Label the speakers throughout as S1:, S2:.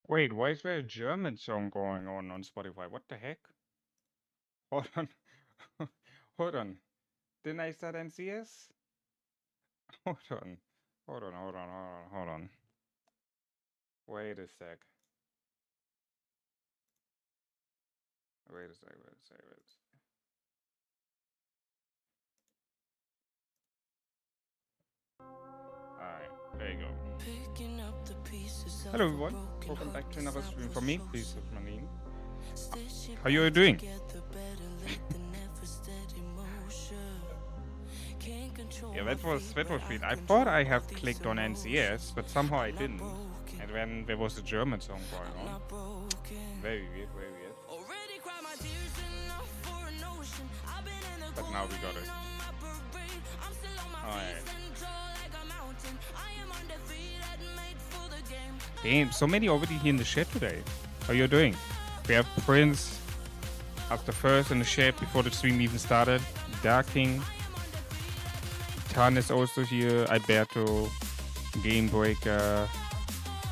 S1: Wait, why is there a German song going on Spotify? What the heck? Hold on. Hold on. Didn't I start NCS? Hold on. Hold on. Wait a sec. Wait a sec. Alright, there you go. Hello everyone, welcome back to another stream from me. Please what's my name? How you doing? Yeah, that was weird. I thought I have clicked on NCS, but somehow I didn't. And then there was a German song going on. Very weird, very weird. But now we got it. Alright. Damn, so many already here in the chat today. How you doing? We have Prince after first in the chat before the stream even started. Darking. Tan is also here. Alberto. Gamebreaker.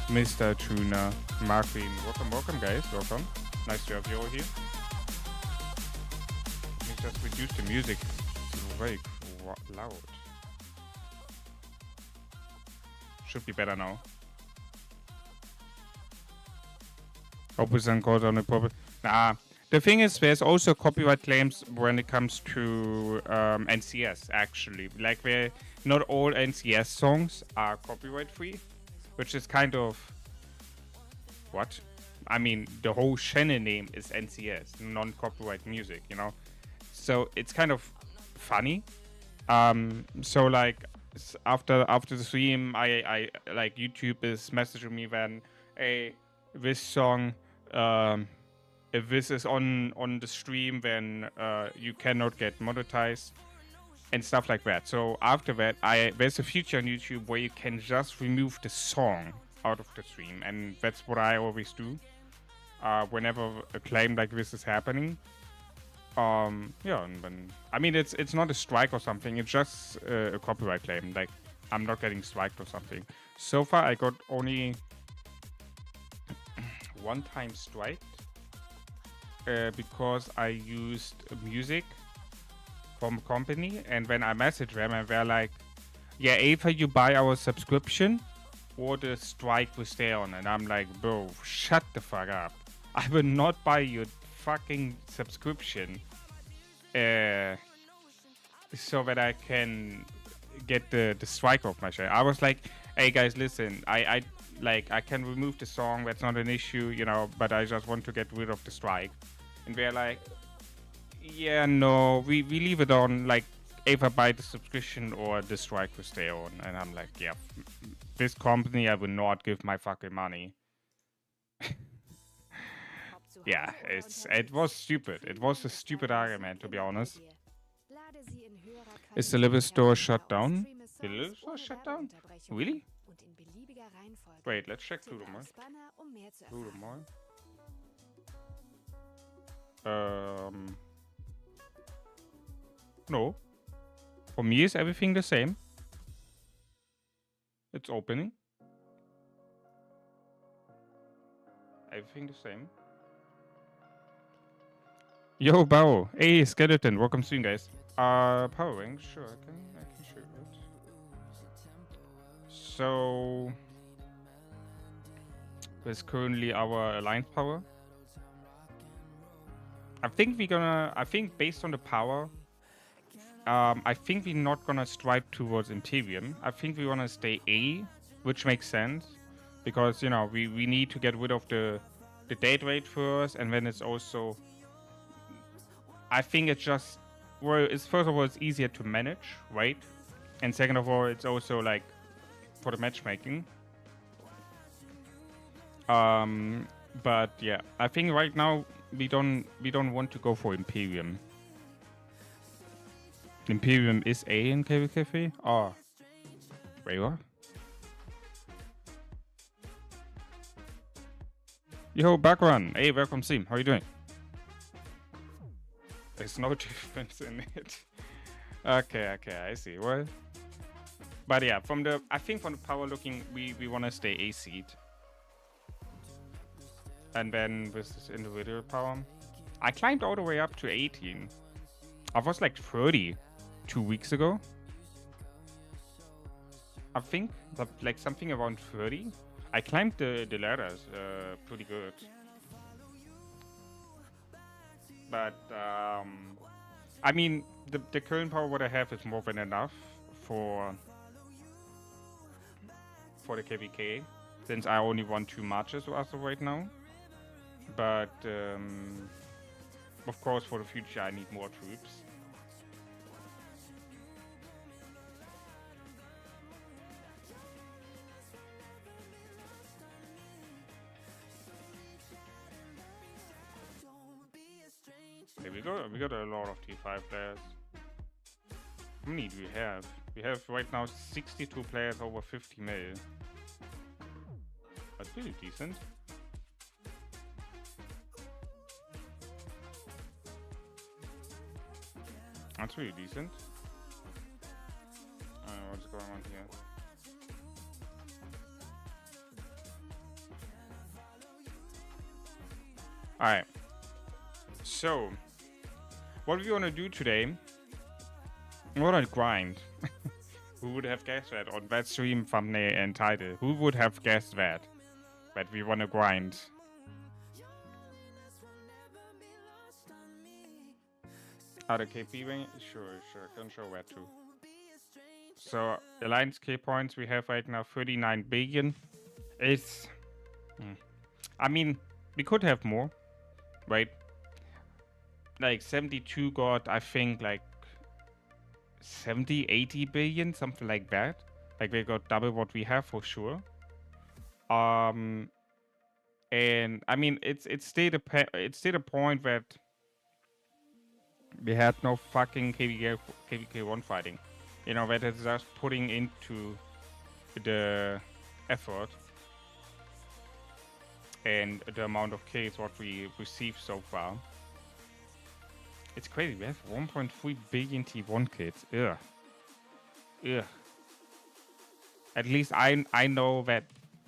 S1: Mr. Tuna. Marvin. Welcome guys. Welcome. Nice to have you all here. Let me just reduce the music. It's very loud. Should be better now. Hope it's uncalled on a problem. Nah. The thing is, there's also copyright claims when it comes to NCS, actually. Like, not all NCS songs are copyright free, which is kind of... What? I mean, the whole channel name is NCS, non-copyright music, you know? So, it's kind of funny. So, like, after the stream, I like, YouTube is messaging me then, hey, this song... if this is on the stream, then you cannot get monetized and stuff like that. So after that, there's a feature on YouTube where you can just remove the song out of the stream, and that's what I always do whenever a claim like this is happening. Yeah, and then I mean it's not a strike or something. It's just a copyright claim. Like I'm not getting striked or something. So far, I got only one time strike. Because I used music from a company, and when I messaged them and they're like, yeah, either you buy our subscription or the strike will stay on. And I'm like, bro, shut the fuck up. I will not buy your fucking subscription so that I can get the strike off my share. I was like, hey guys, listen, I can remove the song, that's not an issue, you know, but I just want to get rid of the strike. And they're like, yeah, no, we leave it on, like, either buy the subscription or the strike will stay on. And I'm like, yeah, this company, I will not give my fucking money. Yeah, it was stupid. It was a stupid argument, to be honest. Is the liver store shut down? The liver store shut down? Really? Wait, let's check Fludomore. No. For me, is everything the same? It's opening. Everything the same. Yo, Bao. Hey, Skeleton. Welcome soon, guys. Power ring. Sure, I can show it. So, there's currently our alliance power. I think based on the power, I think we're not gonna strive towards Imperium. I think we wanna stay A, which makes sense. Because, you know, we need to get rid of the date rate first, and then it's also... I think it's just... Well, first of all, it's easier to manage, right? And second of all, it's also, like, for the matchmaking. But, yeah, I think right now... We don't want to go for Imperium. Imperium is A in KVKV? Oh. Wait, what? Yo, Backrun. Hey, welcome, Sim. How are you doing? There's no difference in it. Okay, I see. Well, but yeah, I think from the power looking, we want to stay A seed. And then with this individual power, I climbed all the way up to 18. I was like 30 2 weeks ago. I think that like something around 30. I climbed the ladders pretty good. But I mean, the current power what I have is more than enough for the KVK, since I only want 2 matches as of right now. But of course, for the future, I need more troops. Okay, we got a lot of T5 players. How many do we have? We have right now 62 players over 50 mil. That's really decent. That's really decent. What's going on here? Alright. So, what we want to do today, we want to grind. Who would have guessed that on that stream thumbnail and title? Who would have guessed that? That we want to grind. The KP ring? Sure, can show that too. So, Alliance K points we have right now 39 billion. It's... I mean, we could have more, right? Like 72 got, I think, like 70, 80 billion, something like that. Like they got double what we have for sure. And I mean, it's still a point that we had no fucking KVK1 fighting. You know, that is just putting into the effort and the amount of kills what we received so far. It's crazy. We have 1.3 billion T1 kills. Ugh. Ugh. At least I know that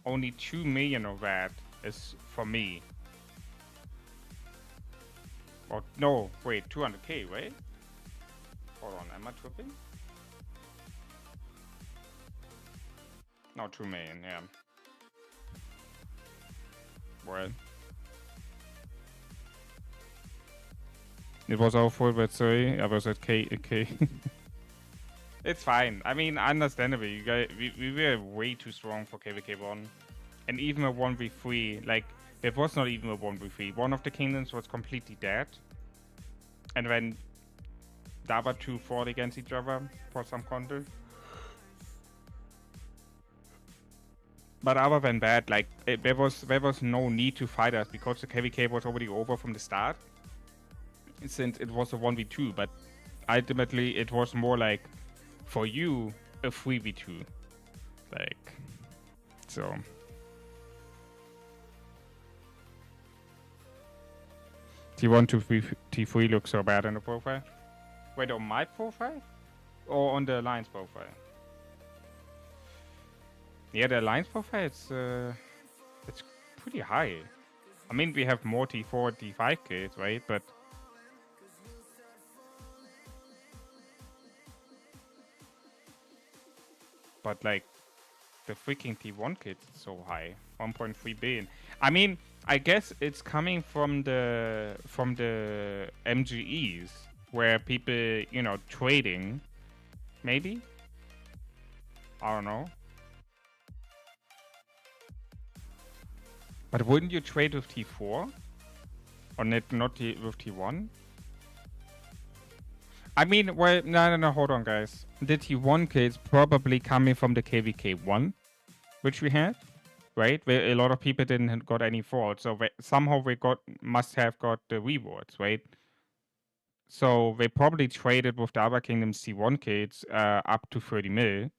S1: only 2 million of that is for me. Or no, wait, 200k, right? Hold on, am I tripping? No, 2 million, yeah. Well. It was all full, but sorry, I was at K. It's fine. I mean, understandable. You guys, we were way too strong for KVK1. And even a 1v3, like, it was not even a 1v3. One of the kingdoms was completely dead. And then the other two fought against each other for some content. But other than that, like, there was no need to fight us because the KVK was already over from the start. Since it was a 1v2, but ultimately it was more like, for you, a 3v2. Like, so. T1 to T3 looks so bad on the profile. Wait, on my profile? Or on the Alliance profile? Yeah, the Alliance profile, it's pretty high. I mean, we have more T4, T5 kills, right? But like, the freaking T1 kills is so high. 1.3 billion. I mean, I guess it's coming from the MGEs, where people, you know, trading. Maybe? I don't know. But wouldn't you trade with T4? Or not with T1? I mean, well, no, hold on, guys. The T1 kills probably coming from the KVK1, which we had, right? Where a lot of people didn't got any fault, so somehow they must have got the rewards, right? So they probably traded with the other kingdoms T1 kills up to 30 mil.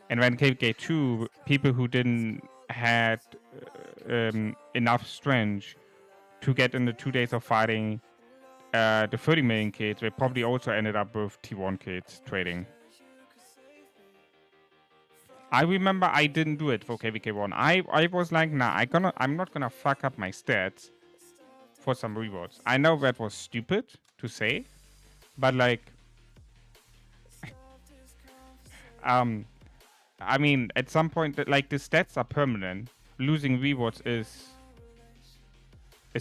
S1: And then KVK2, people who didn't had enough strength to get in the 2 days of fighting the 30 million kills, they probably also ended up with T1 kills trading. I remember I didn't do it for KVK1. I was like, nah, I'm not gonna fuck up my stats for some rewards. I know that was stupid to say, but like, I mean, at some point, like the stats are permanent. Losing rewards is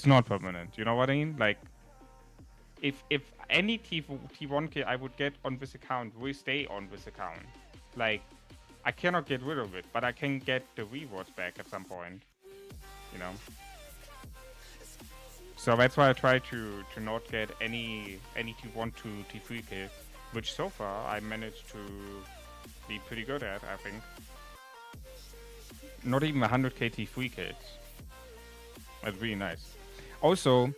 S1: not permanent. You know what I mean? Like, if any T1K I would get on this account will stay on this account. Like, I cannot get rid of it, but I can get the rewards back at some point. You know. So that's why I try to not get any T1 to T3 kills, which so far I managed to be pretty good at, I think. Not even 100k T3 kills. That's really nice. Also,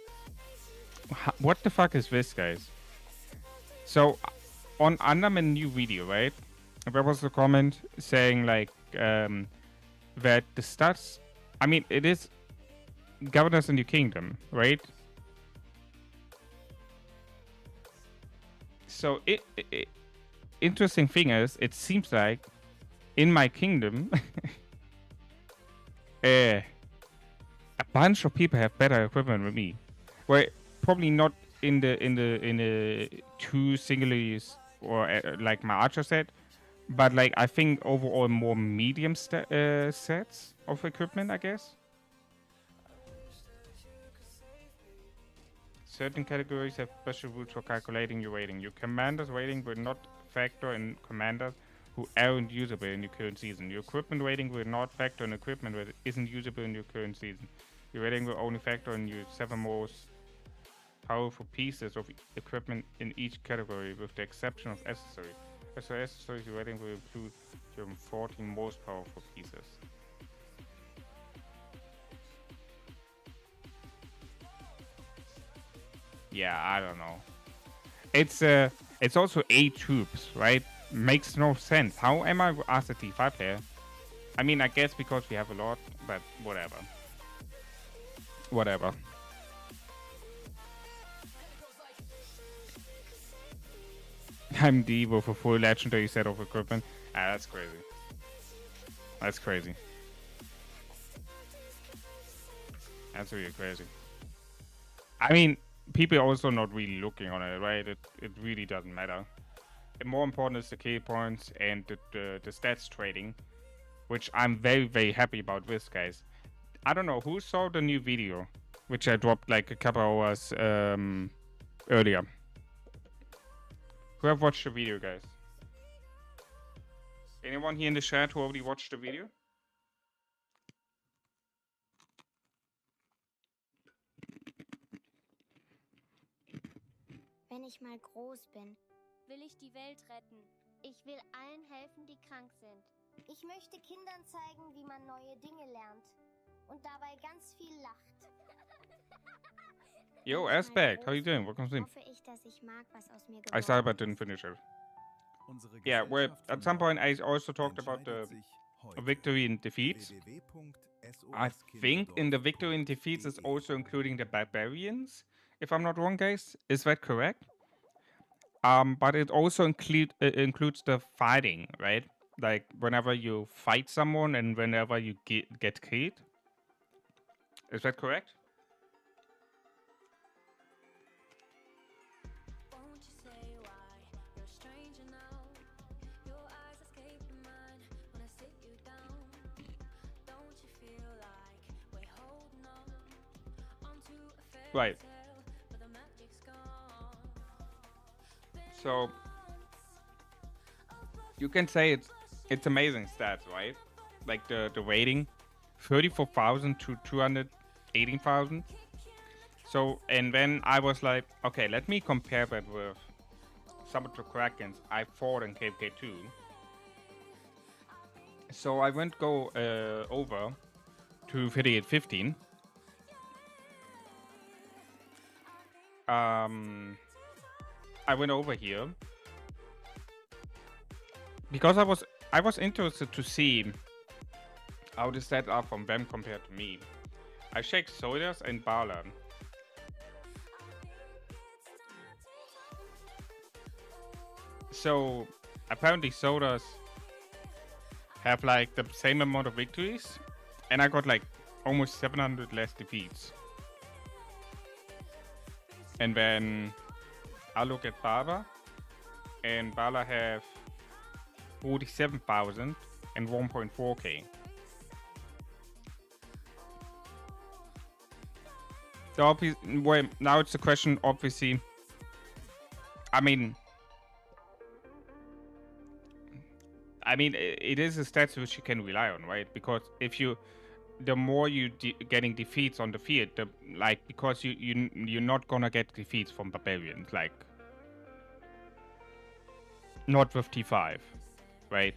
S1: what the fuck is this, guys? So, on under my new video, right? There was a comment saying like that the stats. I mean, it is governors in your kingdom, right? So interesting thing is, it seems like in my kingdom, a bunch of people have better equipment than me. Well, probably not in the two singulars or like my archer set, but like I think overall more medium sets of equipment, I guess. Certain categories have special rules for calculating your rating. Your commander's rating will not factor in commanders who aren't usable in your current season. Your equipment rating will not factor in equipment that isn't usable in your current season. Your rating will only factor in your 7 most powerful pieces of equipment in each category, with the exception of accessories. As for accessories, your rating will include your 14 most powerful pieces. Yeah, I don't know. It's also 8 troops, right? Makes no sense. How am I as a T5 player? I mean, I guess because we have a lot, but whatever. Whatever. I'm D with a full legendary set of equipment. Ah, that's crazy. That's crazy. That's really crazy. I mean, people are also not really looking on it, right? It really doesn't matter. And more important is the kill points and the stats trading, which I'm very, very happy about this, guys. I don't know who saw the new video, which I dropped like a couple hours earlier. Who have watched the video, guys? Anyone here in the chat who already watched the video?
S2: Wenn ich mal groß bin, will ich die Welt retten. Ich will allen helfen, die krank sind. Ich möchte Kindern zeigen, wie man neue Dinge lernt und dabei ganz viel lacht.
S1: Yo, Aspect, how you doing? Welcome to
S2: hoffe ich, dass ich mag, was aus mir geworden
S1: I saw but didn't finish it. Yeah, well, at some point I also talked about the victory and defeats. I think in the victory and defeats is also including the barbarians, if I'm not wrong, guys. Is that correct? But it also includes the fighting, right? Like whenever you fight someone and whenever you get killed. Is that correct? Right. So you can say it's amazing stats, right? Like the rating, 34,000 to 218,000. So and then I was like, okay, let me compare that with some of the Krakens I fought in KVK2. So I went over to 3815. I went over here because I was interested to see how the stats are from them compared to me. I checked Sodas and Bala. So apparently Sodas have like the same amount of victories, and I got like almost 700 less defeats. And then I look at Baba, and Bala have 47,000 and 1.4k. So well, now it's a question, obviously. I mean, it is a stat which you can rely on, right? Because if you, the more you getting defeats on the field, the because you're not gonna get defeats from barbarians, like not with T5, right?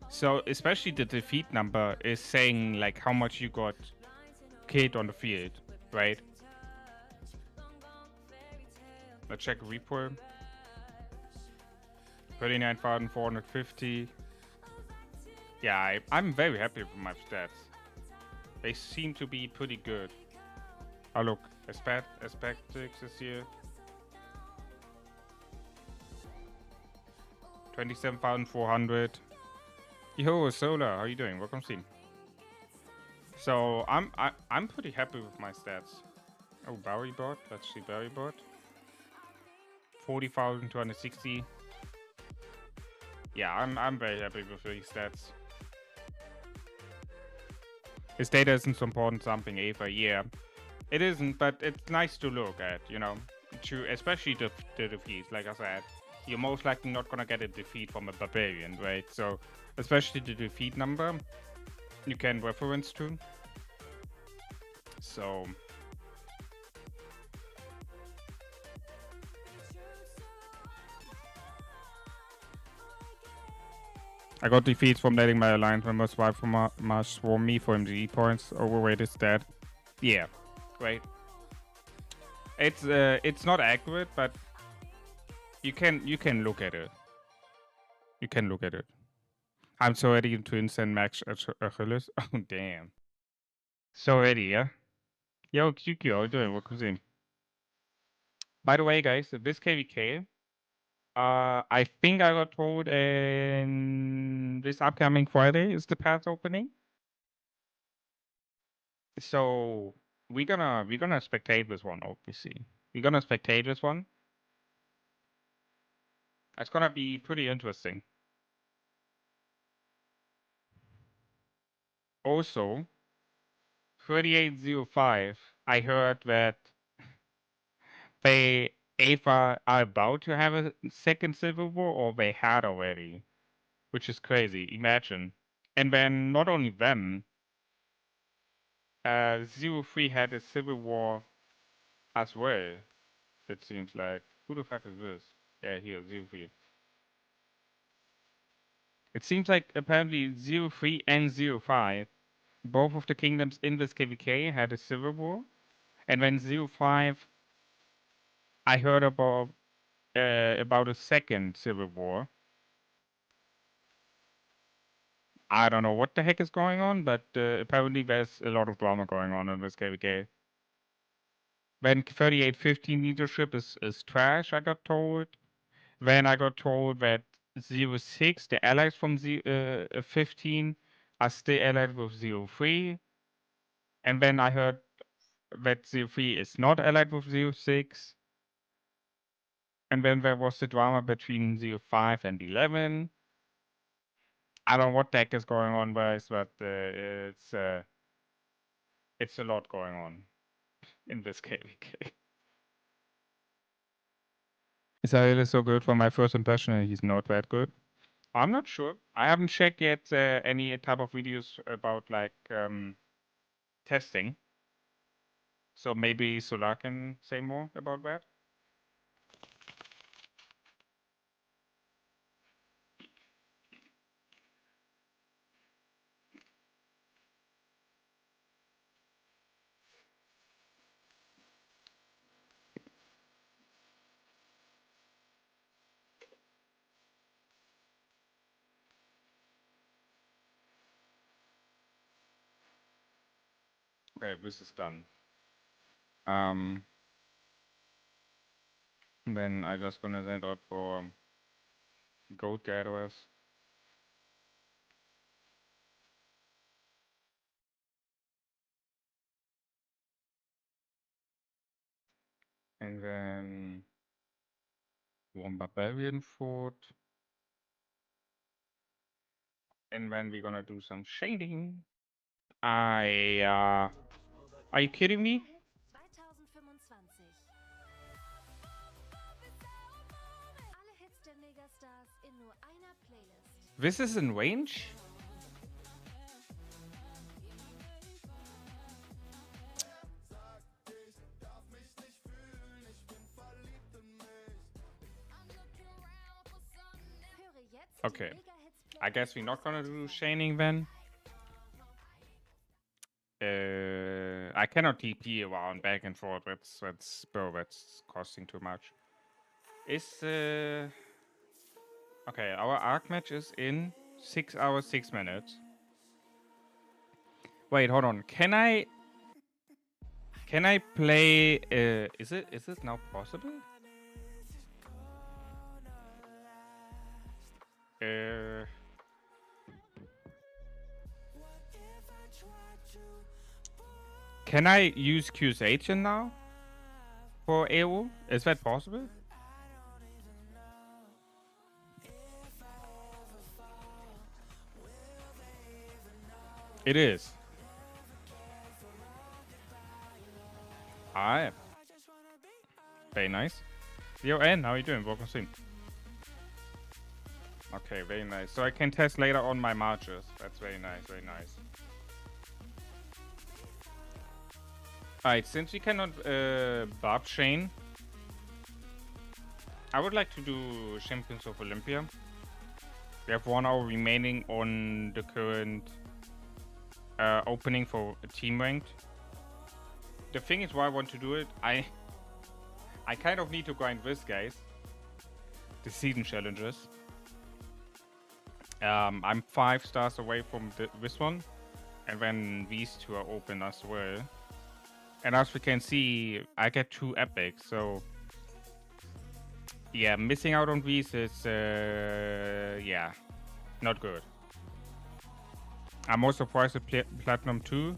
S1: So especially the defeat number is saying like how much you got killed on the field, right? Let's check report. 39,450. Yeah, I'm very happy with my stats. They seem to be pretty good. Oh look, Aspectix is here. 27,400. Yo, Solar, how you doing? Welcome team. So I'm pretty happy with my stats. Oh, Barry bot. Let's see Barry bot. 40,260. Yeah, I'm very happy with these stats. His data isn't so important something either, yeah. It isn't, but it's nice to look at, you know. Especially the defeats, like I said. You're most likely not gonna get a defeat from a barbarian, right? So, especially the defeat number, you can reference to. So... I got defeats from letting my alliance members swipe from Marsh swarm me for MGE points. Overweight is dead. Yeah, right. It's not accurate, but you can look at it. You can look at it. I'm so ready to instant max Achilles. Oh damn. So ready, yeah. Yo, QQ, how you doing? Welcome in. By the way, guys, this KVK, I think I got told in this upcoming Friday is the path opening. So we're gonna spectate this one, obviously. We're gonna spectate this one. It's gonna be pretty interesting. Also, 3805, I heard that they either are about to have a second civil war or they had already, which is crazy. Imagine. And then not only them, 03 had a civil war as well. It seems like. Who the fuck is this? Yeah, here, 03. It seems like apparently 03 and 05, both of the kingdoms in this KVK had a civil war. And when 05, I heard about a second civil war. I don't know what the heck is going on, but apparently there's a lot of drama going on in this KVK. When 3815 leadership is trash, I got told. Then I got told that 06, the allies from 15, are still allied with 03. And then I heard that 03 is not allied with 06. And then there was the drama between 05 and 11. I don't know what the heck is going on, guys, but it's a lot going on in this KVK. Is Ariel so good for my first impression? He's not that good. I'm not sure. I haven't checked yet any type of videos about like testing. So maybe Solar can say more about that. Okay, this is done. Then I just gonna send out for goat gatherers. And then one barbarian fort. And then we're gonna do some shading. Are you kidding me?
S3: 2025. Alle Hits der Megastars in nur einer Playlist.
S1: This is in range?
S3: Höre jetzt
S1: Okay.
S3: die Mega-Hits
S1: I guess we're not gonna do shading then. I cannot TP around back and forth. Bro, that's costing too much. Okay, our arc match is in 6 hours, 6 minutes. Wait, hold on. Can I play? Is it now possible? Can I use Q's agent now for AO? Is that possible? It is. Alright. Very nice. Yo, N, how are you doing? Welcome soon. Okay, very nice. So I can test later on my marches. That's very nice, very nice. Alright, since we cannot barb chain, I would like to do Champions of Olympia. We have 1 hour remaining on the current opening for team ranked. The thing is why I want to do it, I kind of need to grind this, guys. The season challenges. I'm 5 stars away from this one, and then these 2 are open as well. And as we can see, I get 2 epics, so yeah, missing out on these is yeah, not good. I'm also surprised at Platinum 2.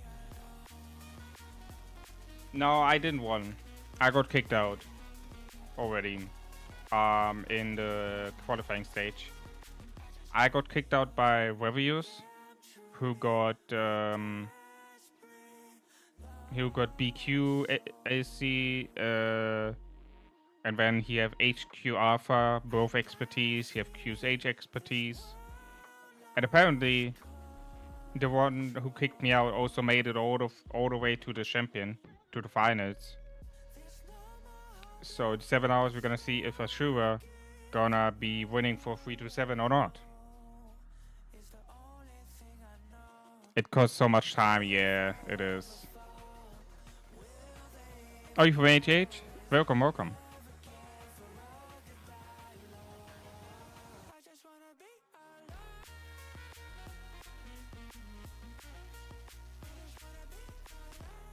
S1: No, I didn't win. I got kicked out already in the qualifying stage. I got kicked out by Revius, who got BQ AC, and then he have HQ Alpha, both expertise. He have Q's H expertise, and apparently the one who kicked me out also made it all the way to the champion, to the finals. So in 7 hours we're gonna see if Ashura gonna be winning for 3-7 or not. It costs so much time, yeah, it is. Oh, you from HH? Welcome, welcome.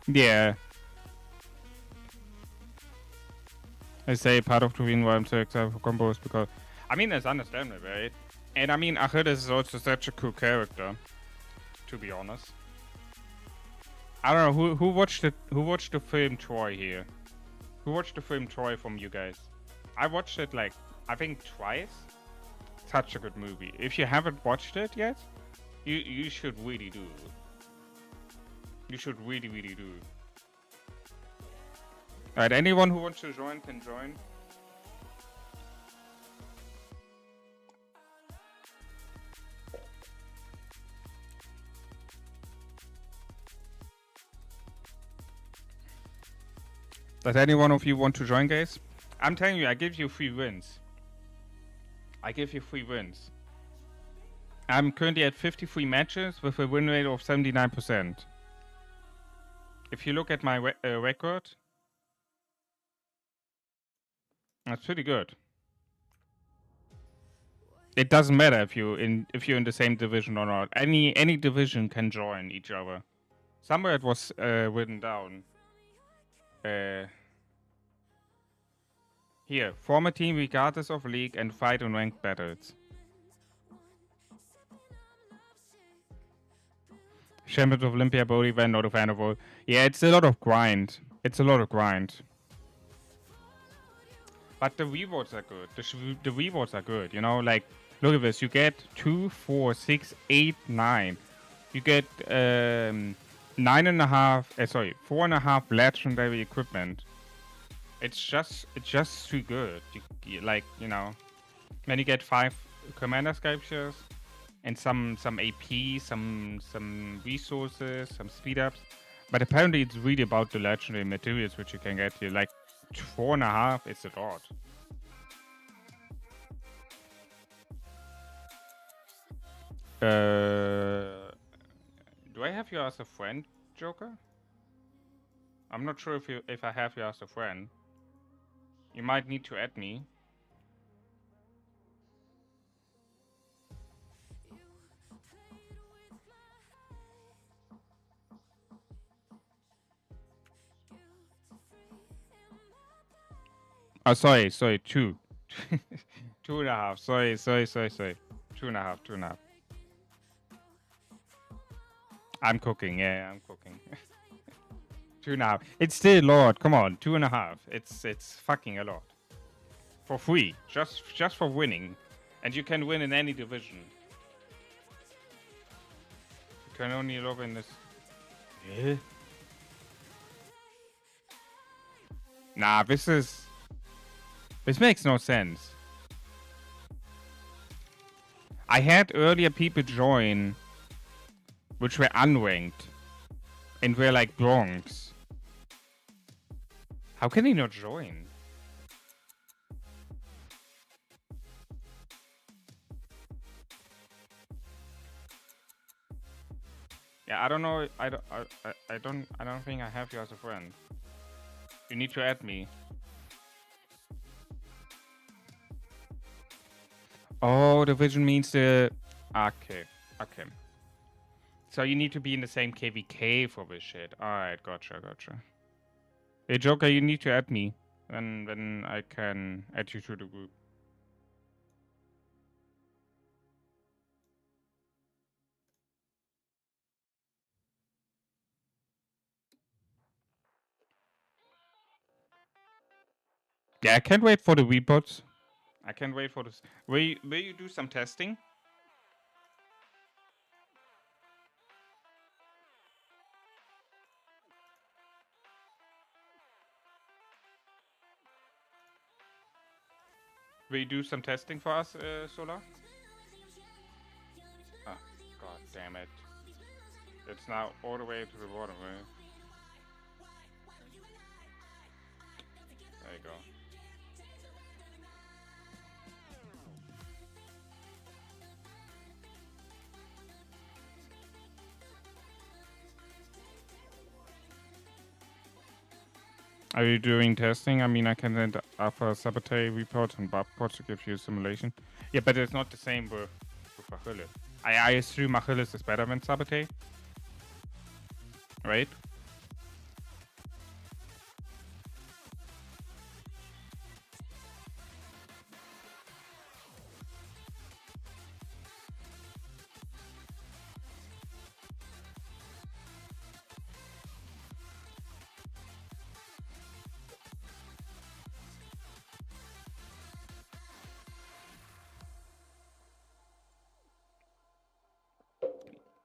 S1: Yeah. I say part of the reason why I'm so excited for combos because, I mean, it's understandable, right? And I mean, Achilles is also such a cool character, to be honest. I don't know who watched the film Troy here. Who watched the film Troy from you guys? I watched it like I think twice. Such a good movie. If you haven't watched it yet, you should really do. You should really do. Alright, anyone who wants to join can join. Does any one of you want to join, guys? I'm telling you, I give you 3 wins. I give you 3 wins. I'm currently at 53 matches with a win rate of 79%. If you look at my record, that's pretty good. It doesn't matter if you're in the same division or not. Any division can join each other. Somewhere it was written down. Here, form a team regardless of league and fight in ranked battles. Champions of Olympia, Bodhi, Van, not a fan of all. Yeah, it's a lot of grind. It's a lot of grind. But the rewards are good. The rewards are good, you know, like, look at this. You get 2, 4, 6, 8, 9. You get 4.5 legendary equipment. It's just too good. Like, you know, then you get 5 commander sculptures and some AP, some resources, some speed ups. But apparently it's really about the legendary materials which you can get here. Like 4.5, it's a lot. Do I have you as a friend, Joker? I'm not sure if I have you as a friend. You might need to add me. Oh, sorry, 2. 2.5. Sorry. 2.5. I'm cooking, yeah, I'm cooking. 2.5. It's still a lot. Come on, 2.5. It's fucking a lot. For free, just for winning, and you can win in any division. You can only log in this. Yeah. Nah, this makes no sense. I had earlier people join, which were unranked, and were like bronze. How can he not join? Yeah, I don't know. I don't think I have you as a friend. You need to add me. Oh, division means the... Okay. So you need to be in the same KVK for this shit. Alright, gotcha. Hey, Joker, you need to add me. Then I can add you to the group. Yeah, I can't wait for the reports. I can't wait for this. Will you do some testing? Will you do some testing for us, Solar? Oh, god damn it. It's now all the way to the bottom, right? There you go. Are you doing testing? I mean, I can send Alpha Sabotage report and Bobport to give you a simulation. Yeah, but it's not the same with Achilles. I assume Achilles is better than Sabotage. Right?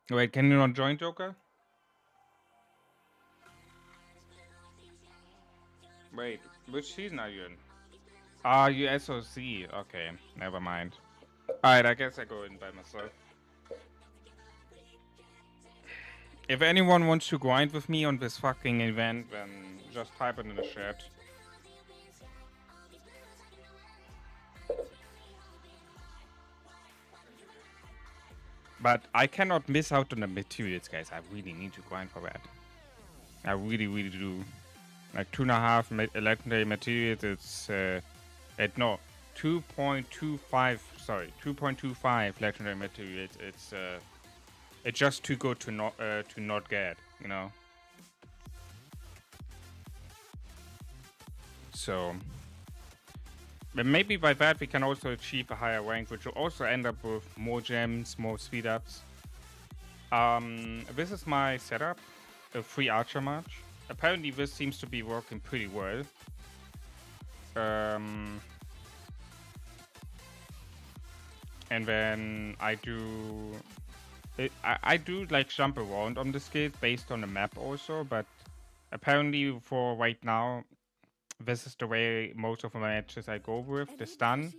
S1: Wait, can you not join, Joker? Wait, which season are you in? Ah, you SOC. Okay, never mind. Alright, I guess I go in by myself. If anyone wants to grind with me on this fucking event, then just type it in the chat. But I cannot miss out on the materials, guys. I really need to grind for that. I really do. Like 2.5 legendary materials, it's... no, 2.25, sorry, 2.25 legendary materials. It's just too good to not get, you know? So... But maybe by that we can also achieve a higher rank, which will also end up with more gems, more speed ups. This is my setup, a free archer march. Apparently this seems to be working pretty well. And then I do... I do like jump around on the skills based on the map also, but apparently for right now, this is the way most of my matches I go with. The stun,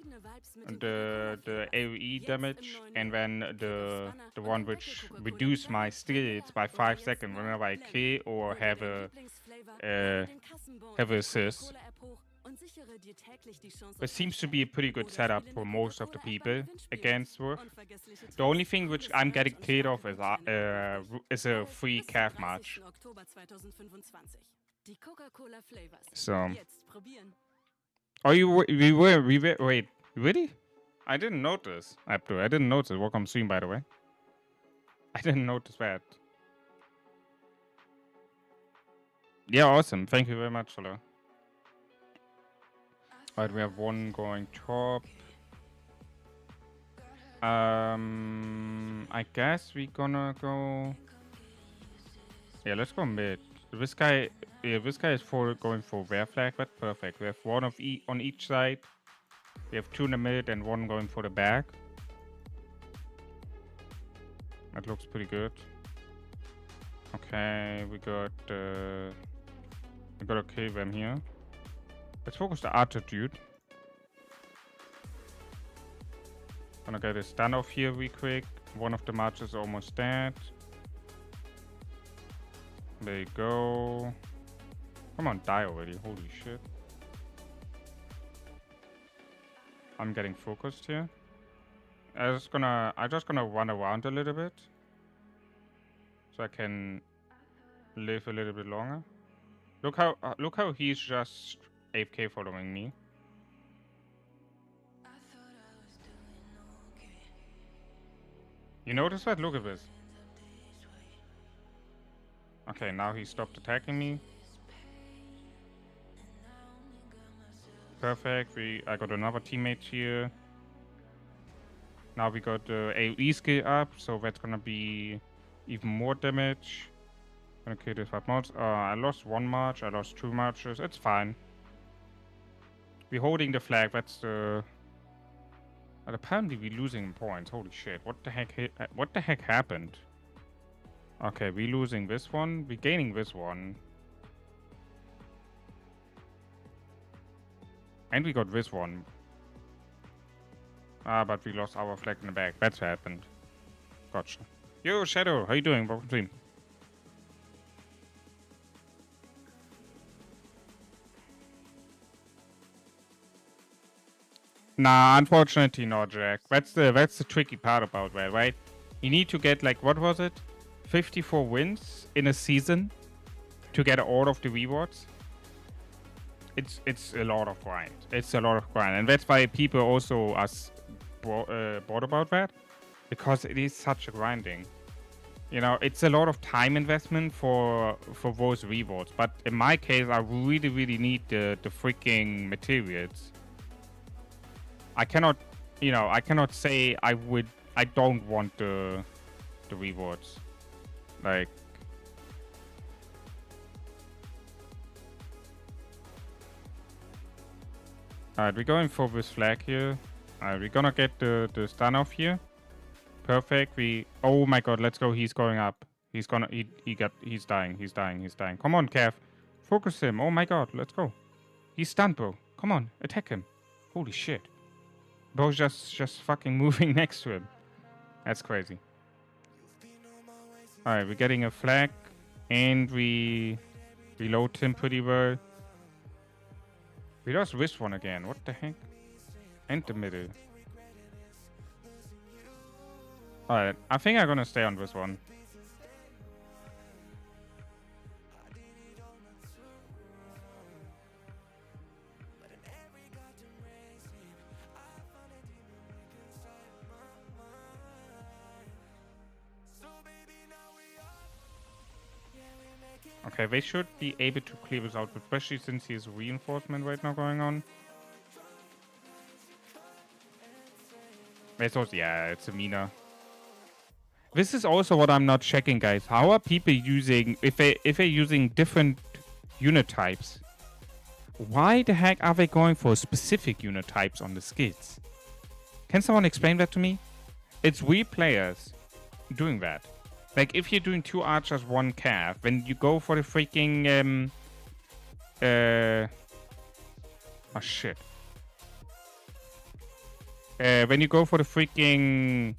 S1: the AoE damage, and then the one which reduce my skills by 5 seconds whenever I kill or have a assist. It seems to be a pretty good setup for most of the people against Wolf. The only thing which I'm getting cleared of is a free calf match. So. Oh, we were, wait, really? I didn't notice, Abdul. I didn't notice. Welcome stream, by the way. I didn't notice that. Yeah, awesome. Thank you very much, hello. Alright, we have one going top. I guess we're gonna go... Yeah, let's go mid. This guy is going for rare flag, but perfect. We have one of on each side. We have 2 in the mid and 1 going for the back. That looks pretty good. Okay, we got to kill them here. Let's focus the attitude. Gonna get a standoff here real quick. One of the marches is almost dead. There you go. Come on, die already. Holy shit. I'm getting focused here. I'm just gonna run around a little bit. So I can live a little bit longer. Look how he's just AFK following me. You notice that? Look at this. Okay, now he stopped attacking me. Perfect. I got another teammate here. Now we got the AoE skill up, so that's gonna be even more damage. Gonna kill this 5 mods. I lost 1 march, I lost 2 marches. It's fine. We're holding the flag. That's the. But apparently we're losing points. Holy shit! What the heck happened? Okay, we're losing this one. We're gaining this one. And we got this one. But we lost our flag in the back. That's what happened. Gotcha. Yo, Shadow, how you doing? Welcome to stream. Nah, unfortunately not, Jack. That's the tricky part about that, right? You need to get, like, what was it? 54 wins in a season to get all of the rewards. It's a lot of grind. It's a lot of grind, and that's why people also are bored about that, because it is such a grinding. You know, it's a lot of time investment for those rewards. But in my case, I really need the freaking materials. I cannot say I don't want the rewards. Like, alright, we're going for this flag here. We're gonna get the stun off here. Perfect. Oh my god, let's go. He's going up. He's dying. He's dying. Come on, Cav. Focus him. Oh my god, let's go. He's stunned, bro. Come on, attack him. Holy shit. Bro's just fucking moving next to him. That's crazy. Alright, we're getting a flag. And we reload him pretty well. We lost this one again. What the heck? And the middle. Alright, I think I'm gonna stay on this one. Okay, they should be able to clear this out, especially since he has reinforcement right now going on. Yeah, it's a Mina. This is also what I'm not checking, guys. How are people using, if they're using different unit types? Why the heck are they going for specific unit types on the skills? Can someone explain that to me? It's we players doing that. Like, if you're doing 2 archers, 1 cav, when you go for the freaking, oh, shit. When you go for the freaking...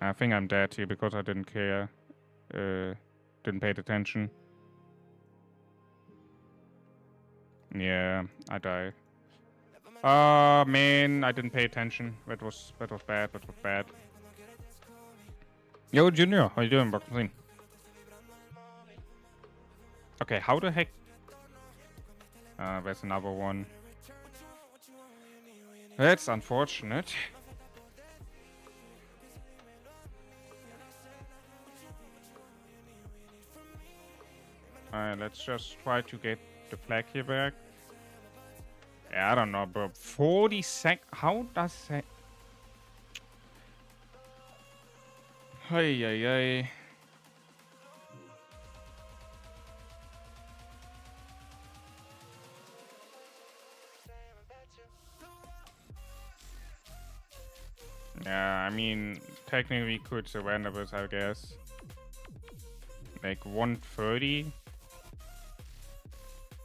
S1: I think I'm dead here because I didn't care. Didn't pay attention. Yeah, I die. Oh man, I didn't pay attention. That was bad. That was bad. Yo, Junior, how you doing? Welcome in. Okay, how the heck? There's another one. That's unfortunate. Alright, let's just try to get the flag here back. Yeah, I don't know, bro. 40 sec. How does that? Hey, hey, hey. Yeah, I mean, technically we could surrender this, I guess. Like 130.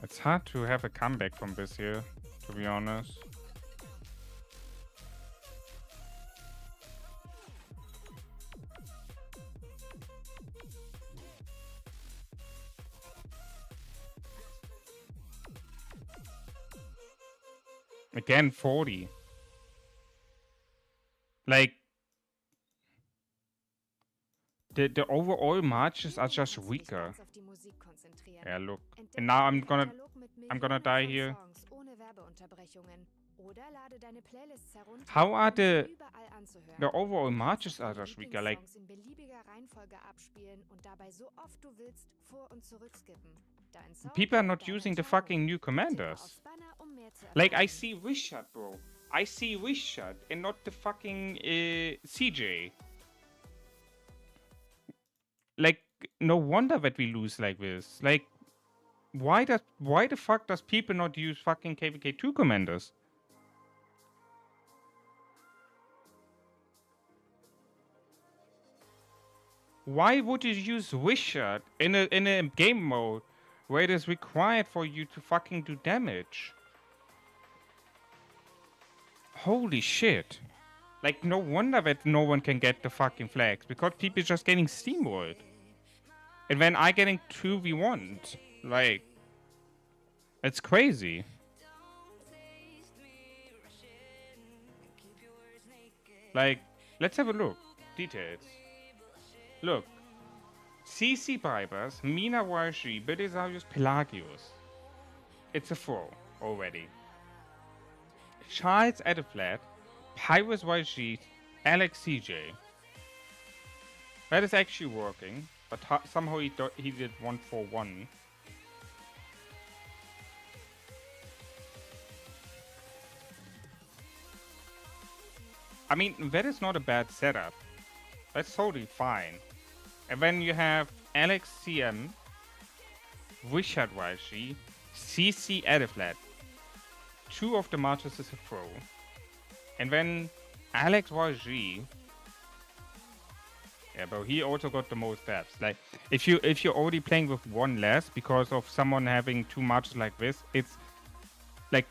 S1: It's hard to have a comeback from this here, to be honest. Again, 40. Like, the overall marches are just weaker. Yeah, look. And now I'm gonna die here. How are the overall marches are just weaker? Like, people are not using the fucking new commanders. Like, I see Wishart, bro. I see Wishart and not the fucking CJ. Like, no wonder that we lose like this. Like, why the fuck does people not use fucking KVK2 commanders? Why would you use Wishart in a game mode where it is required for you to fucking do damage? Holy shit. Like, no wonder that no one can get the fucking flags, because people just getting steamrolled. And then I getting 2v1'd. Like, it's crazy. Like, let's have a look. Details. Look. CC Vipers, Mina YG, Belisarius Pelagius. It's a 4 already. Charles Adaflat, Pyrus YG, Alex CJ. That is actually working, but somehow he did 1-4-1. I mean, that is not a bad setup. That's totally fine. And then you have Alex CM, Richard YG, CC Adaflat. 2 of the marches is a throw. And then Alex YG. Yeah, but he also got the most deaths. Like, if you're already playing with 1 less because of someone having 2 marches like this, it's like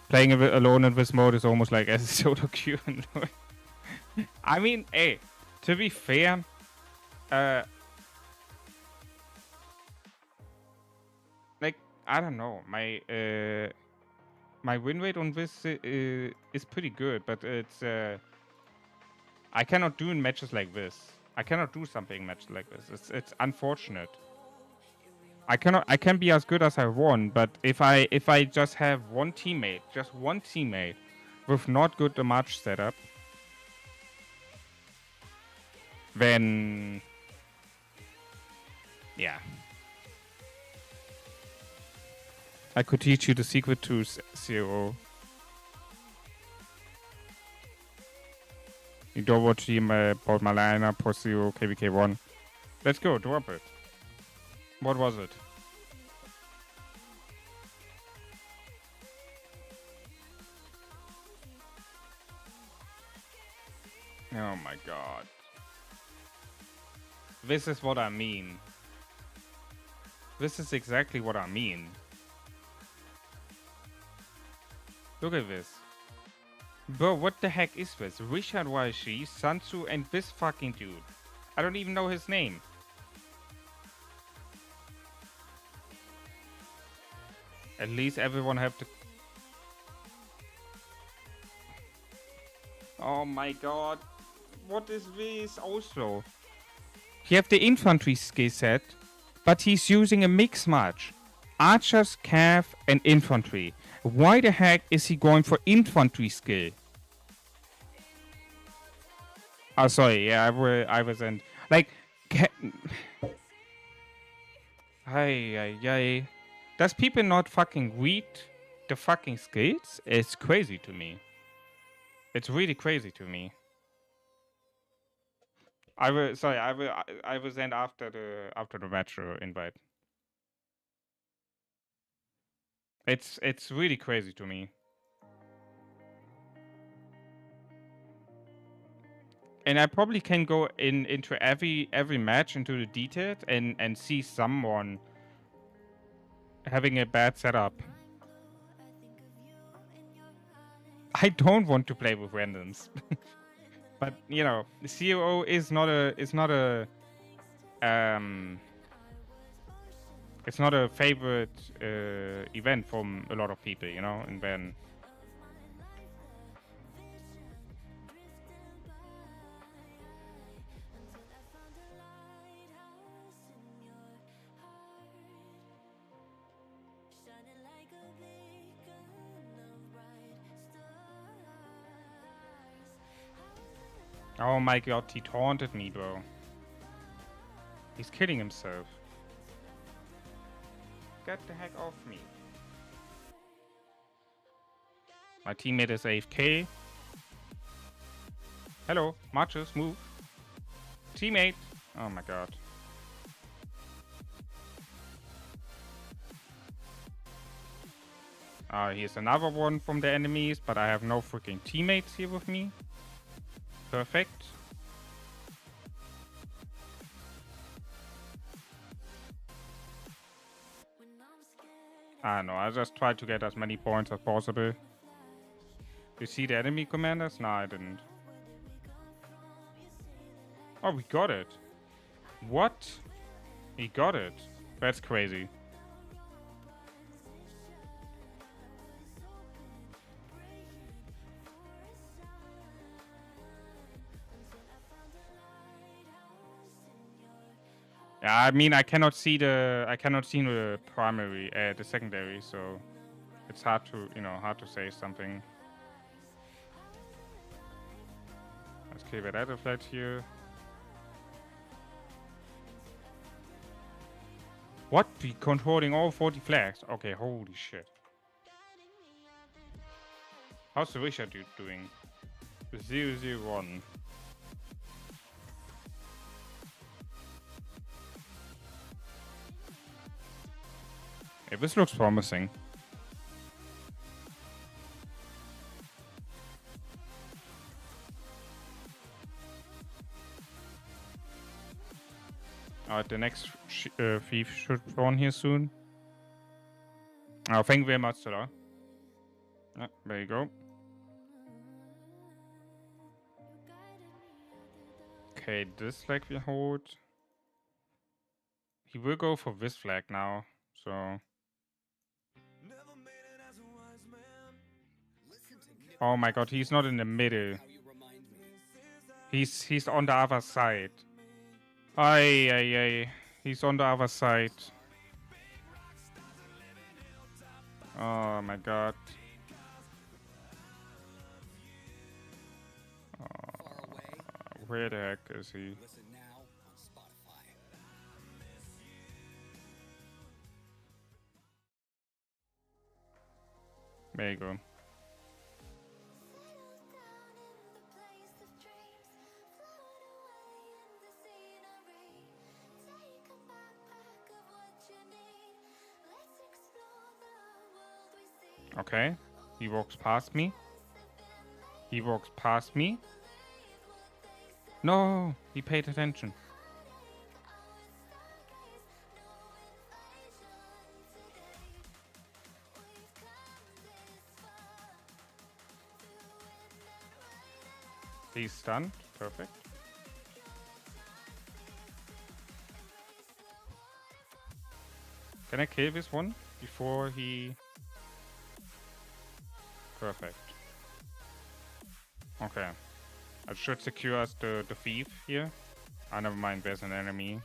S1: playing alone in this mode is almost like as a solo queue. I mean, hey, to be fair, like, I don't know, my win rate on this is pretty good, but it's I cannot do in matches like this. I cannot do something in matches like this. It's unfortunate. I can be as good as I want, but if I just have one teammate with not good match setup, then yeah. I could teach you the secret to 0. Idovo team, Paul Malina, Posio, KVK1. Let's go, drop it. What was it? Oh my god. This is what I mean. This is exactly what I mean. Look at this. Bro, what the heck is this? Richard Waishi, Sansu, and this fucking dude. I don't even know his name. At least everyone have to... Oh my god. What is this also? He have the infantry skill set, but he's using a mix match. Archers, cav, and infantry. Why the heck is he going for infantry skill? Oh, sorry. Yeah, I wasn't. Like... Hey. Does people not fucking read the fucking skills? It's crazy to me. It's really crazy to me. I will send after the metro invite. It's really crazy to me. And I probably can go into every match into the details and see someone having a bad setup. I don't want to play with randoms. But you know, the COO is not a it's not a favorite event from a lot of people, you know, and then oh my god, he taunted me, bro. He's killing himself. Get the heck off me. My teammate is AFK. Hello, Marches, move. Teammate. Oh my god. Here's another one from the enemies, but I have no freaking teammates here with me. Perfect. No, I just tried to get as many points as possible. You see the enemy commanders? No, I didn't. Oh, we got it. What? He got it. That's crazy. Yeah, I mean, I cannot see the primary, the secondary, so it's hard to, hard to say something. Let's clear that other flag here. What? We controlling all 40 flags? Okay, holy shit. How's the Richard dude doing? 001. Hey, this looks promising. Alright, the next thief should spawn here soon. Oh, thank you very much, Sir. Yeah, there you go. Okay, this flag we hold. He will go for this flag now, so... Oh my god, he's not in the middle. He's on the other side. Ay. He's on the other side. Oh my god. Where the heck is he? There you go. Okay. He walks past me. He walks past me. No, he paid attention. He's stunned. Perfect. Can I kill this one before he... Perfect. Okay. I should secure us the thief here. Ah, never mind, there's an enemy.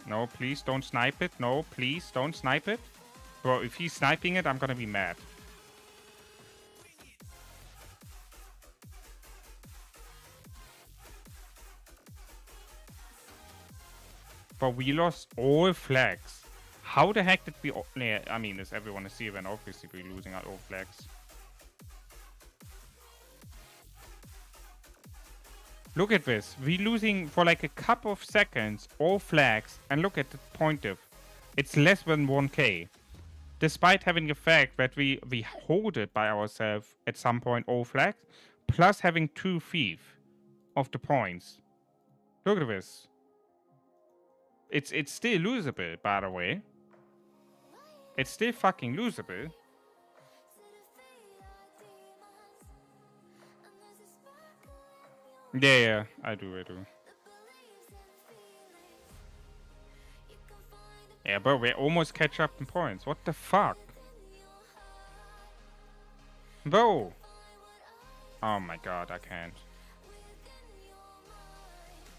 S1: No, please don't snipe it. No, please don't snipe it. Bro, if he's sniping it, I'm gonna be mad. But we lost all flags. How the heck did we... Yeah, I mean, as everyone is here, then obviously we're losing out all flags. Look at this. We're losing for like a couple of seconds all flags. And look at the point diff. It's less than 1k. Despite having the fact that we hold it by ourselves at some point all flags. Plus having 2 thief of the points. Look at this. It's still losable, by the way. It's still fucking losable. Yeah, I do. Yeah, bro, we almost catch up in points. What the fuck? Bro! Oh my god, I can't.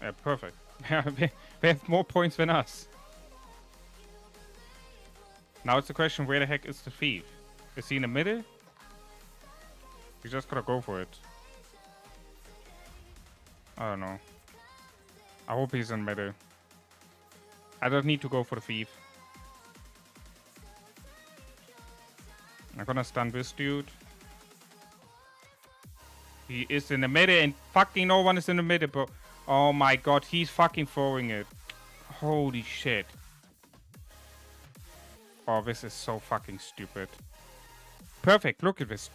S1: Yeah, perfect. They have more points than us. Now it's the question, where the heck is the thief? Is he in the middle? We just gotta go for it. I don't know. I hope he's in the middle. I don't need to go for the thief. I'm gonna stun this dude. He is in the middle and fucking no one is in the middle, bro. Oh my god, he's fucking throwing it. Holy shit. Oh, this is so fucking stupid. Perfect, look at this.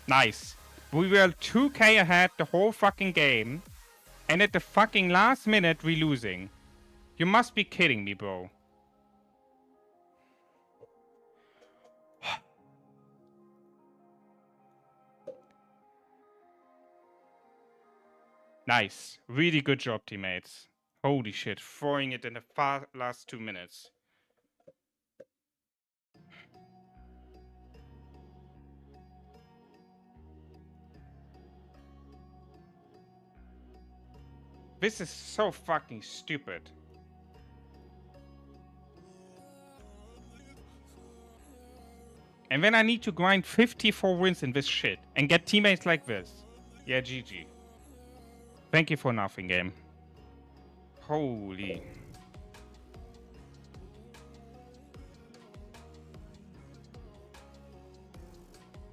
S1: Nice. We were 2k ahead the whole fucking game. And at the fucking last minute, we're losing. You must be kidding me, bro. Nice. Really good job, teammates. Holy shit. Throwing it in the last 2 minutes. This is so fucking stupid. And then I need to grind 54 wins in this shit and get teammates like this. Yeah, GG. Thank you for nothing, game. Holy.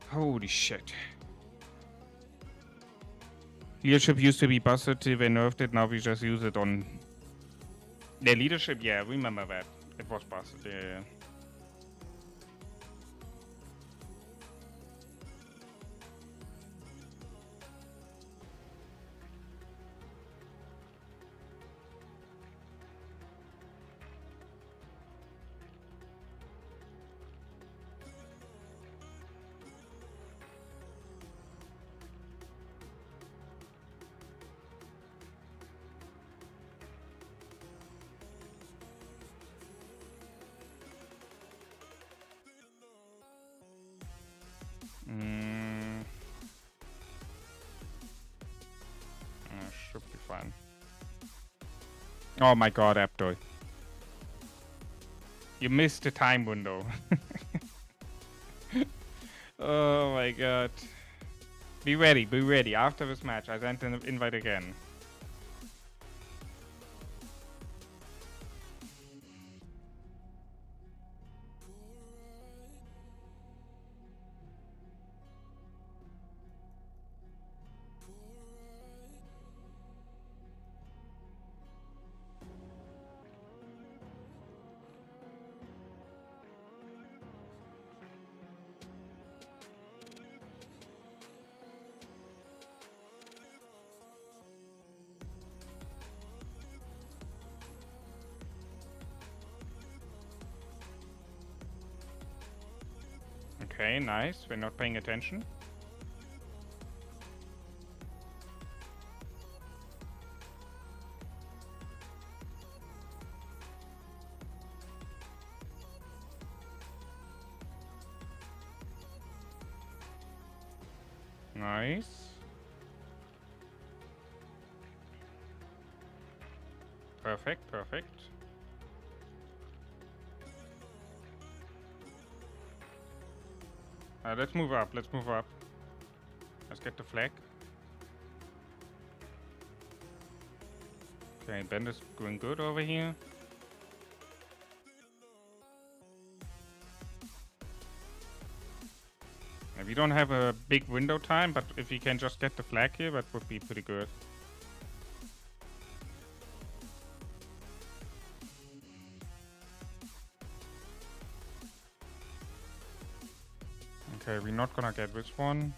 S1: Holy shit. Leadership used to be busted till they nerfed it, now we just use it on... The leadership, yeah, remember that. It was busted, yeah. Should be fine. Oh my god, Abdul. You missed the time window. Oh my god. Be ready, be ready. After this match, I sent an invite again. Okay, nice. We're not paying attention. Nice. Perfect, perfect. Let's move up, let's move up. Let's get the flag. Okay, Ben is doing good over here. We don't have a big window time, but if we can just get the flag here, that would be pretty good. Okay, we're not gonna get this one.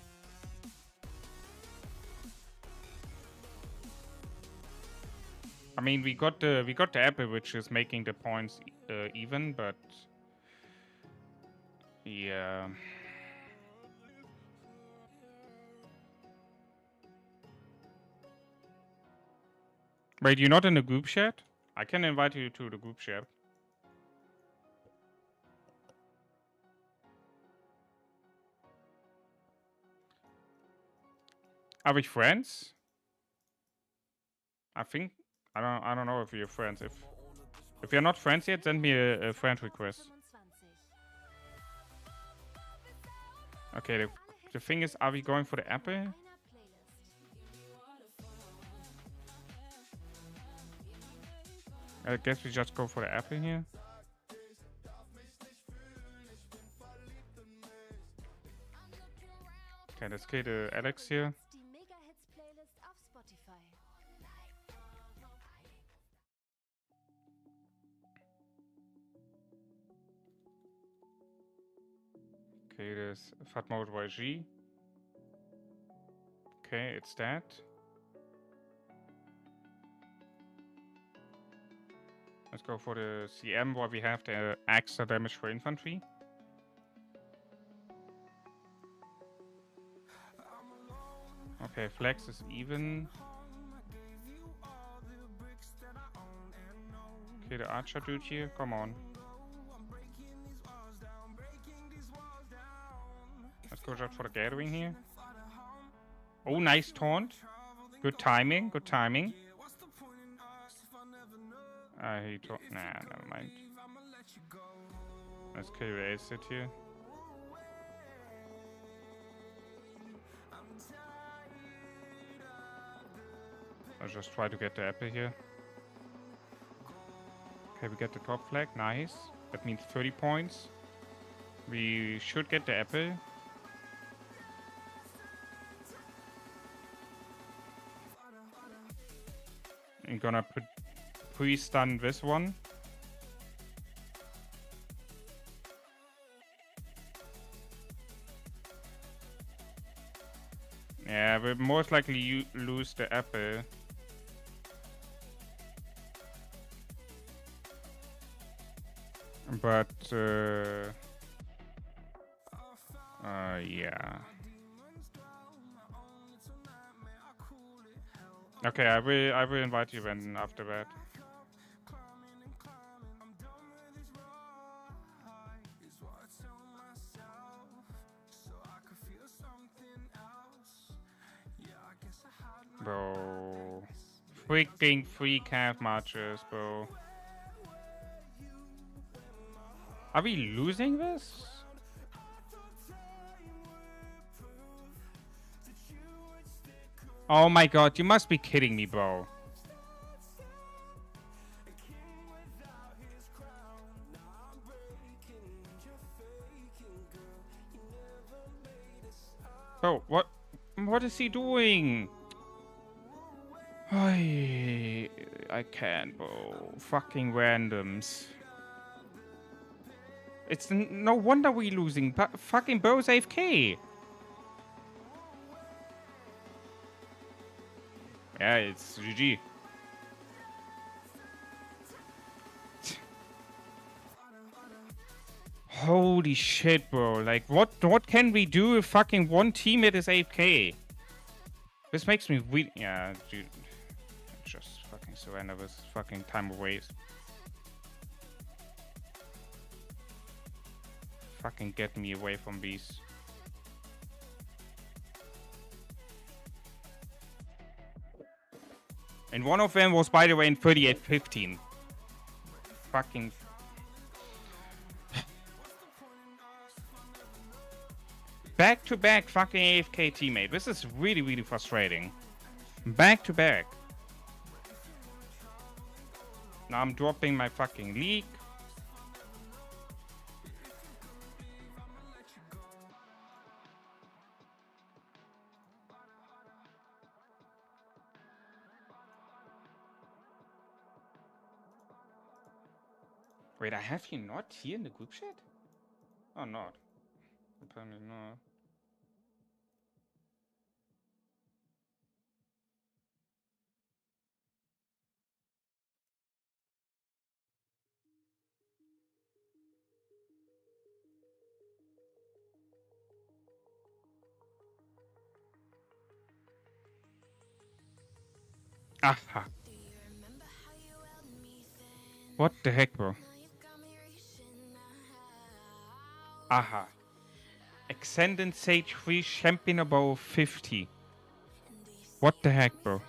S1: I mean, we got the apple, which is making the points even, but yeah. Wait, you're not in the group chat? I can invite you to the group chat. Are we friends? I think I don't know if we're friends. If you're not friends yet, send me a friend request. Okay, the thing is, are we going for the apple? I guess we just go for the apple here. Okay, let's get Alex here. Okay, there's Fat Mode YG. Okay, it's that. Let's go for the CM where we have the extra damage for infantry. Okay, flex is even. Okay, the archer dude here, come on. Let's go just for the gathering here. Oh, nice taunt. Good timing, good timing. He taunt. Nah, never mind. Let's kill the acid here. I'll just try to get the apple here. Okay, we get the top flag. Nice. That means 30 points. We should get the apple. I'm gonna pre-stun this one. Yeah, we'll most likely lose the apple. But yeah. Okay, I will invite you then after that. Bro. Freaking free calf matches, bro. Are we losing this? Oh my god, you must be kidding me, bro. Bro, what is he doing? I can't, bro. Fucking randoms. It's no wonder we losing. Fucking bro's AFK. Yeah, it's GG. Holy shit, bro. Like, what can we do if fucking one teammate is AFK? This makes me really... Yeah, dude. Just fucking surrender this fucking time of waste. Fucking get me away from these. And one of them was, by the way, in 38-15. Fucking... Back-to-back fucking AFK teammate. This is really, really frustrating. Back-to-back. Now I'm dropping my fucking league. Wait, I have you not here in the group chat? Oh, not. Apparently not. Aha. What the heck, bro? Aha. Ascendant Sage 3 Champion above 50. What the heck, bro?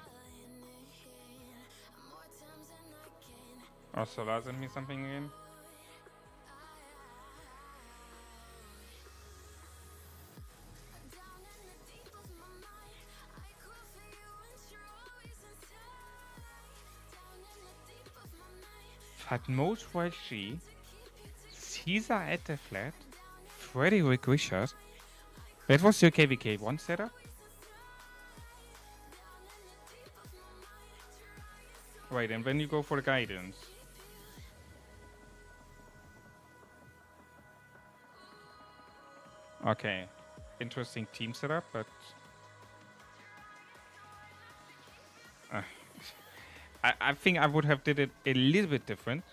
S1: Oh, Solar sent me something again? Fatmos YG, Caesar at the flat, Frederick Richard. That was your KVK1 setup? Wait, and when you go for the guidance? Okay. Interesting team setup, but... I think I would have did it a little bit different.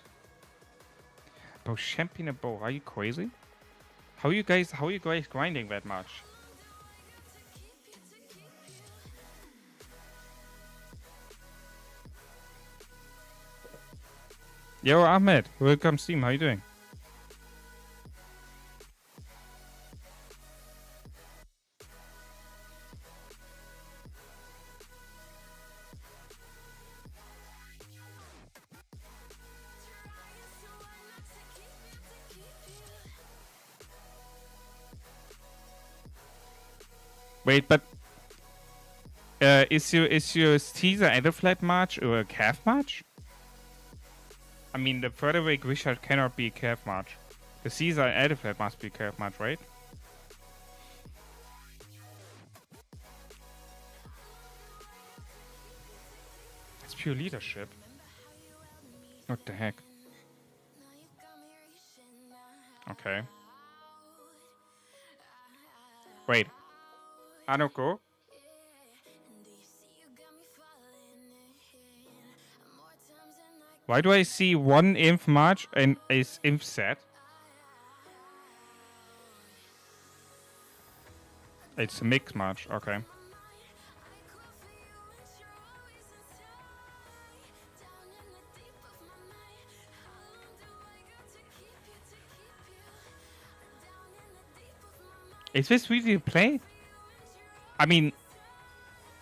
S1: Bro, champion above, are you crazy? How are you guys grinding that much? Yo, Ahmed, welcome Steam, how you doing? Wait, but is your Caesar at a flat match or a calf match? I mean, the Frederick Richard cannot be a calf match. The Caesar at a flat must be a calf match, right? It's pure leadership. What the heck? Okay. Wait. Anoko? Why do I see one inf match and a inf set? It's a mix match, okay. Is this really a play? I mean,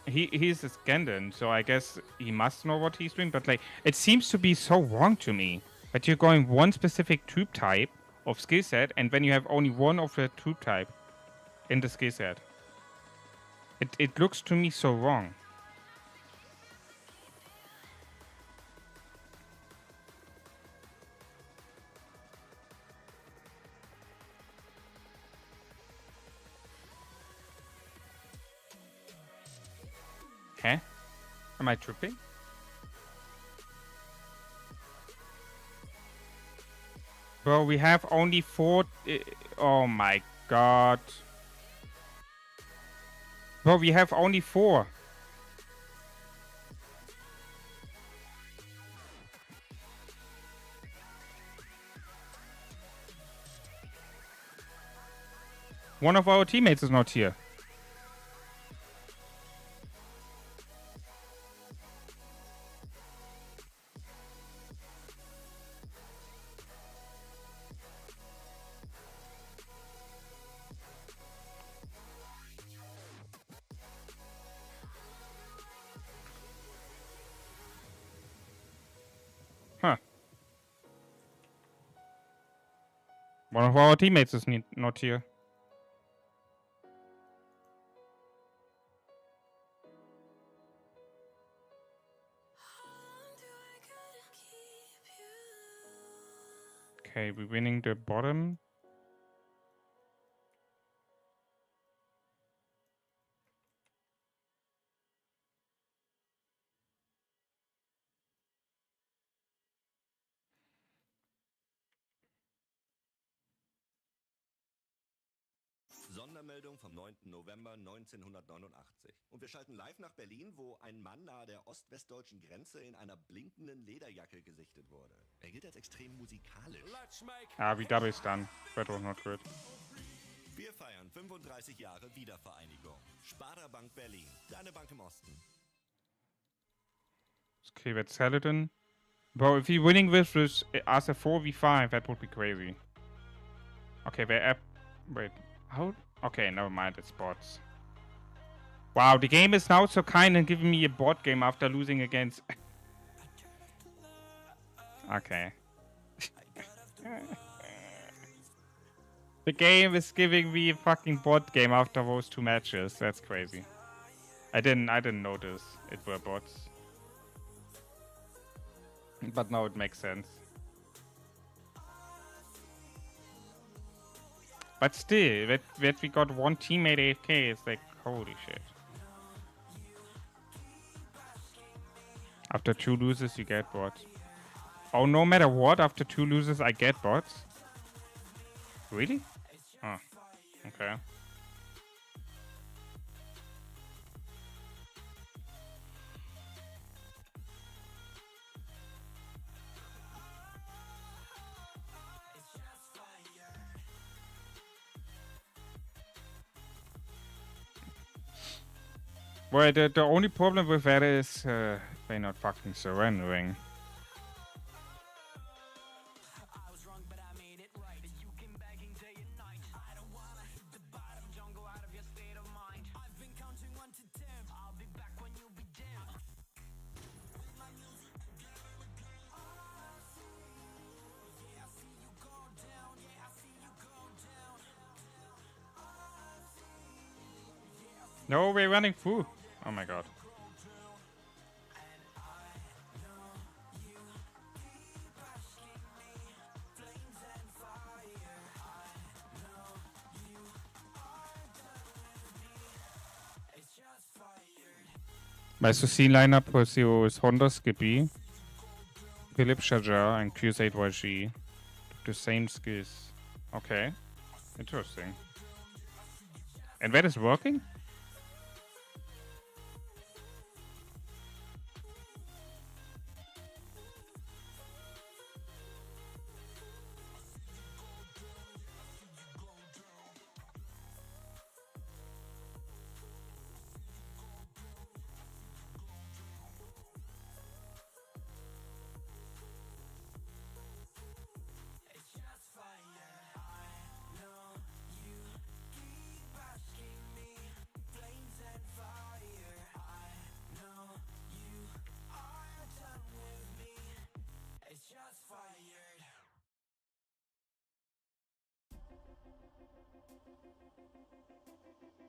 S1: he's a Scandin, so I guess he must know what he's doing, but like, it seems to be so wrong to me that you're going one specific tube type of skill set, and then you have only one of the tube type in the skill set. It looks to me so wrong. Huh? Am I tripping? Bro, we have only 4... oh my god. Bro, we have only 4. One of our teammates is not here. Huh. One of our teammates is not here. Okay, we're winning the bottom.
S4: Sondermeldung vom 9. November 1989. Und wir schalten live nach Berlin, wo ein Mann nahe der ost-westdeutschen Grenze in einer blinkenden Lederjacke gesichtet wurde. Er gilt als extrem musikalisch.
S1: Ah, we double stun. That was not good.
S4: Wir feiern 35 Jahre Wiedervereinigung. Sparda Bank Berlin, deine Bank im Osten.
S1: Okay, that's Saladin. Bro, if you're winning with us a 4v5, that would be crazy. Okay, wait, how? Okay, never mind, it's bots. Wow, the game is now so kind and giving me a bot game after losing against... Okay. The game is giving me a fucking bot game after those 2 matches. That's crazy. I didn't notice it were bots. But now it makes sense. But still, that we got one teammate AFK is like, holy shit. After 2 loses, you get bots. Oh, no matter what, after 2 loses, I get bots? Really? Oh, okay. Well, the only problem with that is they're not fucking surrendering. No, we're running through. Oh my god. Weißt du, C-Liner Perseus Hondas GB, Philip Shajar and Q8YG. The same skills. Okay. Interesting. And that is working?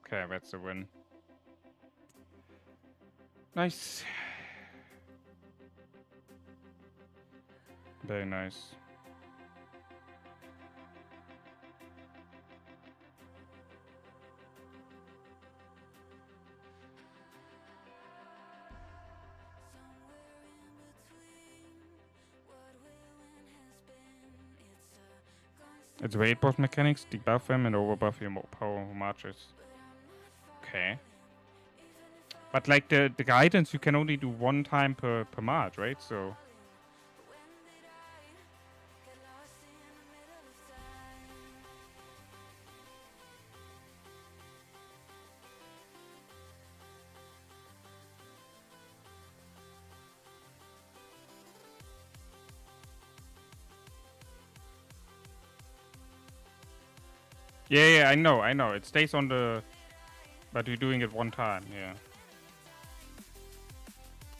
S1: Okay, that's a win. Nice. Very nice. It's weight boss mechanics, debuff them and overbuff your power marches. Okay. But like the guidance you can only do 1 time per march, right? So Yeah, I know. It stays on the... But you're doing it one time, yeah.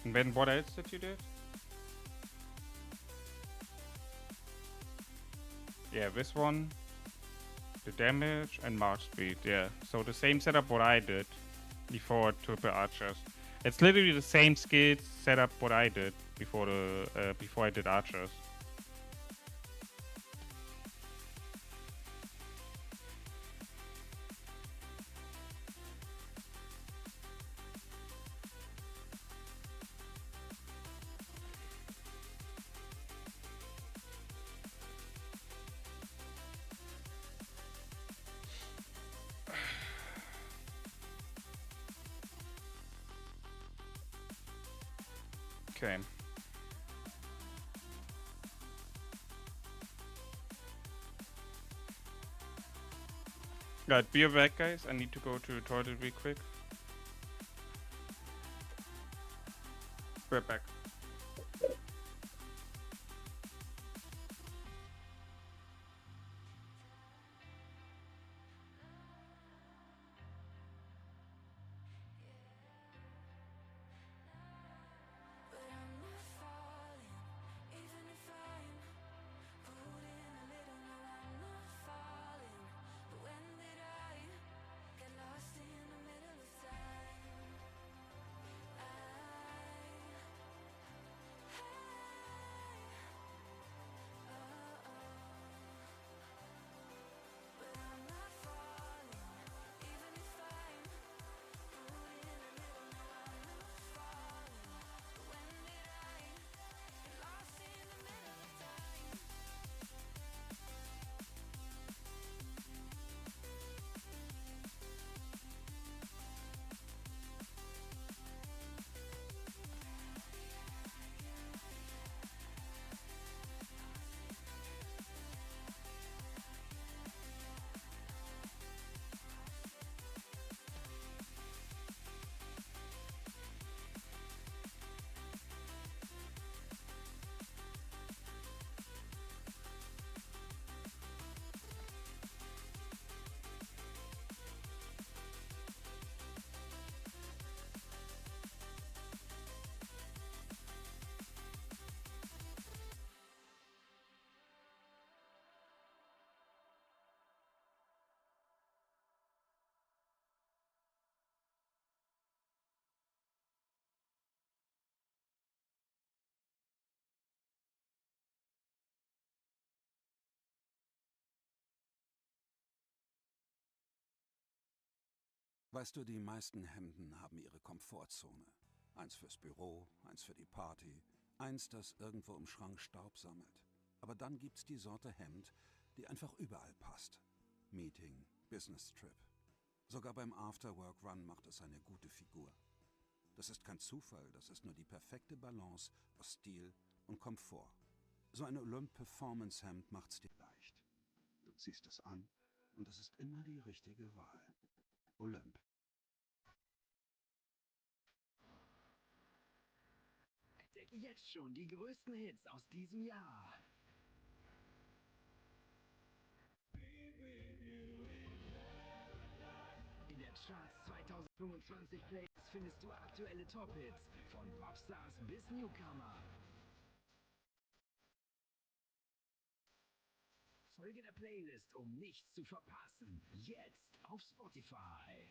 S1: And then what else did you do? Yeah, this one, the damage, and march speed, yeah. So the same setup what I did before triple archers. It's literally the same skills setup what I did before before I did archers. Okay. Right, be back, guys. I need to go to the toilet real quick. We're back.
S5: Weißt du, die meisten Hemden haben ihre Komfortzone. Eins fürs Büro, eins für die Party, eins, das irgendwo im Schrank Staub sammelt. Aber dann gibt's die Sorte Hemd, die einfach überall passt. Meeting, Business Trip. Sogar beim After-Work-Run macht es eine gute Figur. Das ist kein Zufall, das ist nur die perfekte Balance aus Stil und Komfort. So ein Olymp-Performance-Hemd macht's dir leicht. Du ziehst es an und es ist immer die richtige Wahl. Olymp.
S6: Entdecke jetzt schon die größten Hits aus diesem Jahr. In der Charts 2025 Playlist findest du aktuelle Top-Hits von Popstars bis Newcomer. Folge der Playlist, um nichts zu verpassen. Jetzt auf Spotify.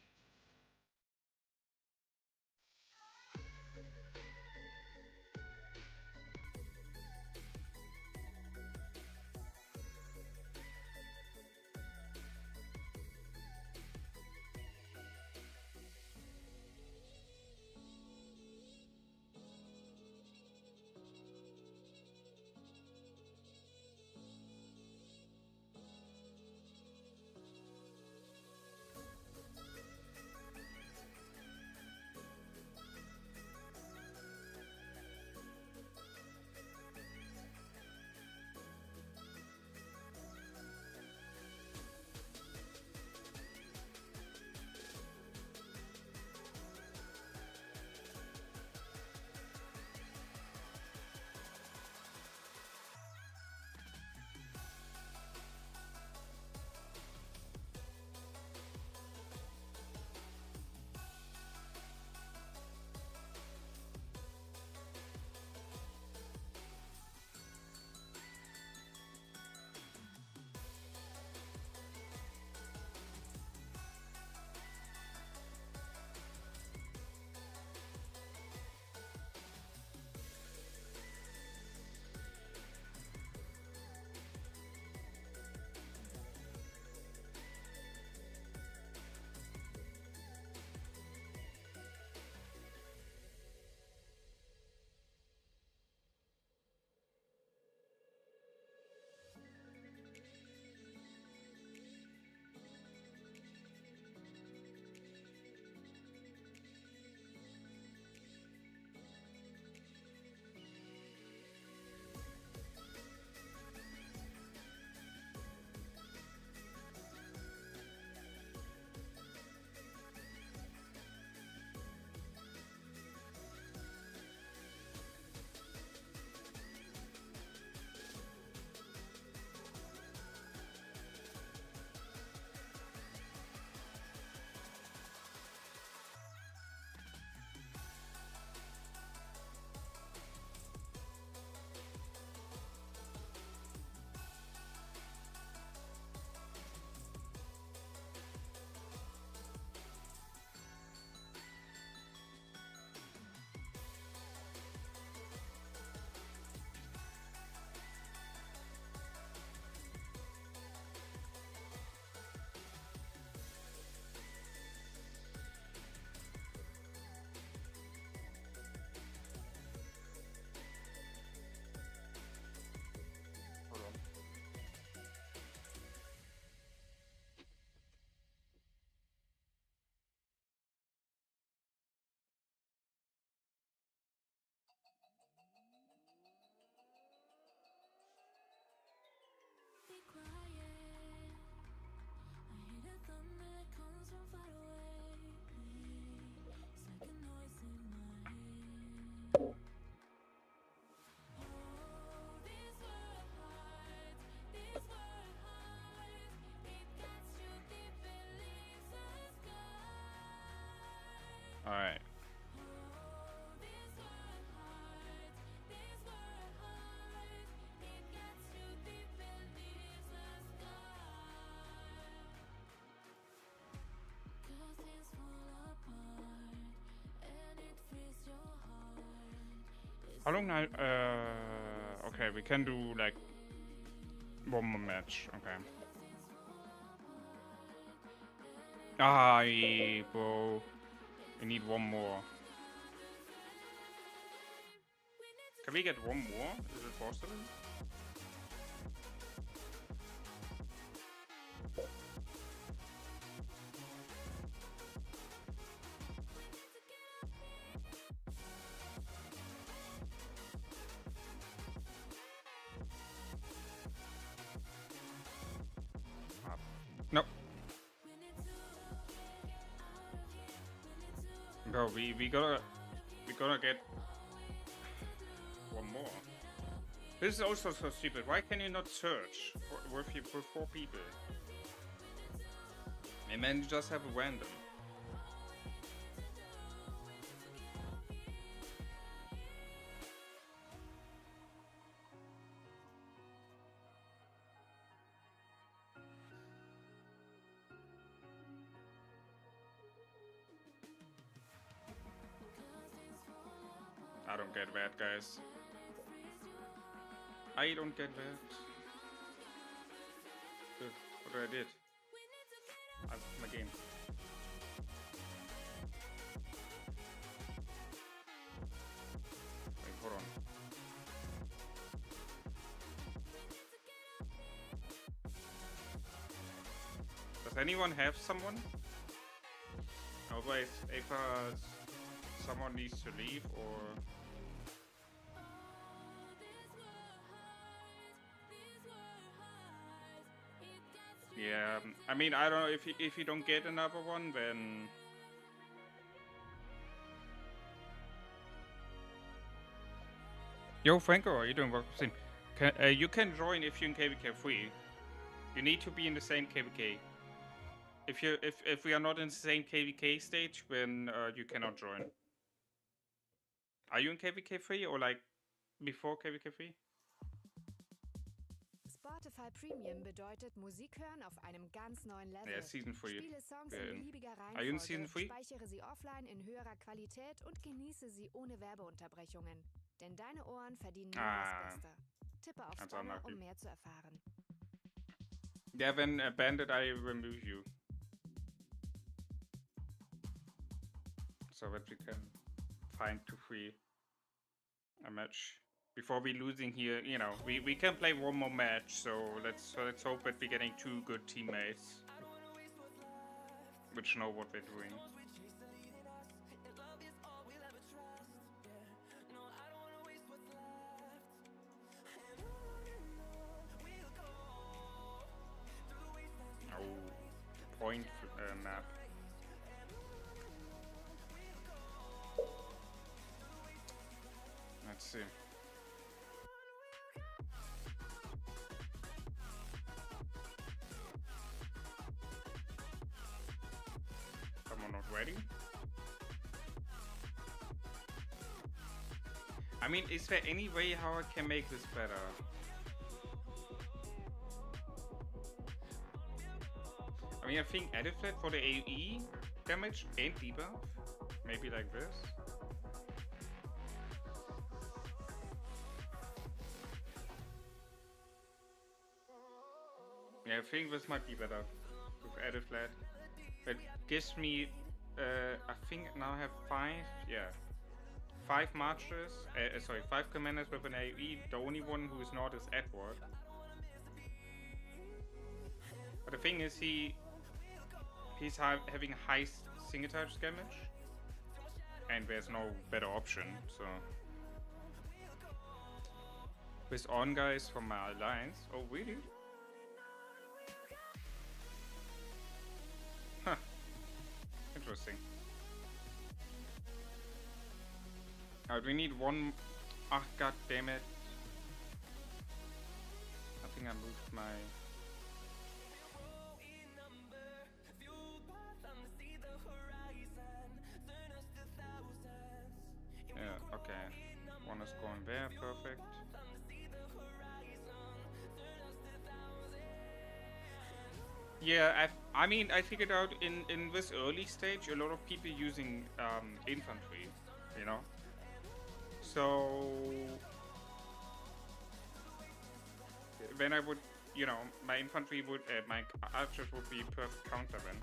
S1: Alright. How long now? Okay, we can do like one more match. Okay. Ah, yeah, bro. We need one more. Can we get one more? Is it possible? No. Bro, we gotta get one more. This is also so stupid. Why can you not search with 4 people? And then you just have a random. I don't get that, guys. I don't get that. What did I did? My game. Wait, hold on. Does anyone have someone? Otherwise, if someone needs to leave or... Yeah, I mean, I don't know, if you don't get another one, then... Yo, Franco, are you doing work? You can join if you're in KVK free. You need to be in the same KVK. If we are not in the same KVK stage, then you cannot join. Are you in KVK free or like before KVK free?
S7: Spotify Premium bedeutet Musik hören auf einem ganz neuen Level.
S1: Yeah, Season 3.
S7: Spiele Songs in beliebiger
S1: Are you in Season
S7: Reihenfolge,
S1: 3?
S7: speichere sie offline in höherer Qualität und genieße sie ohne Werbeunterbrechungen. Denn deine Ohren verdienen nur das Beste. Tippe aufs Banner, um mehr zu erfahren.
S1: Yeah, then Bandit, I remove you. So that we can find 2-3 a match. Before we losing here, you know, we can play one more match, so let's hope that we're getting 2 good teammates. Which know what they're doing. Oh, point map. Let's see. Someone not ready? I mean, is there any way how I can make this better? I mean, I think edit flat for the AoE damage and debuff. Maybe like this. Yeah, I think this might be better with edit flat. It gives me, I think now I have 5, yeah. 5 marchers, sorry, 5 commanders with an AoE. The only one who is not is Edward. But the thing is, he's having high single touch damage, and there's no better option. So with on guys from my alliance. Oh really? Huh. Interesting. We need one. Ah, god damn it! I think I moved my. Yeah, I mean, I figured out in this early stage, a lot of people using infantry, you know. So then I would, you know, my infantry would, my archers would be perfect counter then.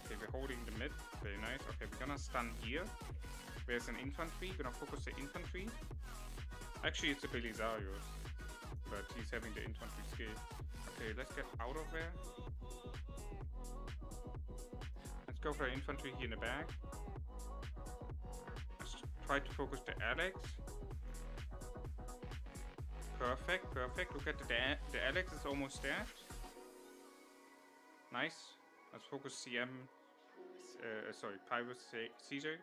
S1: Okay, we're holding the mid, very nice. Okay, we're gonna stun here. There's an infantry, we're gonna focus the infantry. Actually, it's a Belisarius, but he's having the infantry skill. Okay, let's get out of there. Let's go for infantry here in the back. Let's try to focus the Alex. Perfect, perfect. Look at the Alex is almost there. Nice. Let's focus CM. Sorry, Pyrus Caesar.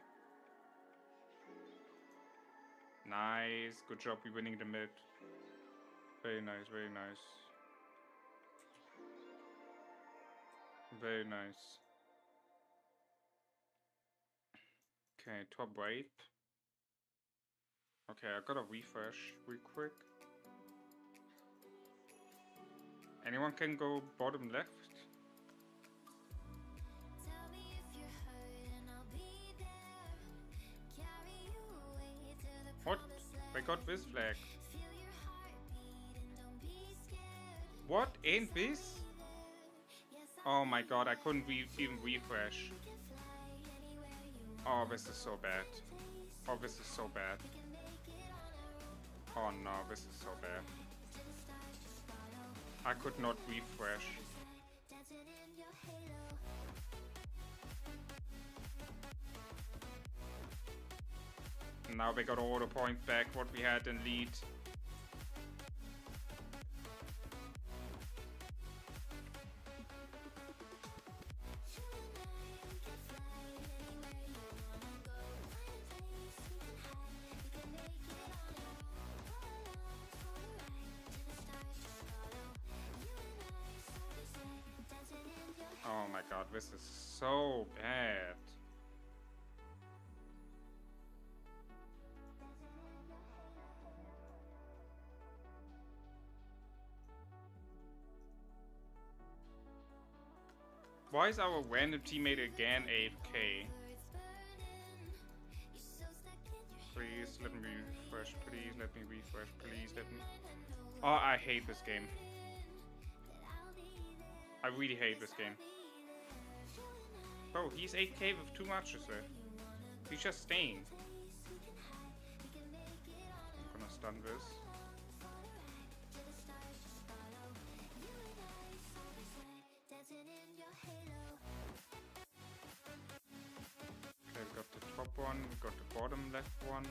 S1: Nice. Good job. We're winning the mid. Very nice, very nice. Very nice. Okay, top right. Okay, I gotta refresh real quick. Anyone can go bottom left. What? I got this flag. What? Ain't this? Oh my god, I couldn't even refresh. Oh, this is so bad. Oh, this is so bad. Oh no, this is so bad. I could not refresh. Now we got all the points back what we had in lead. Oh my god, this is so bad. Why is our random teammate again AFK? Please let me refresh, please let me refresh, please let me... Oh, I hate this game. I really hate this game. Bro, he's 8k with 2 matches there. He's just staying. I'm gonna stun this. Okay, we got the top one, we got the bottom left one.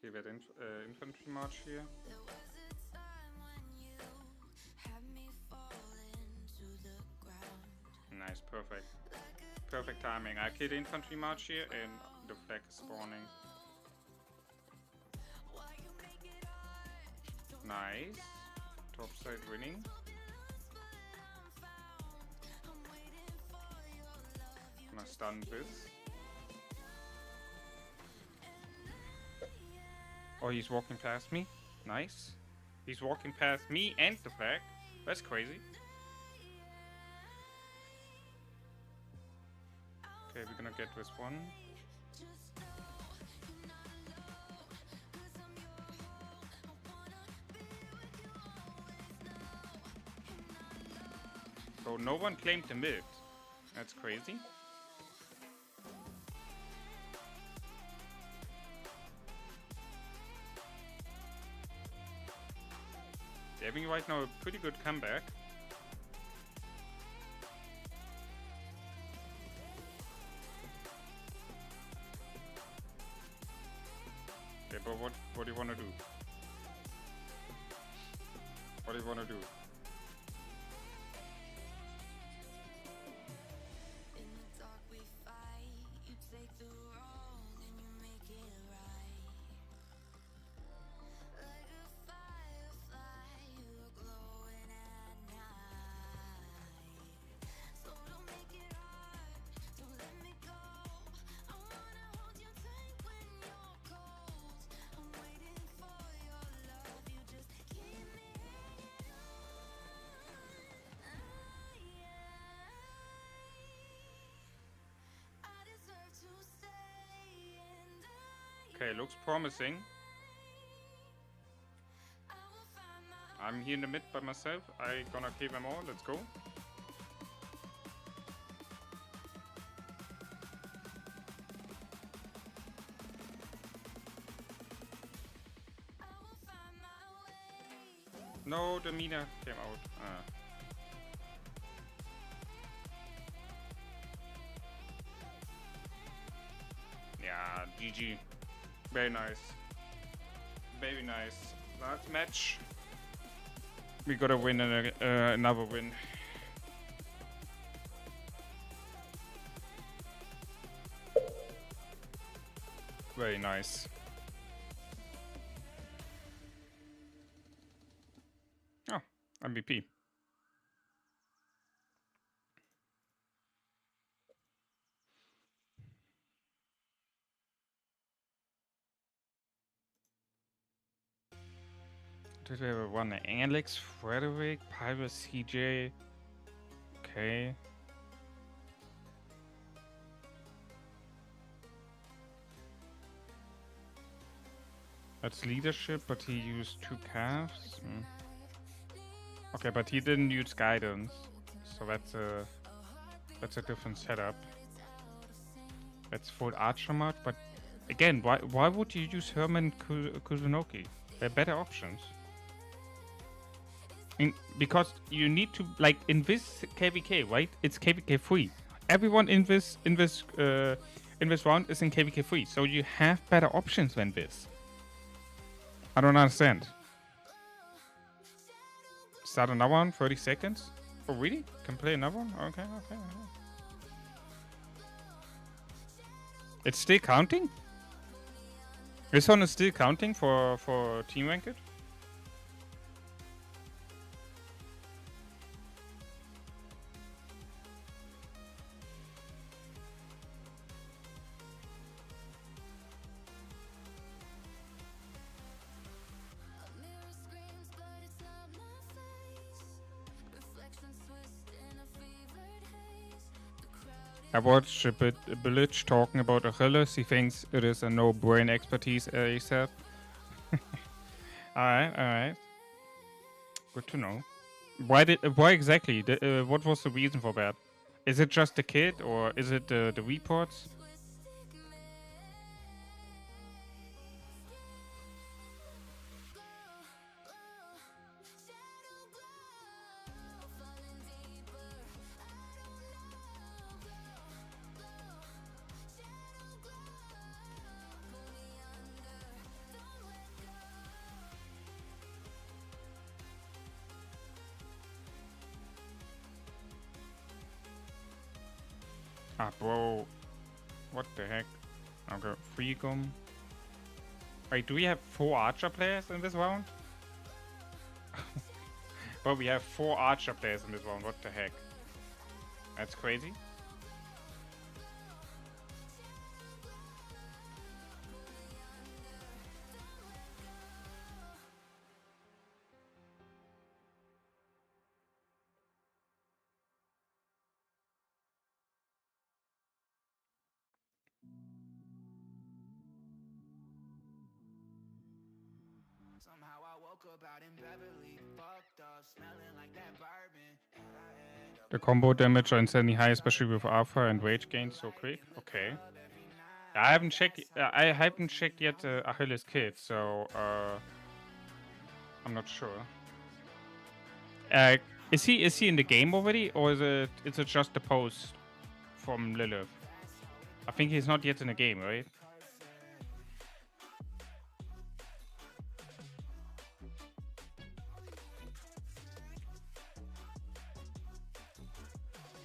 S1: Okay, we had infantry march here. Nice, perfect. Perfect timing. I killed infantry march here and the flag is spawning. Nice. Top side winning. Gonna stun this. Oh, he's walking past me. Nice. He's walking past me and the flag. That's crazy. Okay, we're gonna get this one. So no one claimed the mid. That's crazy. They're having right now a pretty good comeback. What do you want to do? What do you want to do? Okay, looks promising. I'm here in the mid by myself. I gonna kill them all. Let's go. No, the Mina came out. Yeah, GG. Very nice. Very nice. Last match. We gotta win another win. Very nice. Oh, MVP. Did we have one? Alex, Frederick, Piper, CJ. Okay. That's leadership, but he used 2 calves. Okay, but he didn't use guidance, so that's a different setup. That's full archer mod, but again, why would you use Herman Kuzunoki? There are better options. Because you need to, like, in this KVK, right? It's KVK free. Everyone in this round is in KVK free, so you have better options than this. I don't understand. Start another one, 30 seconds. Oh, really? Can play another one? Okay. It's still counting? This one is still counting for team ranked? I watched Billich talking about Achilles. He thinks it is a no-brain expertise, he said. Alright. Good to know. Why exactly? What was the reason for that? Is it just the kid, or is it the reports? Ah, bro. What the heck? Okay, Freegum. Wait, do we have 4 archer players in this round? Well, we have 4 archer players in this round. What the heck? That's crazy. The combo damage are insanely high, especially with Alpha and rage gain so quick. Okay. I haven't checked yet Achilles kit, so I'm not sure. Is he in the game already, or is it just a post from Lilith? I think he's not yet in the game, right?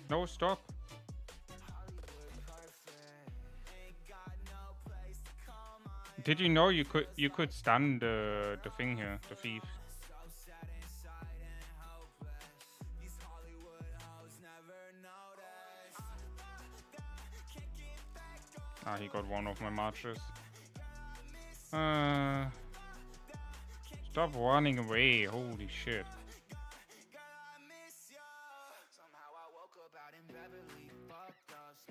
S1: No, stop. Did you know you could stun the thing here, the thief? Ah, he got one of my marches. Stop running away! Holy shit!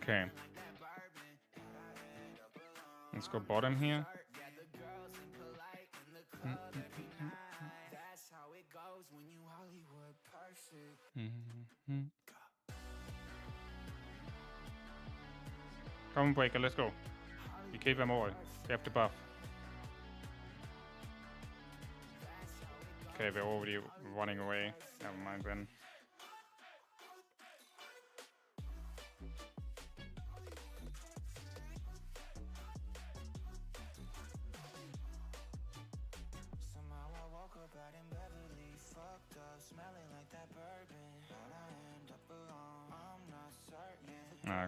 S1: Okay. Let's go bottom here. Come on, Breaker, let's go. We kill them all. They have the buff. Okay, they're already running away. Never mind then.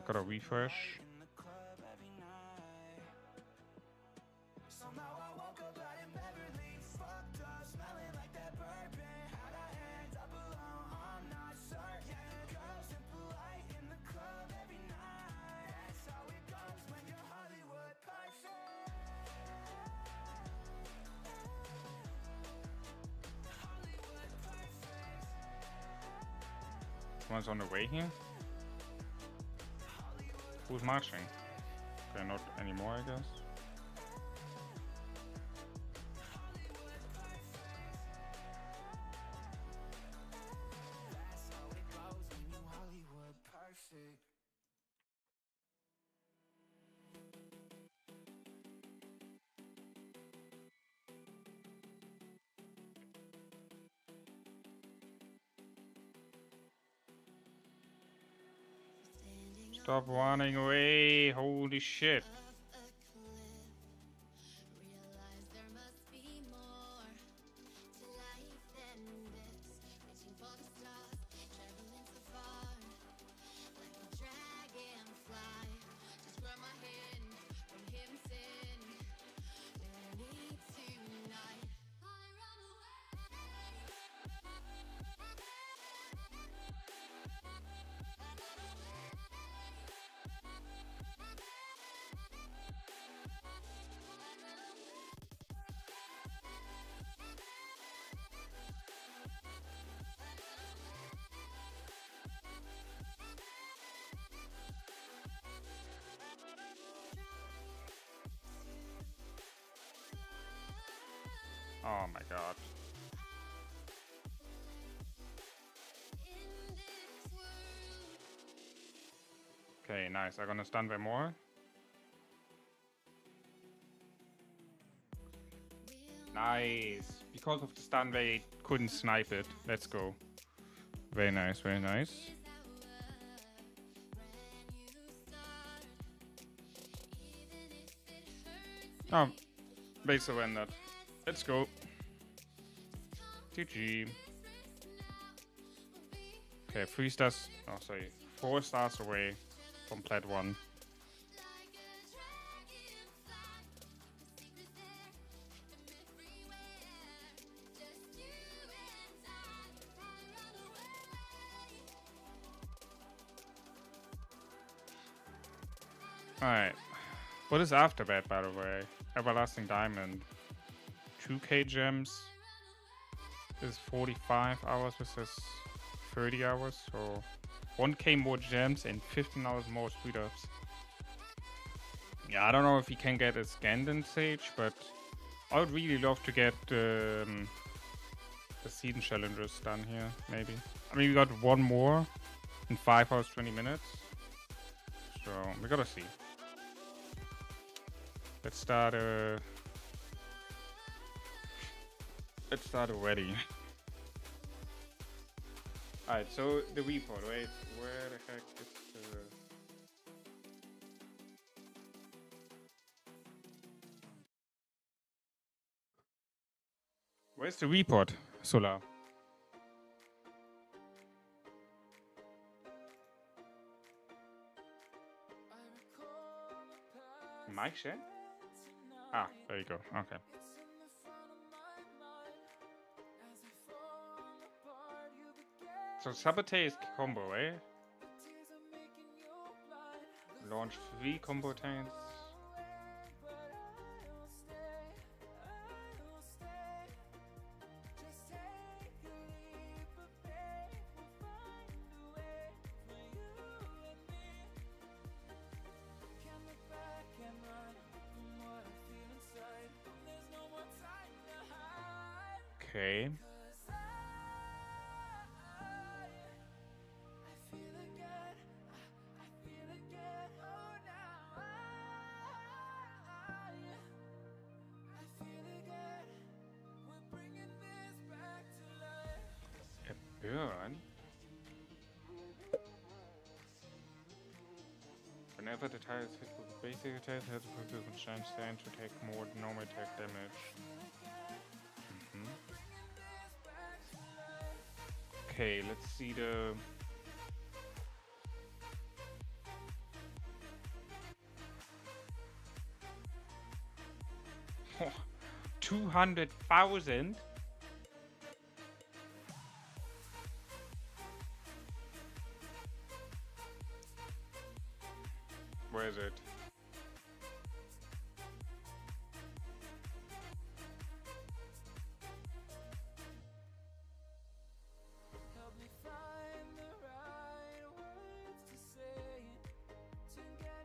S1: Got a refresh. Someone's on the way here. Who's marching? Okay, not anymore, I guess. Stop running away! Holy shit! Oh my god. Okay, nice. I'm gonna stun them more. Nice. Because of the stun, they couldn't snipe it. Let's go. Very nice, very nice. Oh, they surrendered. Let's go. GG. Okay, 3 stars. Oh, sorry. 4 stars away from Plat 1. Alright. What is after that, by the way? Everlasting Diamond. 2k gems. This is 45 hours versus 30 hours. So 1k more gems and 15 hours more speed ups. Yeah, I don't know if he can get a Scandin Sage, but I would really love to get the season challenges done here, maybe. I mean, we got one more in 5 hours, 20 minutes. So we gotta see. Let's start already. Alright, so the report, wait, where the heck is the... Where's the report, Solar? Mic share? Ah, there you go. Okay. So Sabotage is combo, eh? Launch 3 combo tanks. Okay. A burn? Whenever the tile is hit with a basic attack, it has a different chance stand to take more normal attack damage. Okay, let's see the... Oh, 200,000? Where is it?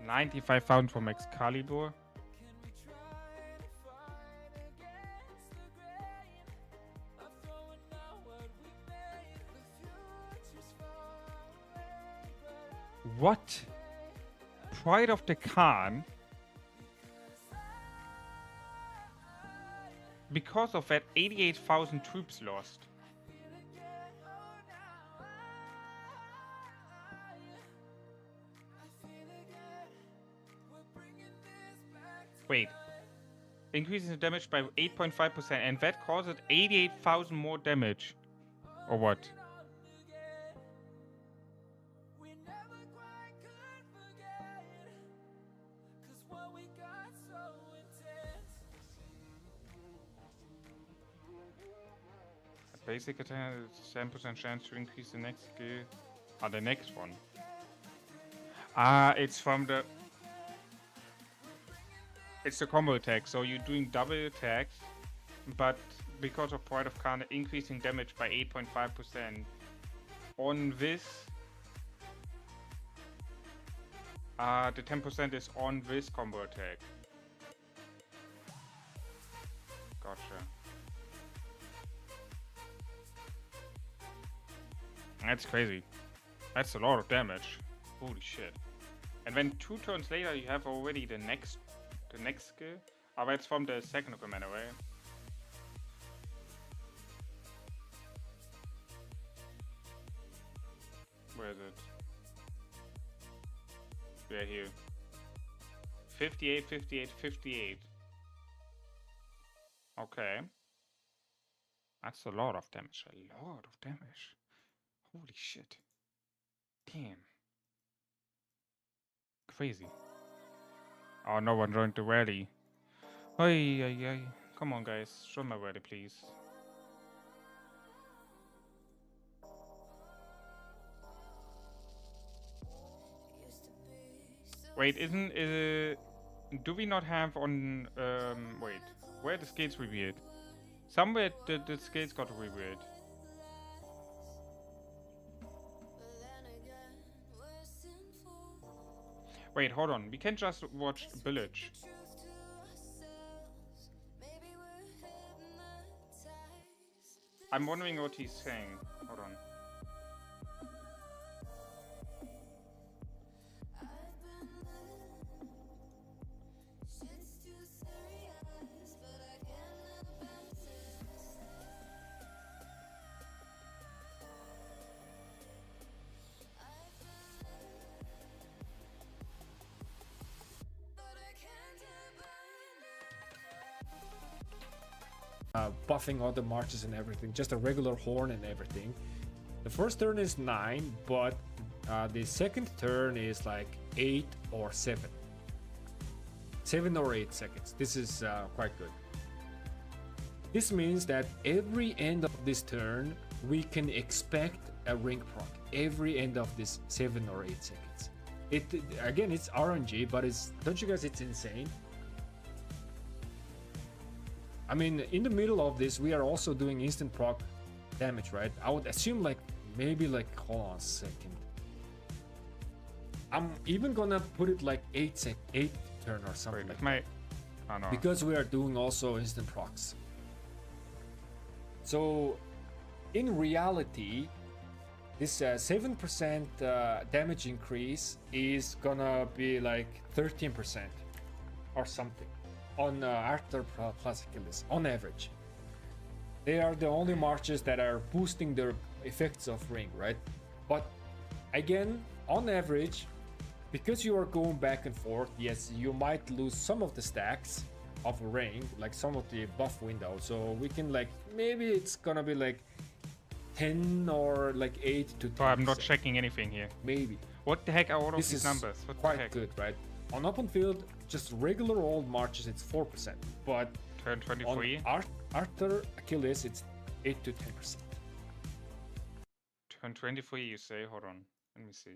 S1: $95,000 from Excalibur. What? Pride of the Khan? Because of that, 88,000 troops lost. Wait. Increases the damage by 8.5%, and that causes 88,000 more damage. Or what? Basic attack is 10% chance to increase the next skill. Ah, the next one. Ah, it's from the... It's the combo attack, so you're doing double attacks, but because of Pride of Khan, increasing damage by 8.5%. On this... the 10% is on this combo attack. Gotcha. That's crazy. That's a lot of damage. Holy shit. And then 2 turns later you have already the next skill. Oh, that's from the second commander, right? Where is it? Yeah, here. 58, 58, 58. Okay. That's a lot of damage. A lot of damage. Holy shit. Damn. Crazy. Oh, no one joined the rally. Ay, ay, ay. Come on, guys. Join my rally, please. Wait, do we not have on... wait. Where are the skills revealed? Somewhere the skills got revealed. Wait, hold on. We can just watch Village. I'm wondering what he's saying. Hold on.
S8: Buffing all the marches and everything, just a regular horn and everything. The first turn is 9, but the second turn is like 8 or 7. 7 or 8 seconds. This is quite good. This means that every end of this turn, we can expect a ring proc. Every end of this 7 or 8 seconds. Again, it's RNG, but don't you guys, it's insane. I mean, in the middle of this, we are also doing instant proc damage, right? I would assume like maybe like, hold on a second. I'm even gonna put it like 8 turn or something.
S1: Wait,
S8: like
S1: oh, no.
S8: because we are doing also instant procs. So in reality, this 7% damage increase is gonna be like 13% or something on Arthur plus Achilles on average. They are the only marches that are boosting the effects of ring, right? But again, on average, because you are going back and forth, yes, you might lose some of the stacks of ring, like some of the buff window. So we can like, maybe it's gonna be like 10 or like 8 to 10.
S1: Oh, I'm not checking anything here.
S8: Maybe.
S1: What the heck are all of these numbers? What
S8: quite
S1: the heck?
S8: good, right? On open field, just regular old marches, it's 4%. But
S1: turn 23.
S8: On Arthur Achilles, it's 8 to 10%.
S1: Turn 23, you say? Hold on. Let me see.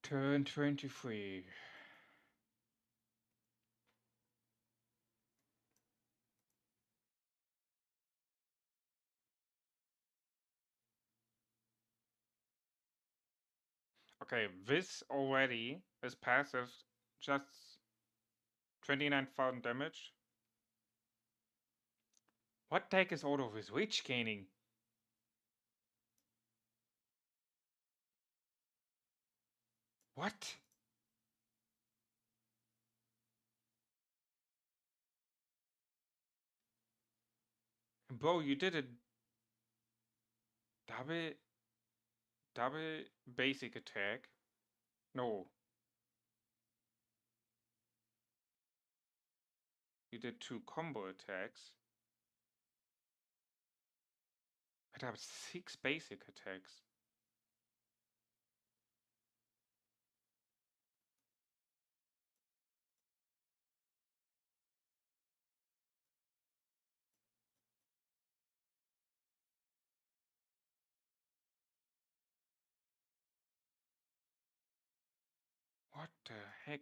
S1: Turn 23. Okay, this already is passive, just 29,000 damage. What the heck is all of this witch gaining? What? Bro, you did a double basic attack. No. You did 2 combo attacks. But I have 6 basic attacks. What the heck?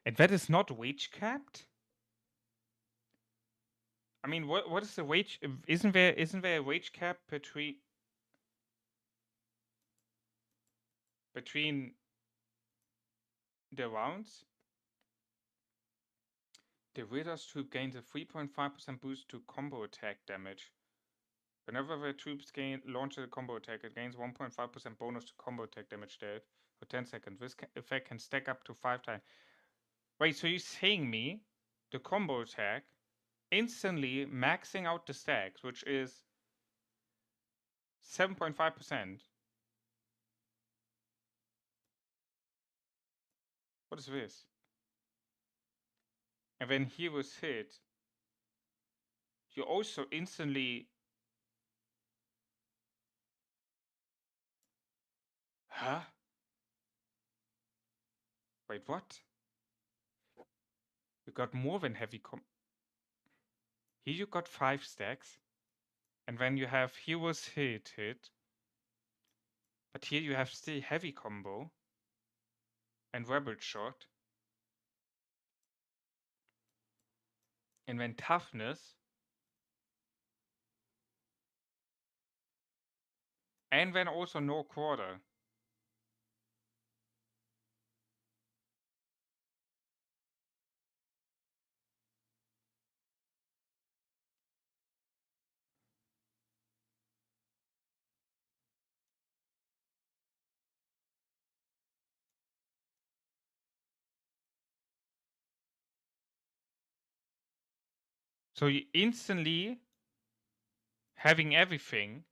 S1: And that is not wage capped? I mean, what is the wage? Isn't there a wage cap between the rounds? The Wizard's troop gains a 3.5% boost to combo attack damage. Whenever the troops launch a combo attack, it gains 1.5% bonus to combo attack damage dealt for 10 seconds. This effect can stack up to 5 times. Wait, so you're saying me the combo attack instantly maxing out the stacks, which is 7.5%. What is this? And when he was hit, you also instantly... Huh? Wait, what? You got more than heavy Here you got 5 stacks. And when you have he was hit. But here you have still heavy combo. And rebel shot. And then toughness. And then also no quarter. So you instantly having everything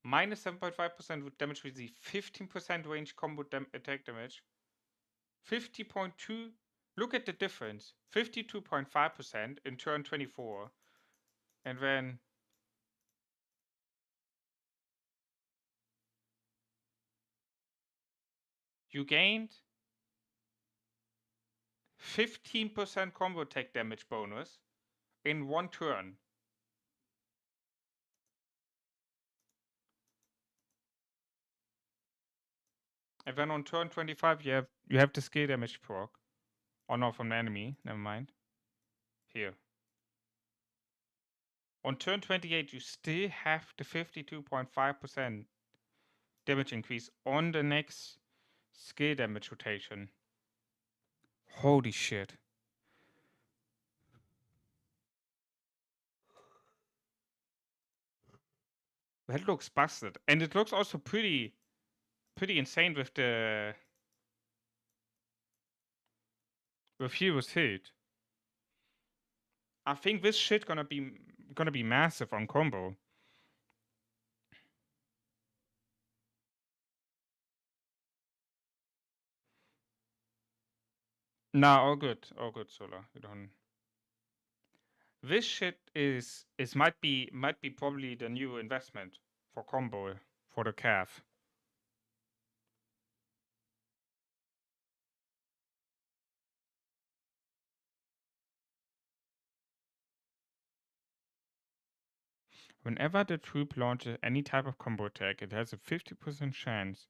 S1: minus 7.5% with damage with the 15% range combo attack damage. 50.2. Look at the difference. 52.5% in turn 24. And then you gained 15% combo attack damage bonus in one turn. And then on turn 25 you have the skill damage proc. Oh no, from the enemy. Never mind. Here. On turn 28 you still have the 52.5% damage increase on the next skill damage rotation. Holy shit. That looks busted. And it looks also pretty insane with the Hero's Hilt. I think this shit gonna be massive on combo. Nah, all good, Solar. You don't. This shit is might be probably the new investment for combo for the calf. Whenever the troop launches any type of combo attack, it has a 50% chance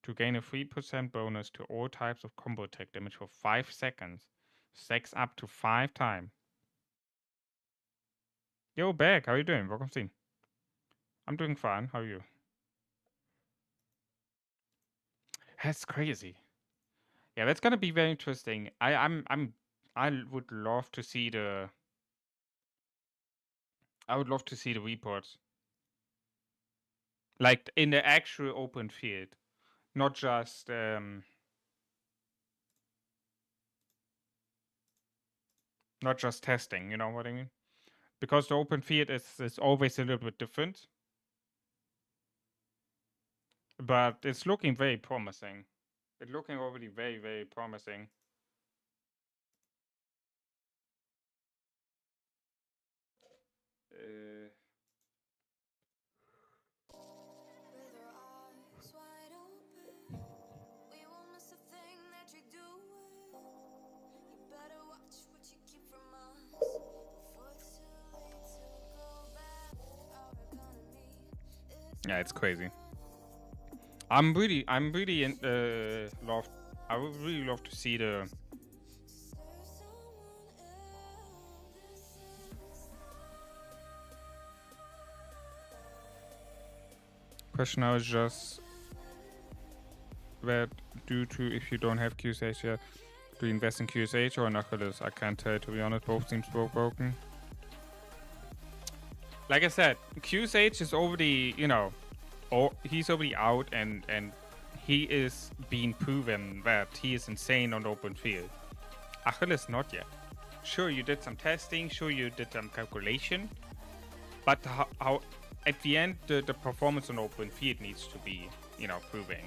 S1: to gain a 3% bonus to all types of combo attack damage for 5 seconds. Stacks up to 5 times. Yo, Beck, how you doing? Welcome to the team. I'm doing fine. How are you? That's crazy. Yeah, that's gonna be very interesting. I would love to see the. I would love to see the reports. Like in the actual open field, not just testing. You know what I mean? Because the open field is always a little bit different. But it's looking very promising. It's looking already very, very promising. Yeah, it's crazy. I would really love to see the. Question now is just that due to if you don't have QSH yet, do you invest in QSH or in Achilles? I can't tell, to be honest. Both seems broken. Like I said, QSH is already, he's already out and he is being proven that he is insane on open field. Achilles not yet. Sure, you did some testing, sure you did some calculation, but how at the end the performance on open field needs to be, proving.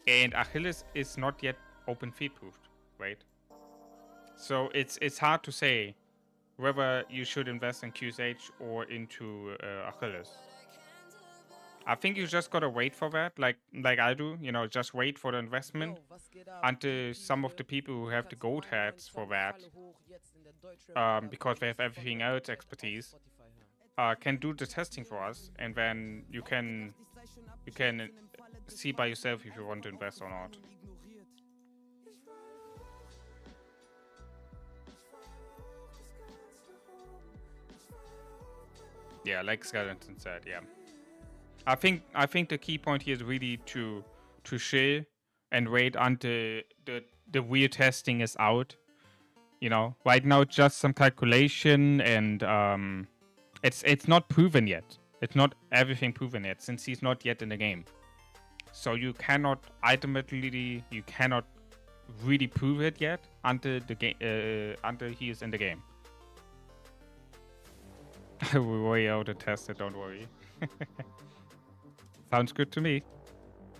S1: And Achilles is not yet open field proofed, right? So it's hard to say whether you should invest in QSH or into Achilles. I think you just gotta wait for that, like I do, just wait for the investment until some of the people who have the gold hats for that, because they have everything else expertise, can do the testing for us, and then you can see by yourself if you want to invest or not. Yeah, like Skeleton said, yeah. I think the key point here is really to chill and wait until the real testing is out. Right now it's just some calculation and it's not proven yet. It's not everything proven yet since he's not yet in the game. So you cannot really prove it yet until the game until he is in the game. We're way out to test it, don't worry. Sounds good to me.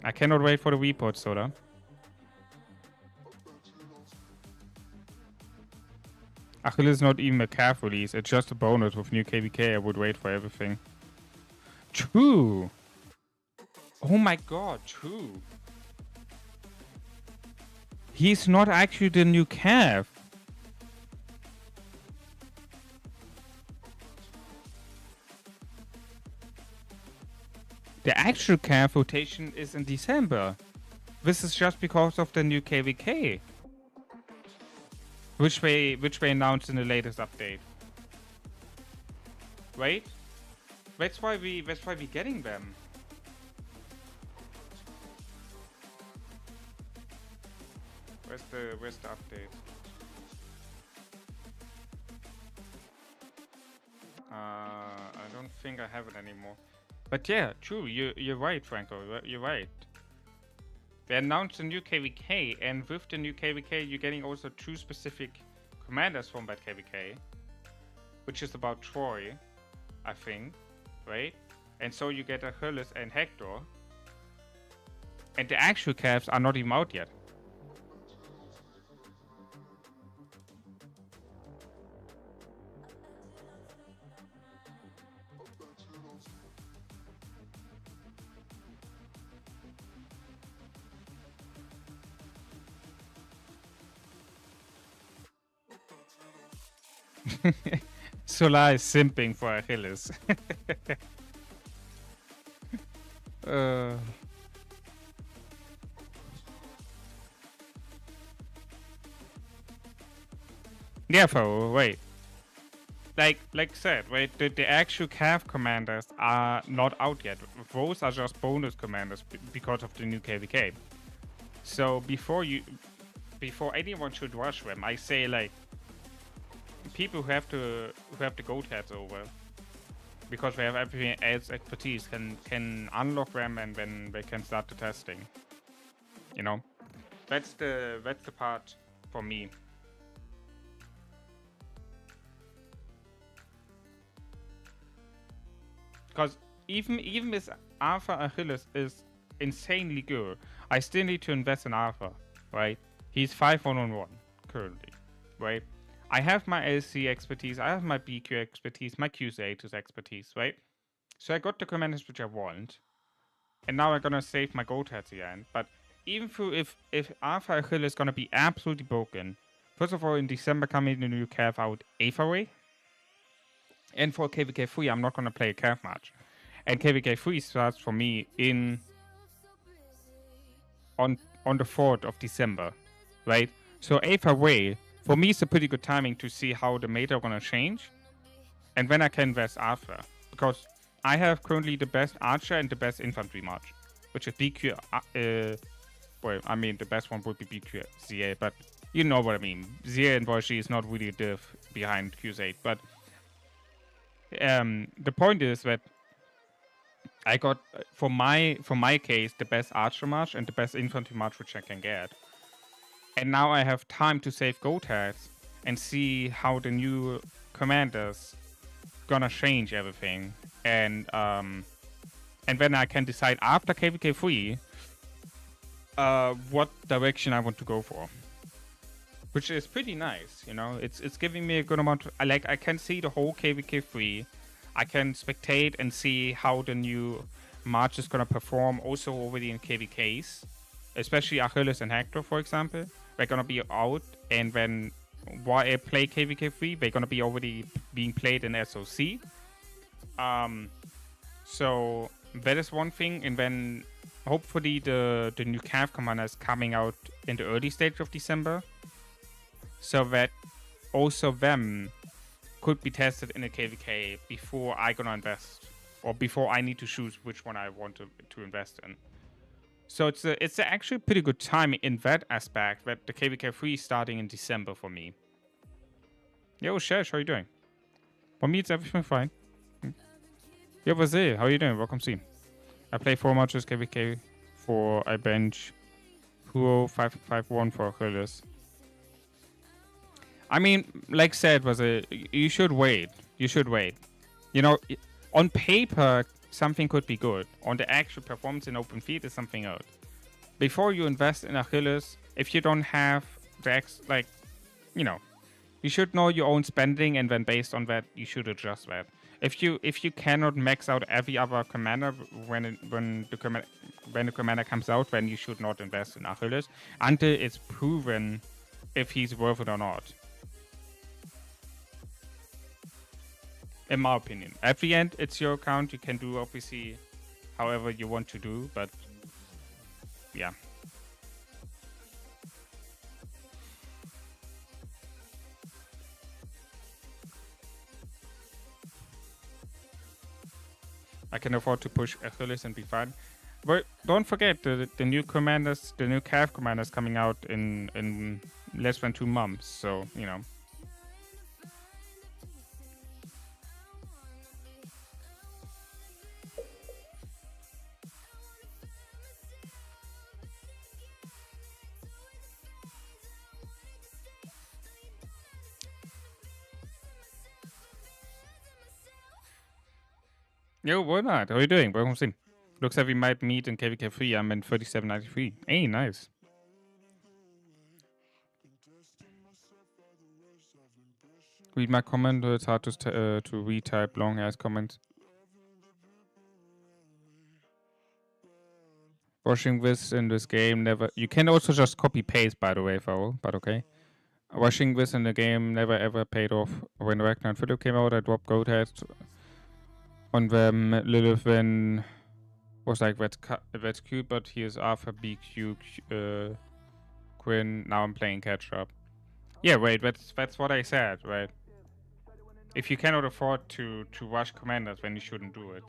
S1: I cannot wait for the report, Soda. Achilles is not even a calf release, it's just a bonus with new KVK. I would wait for everything. True! Oh my god, true. He's not actually the new calf. The actual calf rotation is in December. This is just because of the new KVK. Which they announced in the latest update. Right? That's why we getting them. Where's the update? I don't think I have it anymore. But yeah, true. You're right, Franco. You're right. They announced a new KVK, and with the new KVK, you're getting also 2 specific commanders from that KVK, which is about Troy, I think, right? And so you get Achilles and Hector, and the actual calves are not even out yet. Solar is simping for Achilles. Yeah, for wait. Like said, wait, the actual calf commanders are not out yet. Those are just bonus commanders because of the new KVK. So before anyone should rush them, I say like people who have the goat heads over, because they have everything else expertise, can unlock them, and then they can start the testing. You know, that's the part for me. Because even if Alpha Achilles is insanely good, I still need to invest in Alpha, right? He's 5-1-1 currently, right? I have my LC expertise, I have my BQ expertise, my QC expertise, right? So I got the commanders which I want, and now I'm gonna save my gold heads again. But even through if Alpha Achilles is gonna be absolutely broken, first of all, in December coming the new calf out Aetherway, and for KVK 3 I'm not gonna play a calf match, and KVK 3 starts for me on the 4th of December, right? So Aetherway for me, it's a pretty good timing to see how the meta are gonna change, and when I can invest after, because I have currently the best archer and the best infantry march, which is BQ. Well, I mean the best one would be BQ ZA, but you know what I mean. ZA and Voishi is not really a diff behind Q8, but the point is that I got for my case the best archer march and the best infantry march which I can get. And now I have time to save gold heads and see how the new commanders gonna change everything, and then I can decide after KVK 3 what direction I want to go for, which is pretty nice. You know, it's giving me a good amount. I can see the whole KVK 3. I can spectate and see how the new march is gonna perform also already in KVKs, especially Achilles and Hector, for example. They're gonna be out, and when while I play KVK 3, they're gonna be already being played in SOC. So that is one thing, and then hopefully the new calf commander is coming out in the early stage of December, so that also them could be tested in a KVK before I gonna invest, or before I need to choose which one I want to invest in. So it's actually pretty good time in that aspect, that the KVK 3 is starting in December for me. Yo, Shesh, how you doing? For me, it's everything fine. Yo, Vazir, how you doing? Welcome, team. I play 4 matches KVK 4. I bench Huro 551 for Achilles. I mean, like said, Vazir, you should wait. You should wait. You know, on paper, something could be good. On the actual performance in open field is something else. Before you invest in Achilles, if you don't have the you know, you should know your own spending, and then based on that, you should adjust that. If you cannot max out every other commander when the commander comes out, then you should not invest in Achilles until it's proven if he's worth it or not. In my opinion. At the end, it's your account. You can do obviously however you want to do, but yeah. I can afford to push Achilles and be fine. But don't forget the new commanders, the new calf commanders coming out in less than 2 months. So, you know. Yo, why not? How are you doing? Welcome to Looks like we might meet in KVK 3. I'm in 3793. Hey, nice. Read my comment. It's hard to retype long ass comments. Washing this in this game never. You can also just copy paste, by the way, Foul, but okay. Washing this in the game never ever paid off. When Ragnar and Philip came out, I dropped goat heads on them. Lilith then was like, that's cute, but here's Arthur, BQ, Quinn. Now I'm playing catch up. Yeah, wait, that's what I said, right? If you cannot afford to rush commanders, then you shouldn't do it.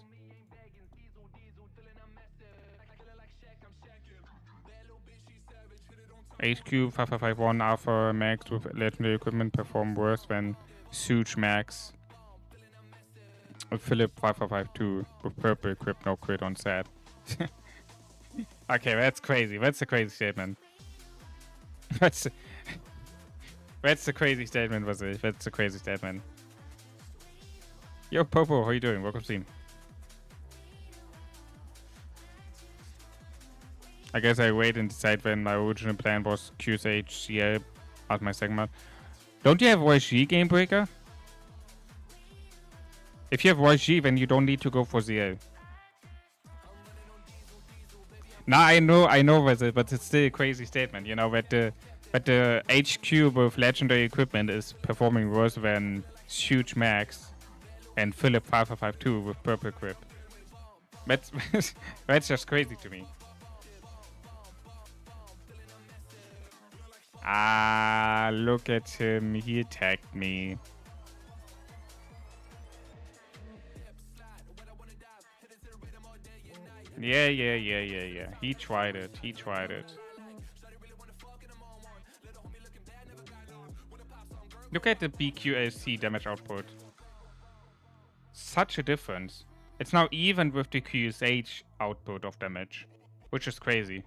S1: HQ 5551 Alpha Max with legendary equipment perform worse than Suge Max. Philip 5552 with purple equip, no crit on sad. Okay, that's crazy. That's a crazy statement. That's a crazy statement, was it? That's a crazy statement. Yo, Popo, how you doing? Welcome to team. I guess I wait and decide when my original plan was QSHCL as my segment. Don't you have YG Game Breaker? If you have YG, then you don't need to go for ZL. Nah, I know but it's still a crazy statement, you know, that the HQ with legendary equipment is performing worse than Huge Max and Philip 5552 with purple equip. That's just crazy to me. Ah, look at him. He attacked me. Yeah. He tried it. Look at the BQAC damage output. Such a difference. It's now even with the QSH output of damage, which is crazy.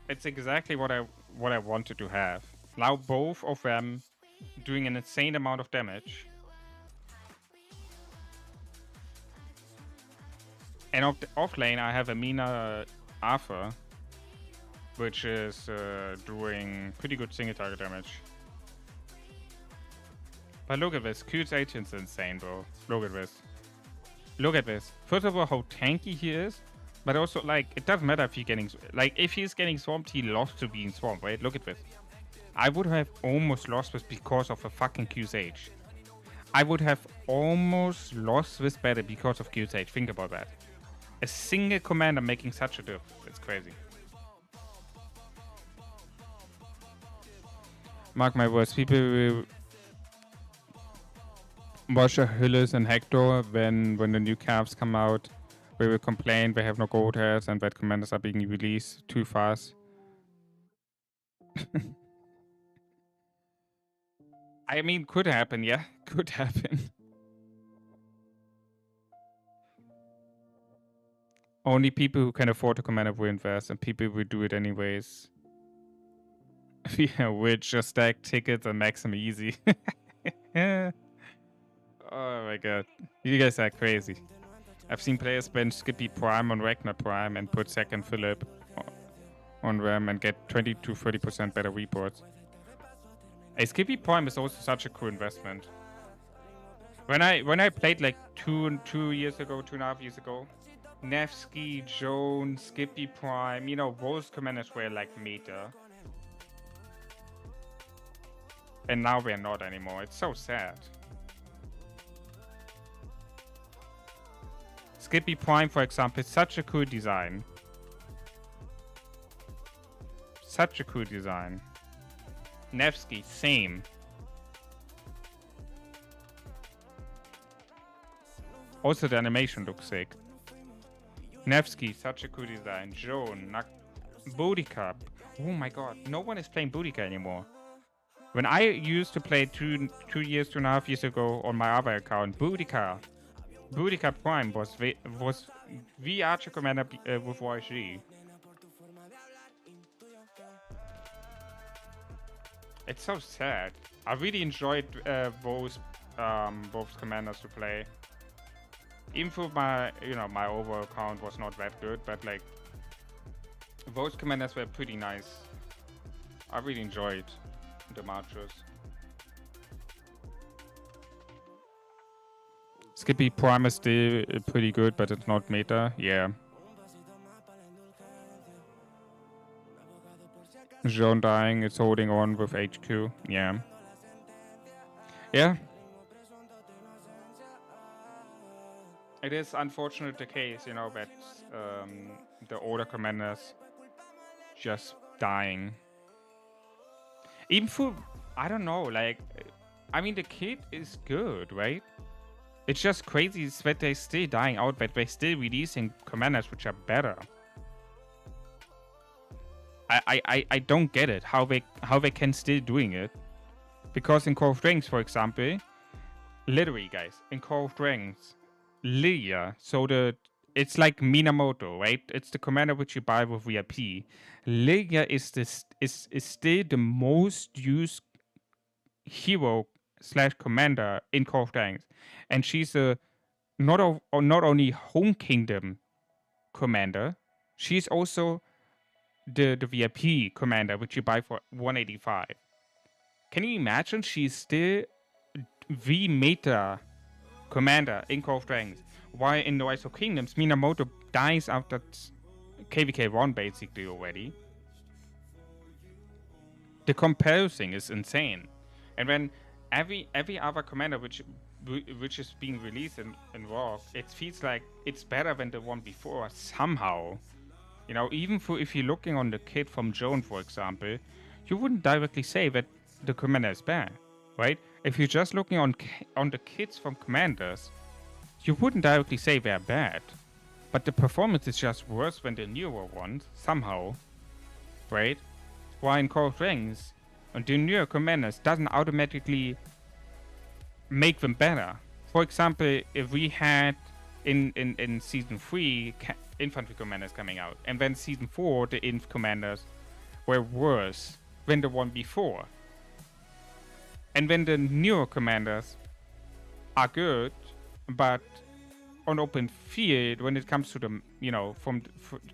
S1: It's exactly what I wanted to have. Now both of them doing an insane amount of damage. And off lane I have Amina Arthur, which is doing pretty good single target damage. But look at this, QSH is insane, bro. Look at this. Look at this. First of all, how tanky he is. But also, like, it doesn't matter if he's getting... Like, if he's getting swamped, he lost to being swamped, right? Look at this. I would have almost lost this because of a fucking QSH. I would have almost lost this battle because of QSH. Think about that. A single commander making such a diff. It's crazy. Mark my words. People will watch Achilles and Hector when the new calves come out. We will complain they have no gold heads and that commanders are being released too fast. I mean, could happen, yeah. Could happen. Only people who can afford to commander will invest, and people will do it anyways. Yeah, we'll just stack tickets and max them easy. Oh my god. You guys are crazy. I've seen players bench Skippy Prime on Ragnar Prime and put second Philip on them and get 20 to 30% better reports. A Skippy Prime is also such a cool investment. When I played like two years ago, 2.5 years ago, Nevsky, Jones, Skippy Prime, you know, those commanders were like meta. And now we're not anymore. It's so sad. Skippy Prime, for example, is such a cool design. Such a cool design. Nevsky, same. Also, the animation looks sick. Nevsky, such a cool design. Joan, Boudica. Oh my god, no one is playing Boudica anymore. When I used to play 2.5 years ago on my other account, Boudica Prime was the Archer Commander with YG. It's so sad. I really enjoyed both commanders to play. Even though my overall account was not that good, but like both commanders were pretty nice. I really enjoyed the marchers. Skippy Prime is still pretty good, but it's not meta. Yeah. Jean dying, it's holding on with HQ. Yeah. Yeah. It is unfortunate the case, you know, that the older commanders just dying. Even for, I don't know, like, I mean, the kit is good, right? It's just crazy that they're still dying out, but they're still releasing commanders which are better. I don't get it, how they can still doing it. Because in Core of Dragons, for example, literally, guys, in Core of Dragons, Lilia, so it's like Minamoto, right? It's the commander which you buy with VIP. Lilia is still the most used hero / commander in Core of Dragons, and she's a not only home kingdom commander, she's also the VIP commander which you buy for 185. Can you imagine? She's still the meta commander in Core of Dragons. While in the Rise of Kingdoms, Minamoto dies after KVK 1 basically already. The comparison is insane. And when every other commander which is being released in WoW, it feels like it's better than the one before somehow. You know, even if you're looking on the kit from Joan, for example, you wouldn't directly say that the commander is bad, right? If you're just looking on the kits from commanders, you wouldn't directly say they're bad. But the performance is just worse than the newer ones, somehow, right? While in Core of Dragons, the newer commanders doesn't automatically make them better. For example, if we had in Season 3 infantry commanders coming out, and then Season 4 the inf commanders were worse than the one before. And then the newer commanders are good, but on open field, when it comes to the, you know,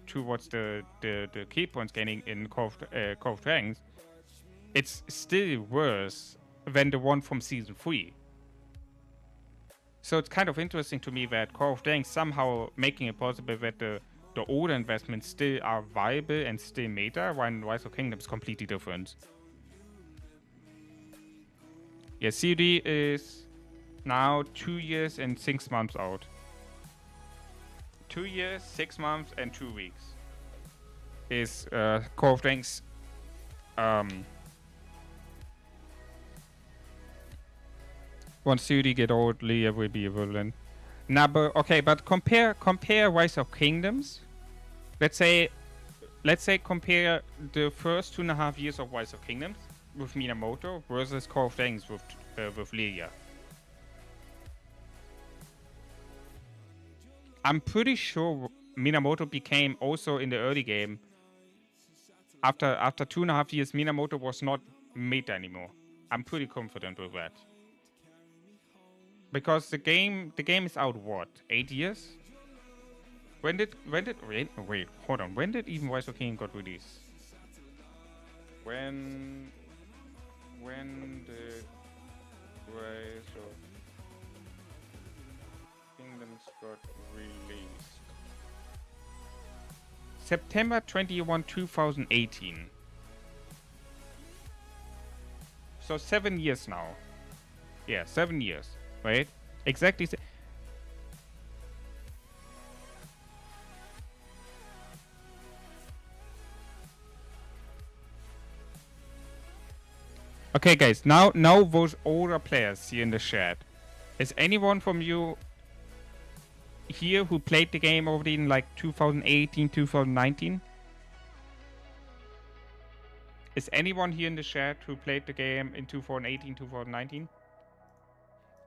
S1: towards the key points gaining in Core of Dragons, it's still worse than the one from Season 3. So it's kind of interesting to me that Core of Dragons somehow making it possible that the older investments still are viable and still meta, while Rise of Kingdoms is completely different. Yeah, COD is now 2 years and 6 months out. 2 years, 6 months, and 2 weeks is Core of Dragons. Once COD get old, Leah will be equivalent. Nah, but okay, but compare Rise of Kingdoms. Let's say compare the first 2.5 years of Rise of Kingdoms with Minamoto versus Core of Dragons with Leah. I'm pretty sure Minamoto became also in the early game. After 2.5 years, Minamoto was not meta anymore. I'm pretty confident with that. Because the game is out what? 8 years? When did wait, hold on. When did even Rise of Kingdom got released? When did Rise of Kingdoms got released? September 21, 2018. So 7 years now. Yeah, 7 years. Right? Exactly. Okay, guys. Now those older players here in the chat. Is anyone from you here who played the game already in like 2018, 2019? Is anyone here in the chat who played the game in 2018, 2019?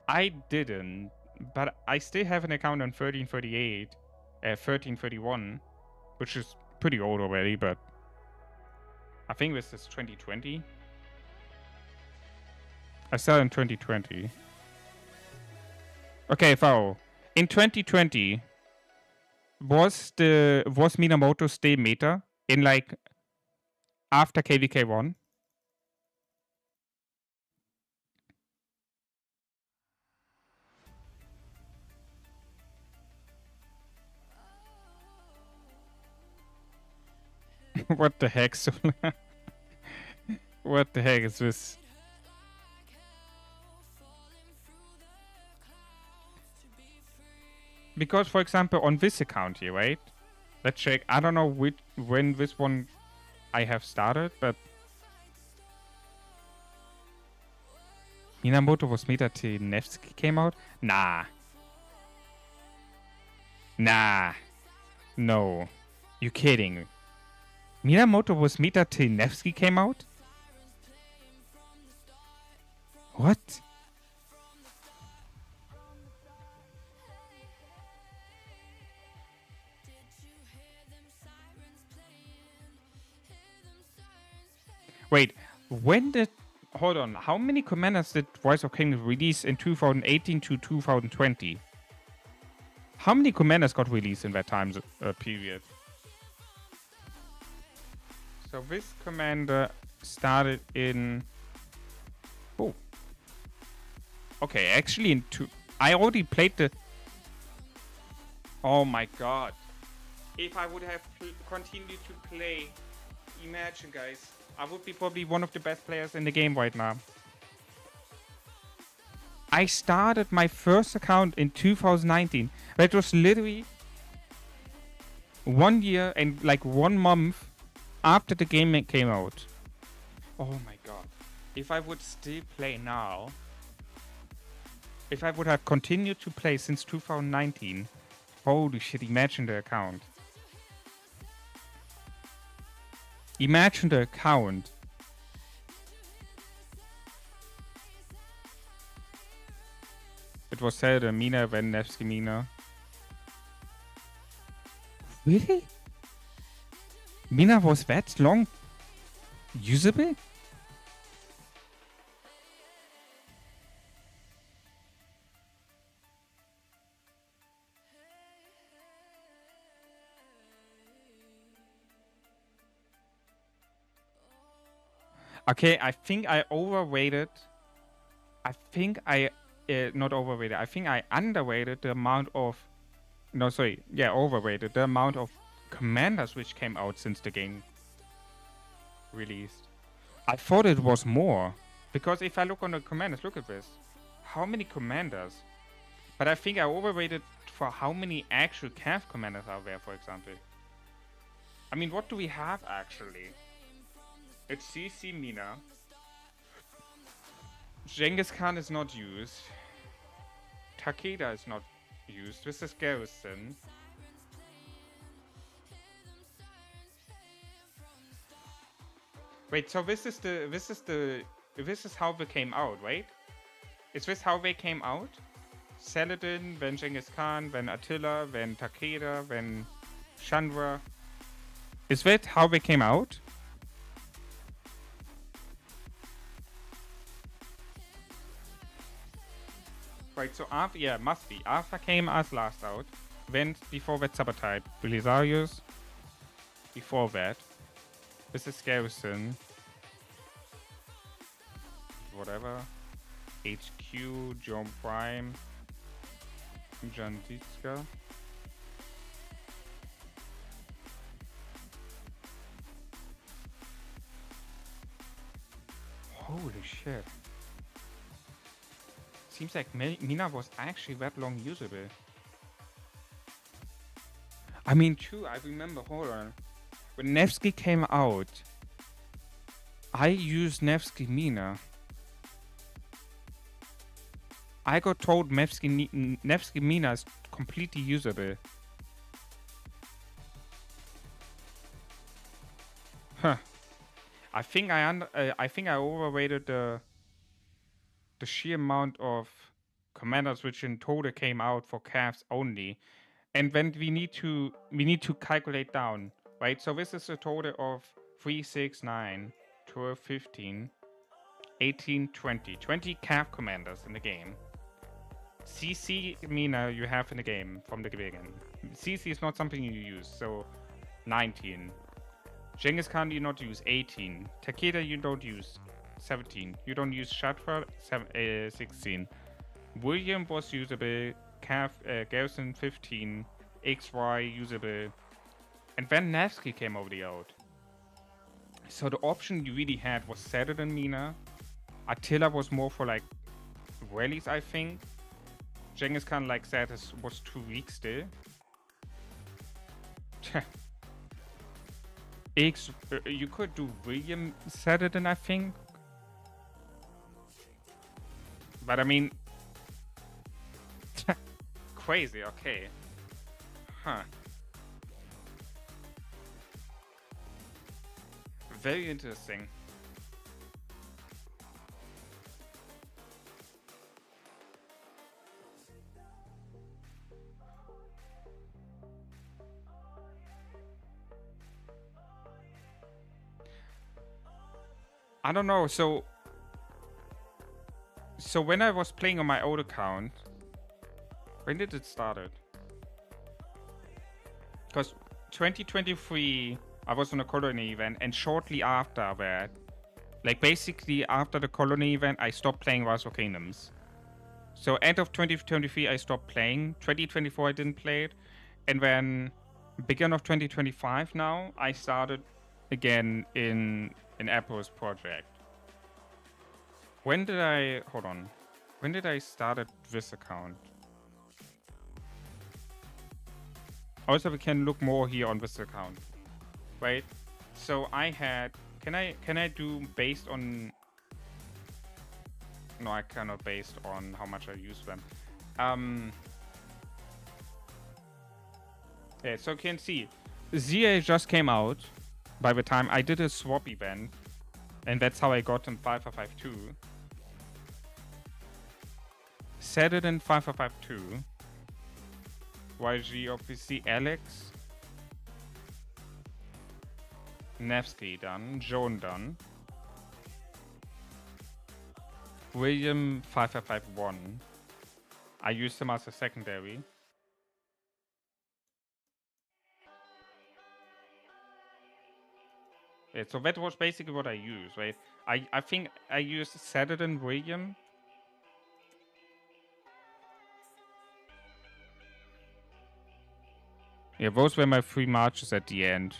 S1: I didn't, but I still have an account on 1338, 1331, which is pretty old already, but I think this is 2020. I started in 2020. Okay, Fao. In 2020, was Minamoto still meta in like after KVK1? What the heck, Sola? What the heck is this? Because, for example, on this account here, right? Let's check. I don't know when this one I have started, but Minamoto was meta till Nevsky came out? Nah. No. You kidding? Minamoto was meta till Nevsky came out? What? Wait, when did... Hold on, how many commanders did Rise of Kingdoms release in 2018 to 2020? How many commanders got released in that time period? So this commander started in... Oh. Okay, actually in two... I already played the... Oh my god. If I would have continued to play... Imagine, guys. I would be probably one of the best players in the game right now. I started my first account in 2019. That was literally 1 year and like 1 month after the game came out. Oh my god. If I would still play now, if I would have continued to play since 2019, holy shit, imagine the account. Imagine the account. It was Zelda Mina, then Nevsky Mina. Really? Mina was that long usable? Okay, I think I overrated. I think I not overrated. I think I underrated the amount of. No, sorry. Yeah, overrated the amount of commanders which came out since the game released. I thought it was more because if I look on the commanders, look at this. How many commanders? But I think I overrated for how many actual calf commanders are there, for example. I mean, what do we have actually? It's CC Mina. Genghis Khan is not used. Takeda is not used. This is Garrison. Wait, so this is how they came out, right? Is this how they came out? Saladin, then Genghis Khan, then Attila, then Takeda, then Chandra. Is that how they came out? Right, so Arthur, yeah, must be. Arthur came as last out. Went before that Sabotage. Belisarius. Before that. This is Garrison. Whatever. HQ, John Prime. Jan Dietska. Holy shit. Seems like Mina was actually that long usable. I mean, true, I remember, hold on. When Nevsky came out, I used Nevsky Mina. I got told Nevsky Mina is completely usable. Huh. I think I overrated the sheer amount of commanders which in total came out for calves only. And then we need to calculate down, right? So this is a total of 3, 6, 9, 12, 15, 18, 20. 20 calf commanders in the game. CC Mina you have in the game from the beginning. CC is not something you use, so 19. Genghis Khan you not use, 18. Takeda you don't use, 17. You don't use Shatra, 16. William was usable, Garrison 15, XY usable, and then Nevsky came over the out. So the option you really had was Saturn Mina. Attila was more for like rallies, I think. Genghis Khan, like that, was too weak still. You could do William Saturn, I think. But I mean, crazy, okay. Huh. Very interesting. I don't know, so when I was playing on my old account, when did it start? Because 2023, I was on a colony event, and shortly after that, like basically after the colony event, I stopped playing Rise of Kingdoms. So end of 2023, I stopped playing. 2024, I didn't play it. And then beginning of 2025 now, I started again in Apple's project. When did I... Hold on. When did I start this account? Also, we can look more here on this account. Right? So I had... Can I do based on... No, I cannot based on how much I use them. Yeah, so you can see. ZA just came out by the time I did a swap event. And that's how I got him 5552. Set it in 5552. YG obviously, Alex. Nevsky done. Joan done. William 5551. I used him as a secondary. Yeah, so that was basically what I used, right? I think I used Saturn William. Yeah, those were my 3 marches at the end.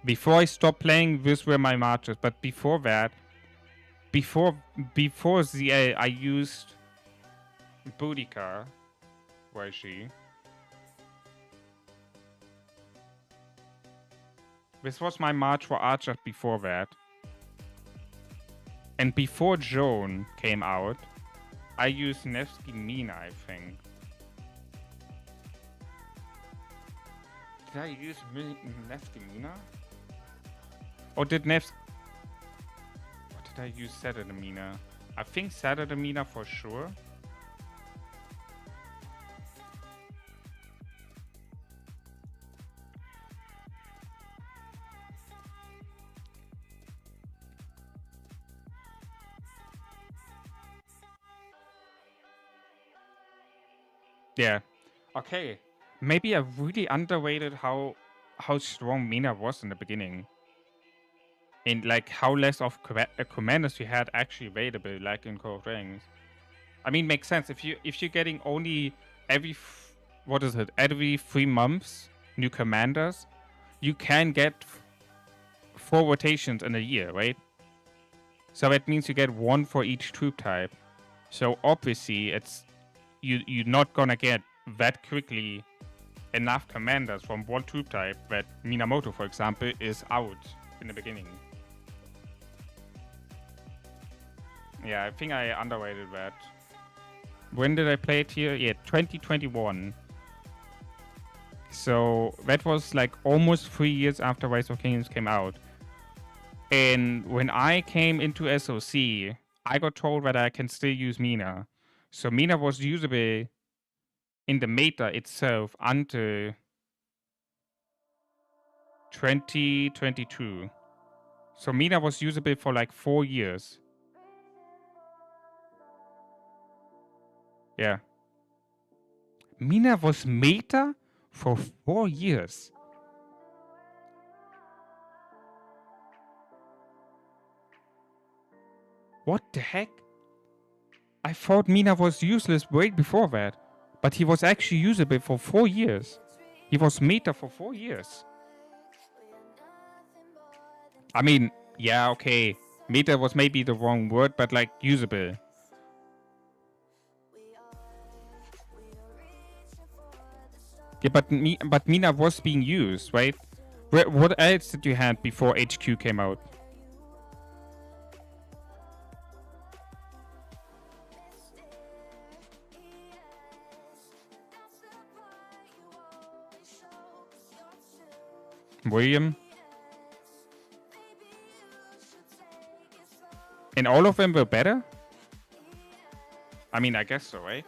S1: Before I stopped playing, these were my marches. But before that, before ZA, I used Boudica. Where is she? This was my march for Archer before that. And before Joan came out, I used Nevsky Mina, I think. Did I use Nevsky Mina? Or did Nevsky... Or did I use Saturn Mina? I think Saturn Mina for sure. Yeah. Okay. Maybe I really underrated how strong Mina was in the beginning. And like how less of commanders you had actually available, like in Core of Dragons. I mean, makes sense if you're getting only every every 3 months new commanders, you can get 4 rotations in a year, right? So that means you get 1 for each troop type. So obviously, you're not gonna get that quickly enough commanders from one troop type that Minamoto, for example, is out in the beginning. Yeah, I think I underrated that. When did I play it here? Yeah, 2021. So that was like almost 3 years after Rise of Kingdoms came out. And when I came into SOC, I got told that I can still use Mina. So Mina was usable in the meta itself until 2022. So Mina was usable for like 4 years. Yeah. Mina was meta for 4 years. What the heck? I thought Mina was useless way before that. But he was actually usable for 4 years. He was meta for 4 years. I mean, yeah, okay. Meta was maybe the wrong word, but like usable. Yeah, but Mina was being used, right? What else did you have before HQ came out? William? And all of them were better? I mean, I guess so, right?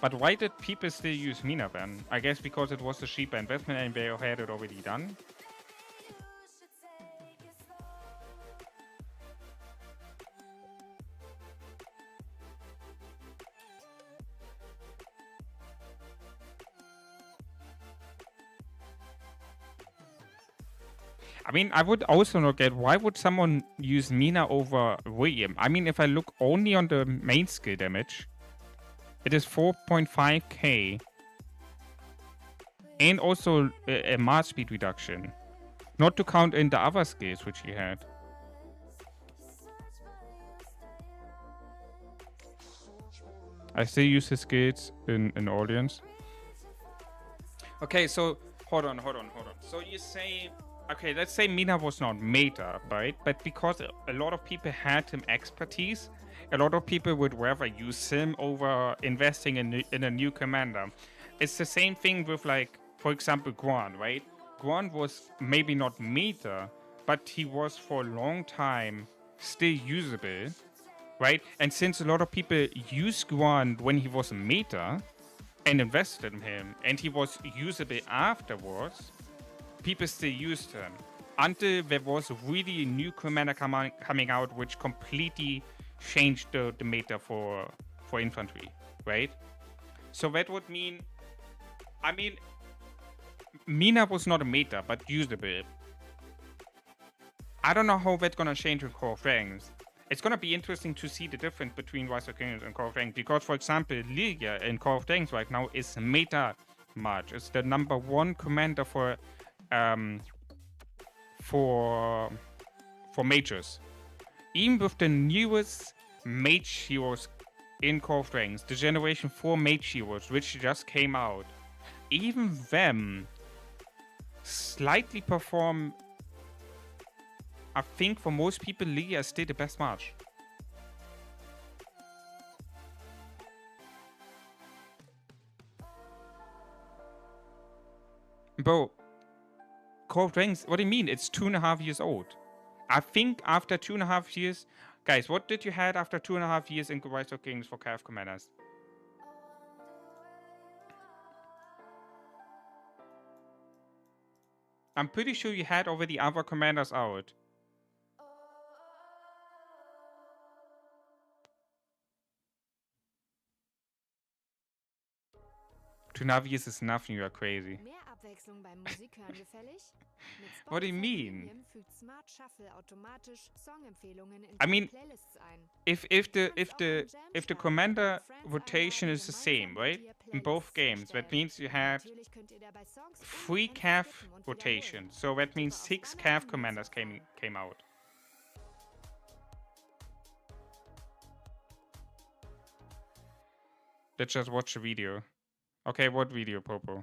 S1: But why did people still use Mina then? I guess because it was a cheaper investment and they had it already done. I mean, I would also not get why would someone use Mina over William? I mean, if I look only on the main skill damage, it is 4.5k. And also a march speed reduction. Not to count in the other skills which he had. I still use his skills in audience. Okay, so hold on. So you say, okay, let's say Mina was not meta, right? But because a lot of people had him expertise, a lot of people would rather use him over investing in a new commander. It's the same thing with, like, for example, Guan, right? Guan was maybe not meta, but he was for a long time still usable, right? And since a lot of people used Guan when he was meta and invested in him, and he was usable afterwards, people still used him. Until there was really a new commander coming out which completely changed the meta for infantry, right? So that would mean, I mean, Mina was not a meta, but usable. I don't know how that's gonna change with Core of Dragons. It's gonna be interesting to see the difference between Rise of Kingdoms and Core of Dragons, because, for example, Lilia in Core of Dragons right now is meta March. It's the #1 commander for mages. Even with the newest mage heroes in Core of Dragons, the Generation 4 mage heroes, which just came out, even them slightly perform. I think for most people, Lilia is still the best March. Bro, Core of Dragons, what do you mean? It's 2.5 years old. I think after 2.5 years... Guys, what did you have after 2.5 years in Rise of Kings for Calf Commanders? I'm pretty sure you had already other commanders out. To Navis is nothing, you are crazy.
S7: Mehr Abwechslung beim Musikhören gefällig? Mit
S1: What do you
S7: Spotify
S1: mean?
S7: Premium fügt Smart Shuffle automatisch Songempfehlungen in
S1: I mean,
S7: Playlists ein.
S1: if the commander rotation is the same, right? In both games, that means you had 3 cav rotations. So that means 6 cav commanders came out. Let's just watch the video. Okay, what video, Popo?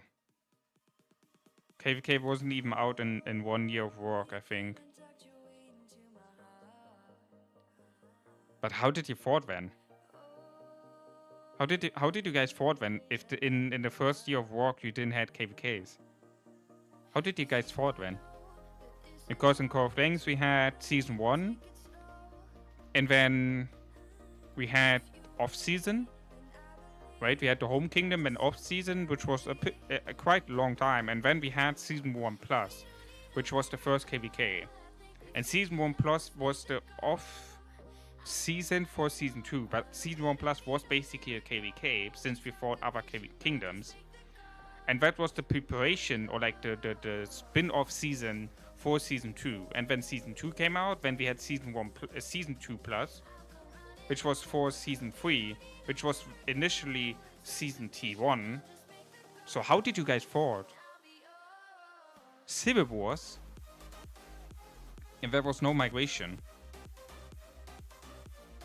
S1: KVK wasn't even out in 1 year of work, I think. But how did you fought then? How did you guys fought then if in the first year of work you didn't have KVKs? How did you guys fought then? Because in Core of Rings we had season 1 and then we had off season. Right, we had the home kingdom and off season, which was a quite long time, and then we had season 1 plus, which was the first KVK, and season 1 plus was the off season for season 2. But season 1 plus was basically a KVK since we fought other kingdoms, and that was the preparation or like the spin-off season for season 2. And when season 2 came out, then we had season 2 plus, which was for season 3, which was initially season T1. So how did you guys fought? Civil Wars? And there was no migration.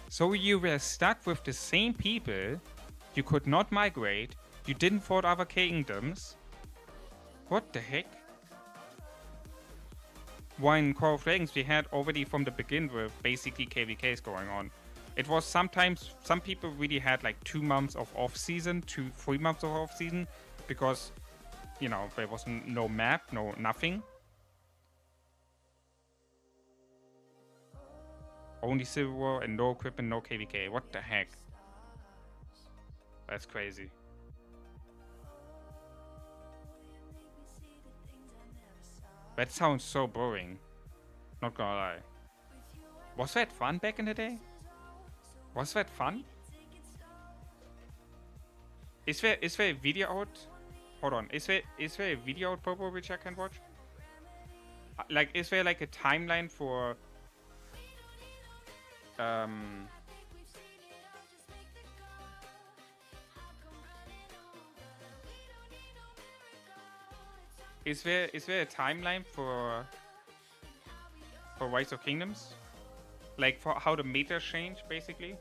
S1: So you were stuck with the same people, you could not migrate, you didn't fight other kingdoms. What the heck? While in Core of Dragons we had already from the beginning with basically KVKs going on. It was sometimes, some people really had like 2 months of off season, 3 months of off season, because, you know, there was no map, nothing. Only Civil War and no equipment, no KVK. What the heck? That's crazy. That sounds so boring. Not gonna lie. Was that fun back in the day? Was that fun? Is there a video out? Hold on. Is there a video out, Popo, which I can watch? Like, is there like a timeline for Is there a timeline for Rise of Kingdoms? Like for how the meta changed, basically?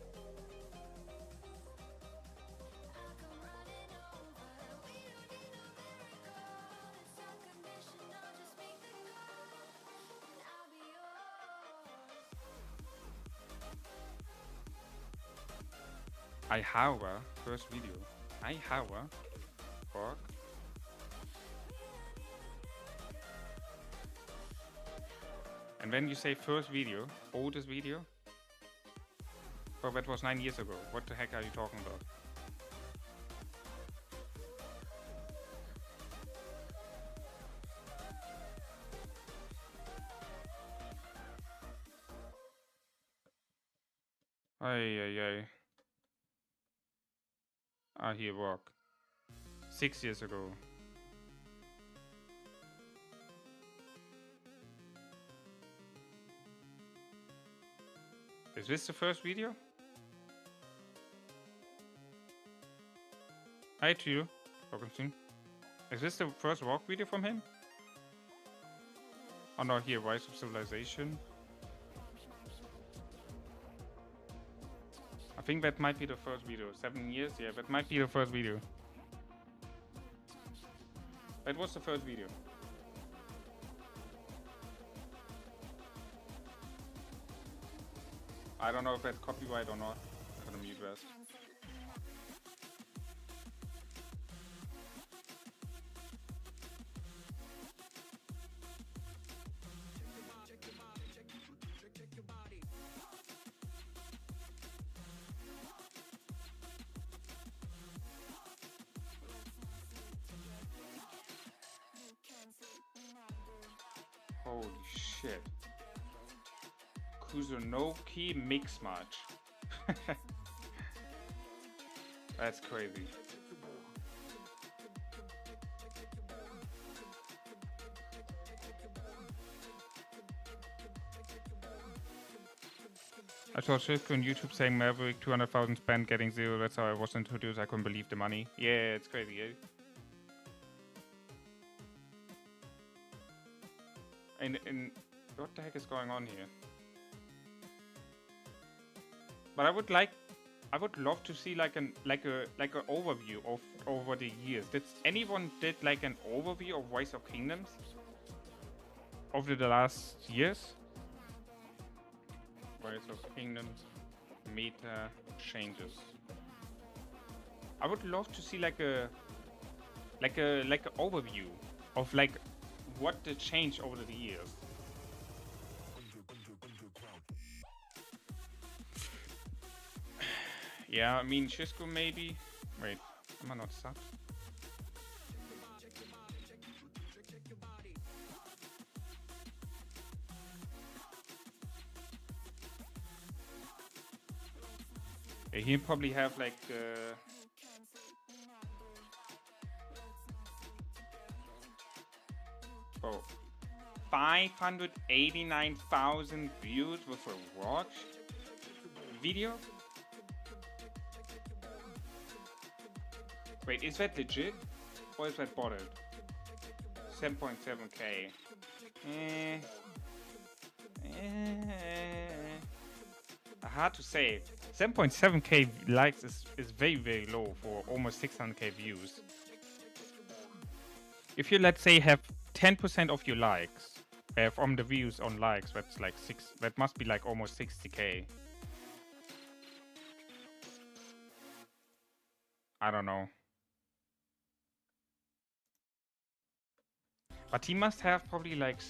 S1: Aihawa, first video. Aihawa? Fuck. And then you say first video, oldest video? Well, that was 9 years ago. What the heck are you talking about? Ay. Ah, here, walk. 6 years ago. Is this the first video? Hi to you, Augustine. Is this the first walk video from him? Oh no, here, Rise of Civilization. I think that might be the first video. 7 years? Yeah, that might be the first video. That was the first video. I don't know if that's copyright or not. I'm gonna mute rest. Holy shit. Kuzunoki mix match. That's crazy. saw Shifko on YouTube saying Maverick 200,000 spent getting 0. That's how I was introduced. I couldn't believe the money. Yeah, it's crazy, eh? And what the heck is going on here? But I would love to see like an overview of over the years. Did anyone did like an overview of Rise of Kingdoms over the last years? Rise of Kingdoms meta changes. I would love to see like an overview of like what the change over the years. Yeah, I mean Shisco maybe. Wait, am I not subbed? Yeah, he'll probably have like oh, 589,000 views with a watch video. Wait, is that legit or is that botted? 7.7k. Hard to say. 7.7k likes is very, very low for almost 600k views. If you, let's say, have 10% of your likes from the views on likes, that's like that must be like almost 60k. I don't know. But he must have probably like